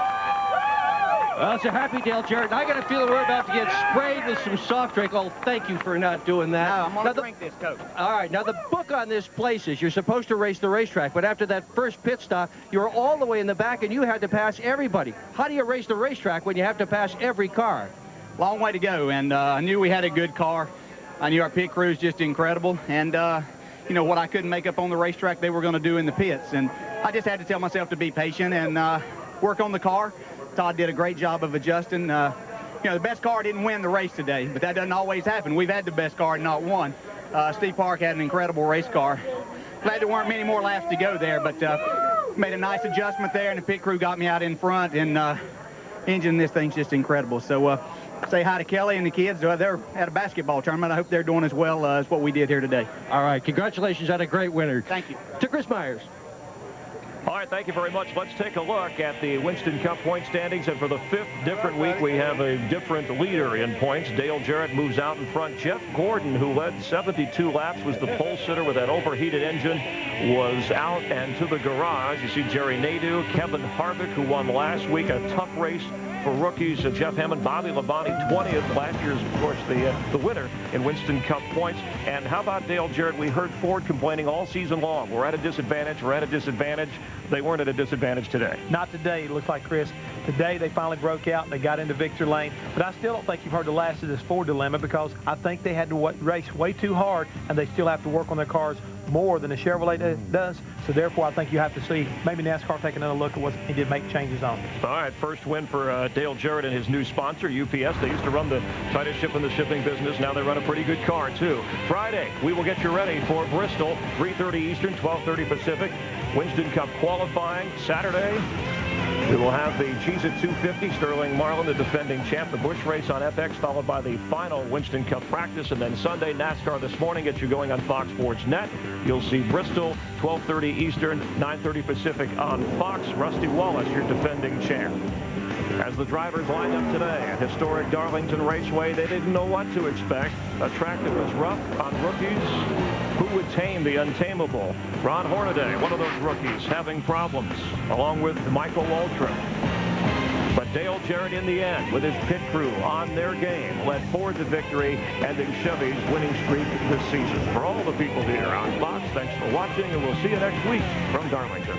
Well, it's a happy Dale Jarrett. I got a feeling we're about to get sprayed with some soft drink. Oh, thank you for not doing that. No, I'm going to drink this, Coach. All right, now the book on this place is you're supposed to race the racetrack, but after that first pit stop, you were all the way in the back and you had to pass everybody. How do you race the racetrack when you have to pass every car? Long way to go, and I knew we had a good car. I knew our pit crew is just incredible, and you know what I couldn't make up on the racetrack, they were going to do in the pits, and I just had to tell myself to be patient and work on the car. Todd did a great job of adjusting. You know, the best car didn't win the race today, but that doesn't always happen. We've had the best car and not won. Steve Park had an incredible race car. Glad there weren't many more laps to go there, but made a nice adjustment there, and the pit crew got me out in front, and engine this thing's just incredible. So say hi to Kelly and the kids. They're at a basketball tournament. I hope they're doing as well as what we did here today. All right, congratulations on a great winner. Thank you. To Chris Myers. All right, thank you very much. Let's take a look at the Winston Cup point standings. And for the 5th different week, we have a different leader in points. Dale Jarrett moves out in front. Jeff Gordon, who led 72 laps, was the pole sitter with that overheated engine, was out and to the garage. You see Jerry Nadeau, Kevin Harvick, who won last week, a tough race for rookies. Jeff Hammond, Bobby Labonte, 20th. Last year's, of course, the winner in Winston Cup points. And how about Dale Jarrett? We heard Ford complaining all season long. We're at a disadvantage. We're at a disadvantage. They weren't at a disadvantage today. Not today, it looks like, Chris. Today, they finally broke out and they got into victory lane. But I still don't think you've heard the last of this Ford dilemma, because I think they had to race way too hard, and they still have to work on their cars more than the Chevrolet does. So therefore, I think you have to see maybe NASCAR take another look at what he did make changes on. All right, first win for Dale Jarrett and his new sponsor, UPS. They used to run the tightest ship in the shipping business. Now they run a pretty good car, too. Friday, we will get you ready for Bristol, 3:30 Eastern, 12:30 Pacific. Winston Cup qualifying Saturday. We will have the Cheez-It 250, Sterling Marlin, the defending champ, the Busch race on FX, followed by the final Winston Cup practice, and then Sunday, NASCAR this morning, get you going on Fox Sports Net. You'll see Bristol, 12:30 Eastern, 9:30 Pacific on Fox. Rusty Wallace, your defending champ. As the drivers lined up today at historic Darlington Raceway, they didn't know what to expect. A track that was rough on rookies. Who would tame the untamable? Ron Hornaday, one of those rookies, having problems, along with Michael Waltrip. But Dale Jarrett, in the end, with his pit crew on their game, led Ford to victory, ending Chevy's winning streak this season. For all the people here on Fox, thanks for watching, and we'll see you next week from Darlington.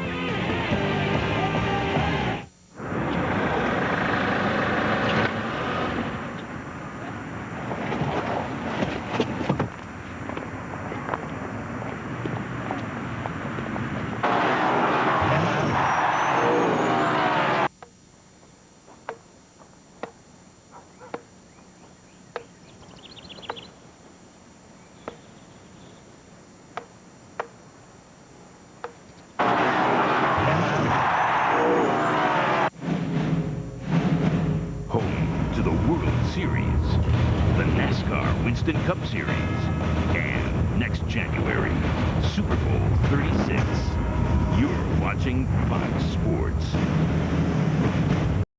Winston Cup Series. And next January, Super Bowl 36. You're watching Fox Sports.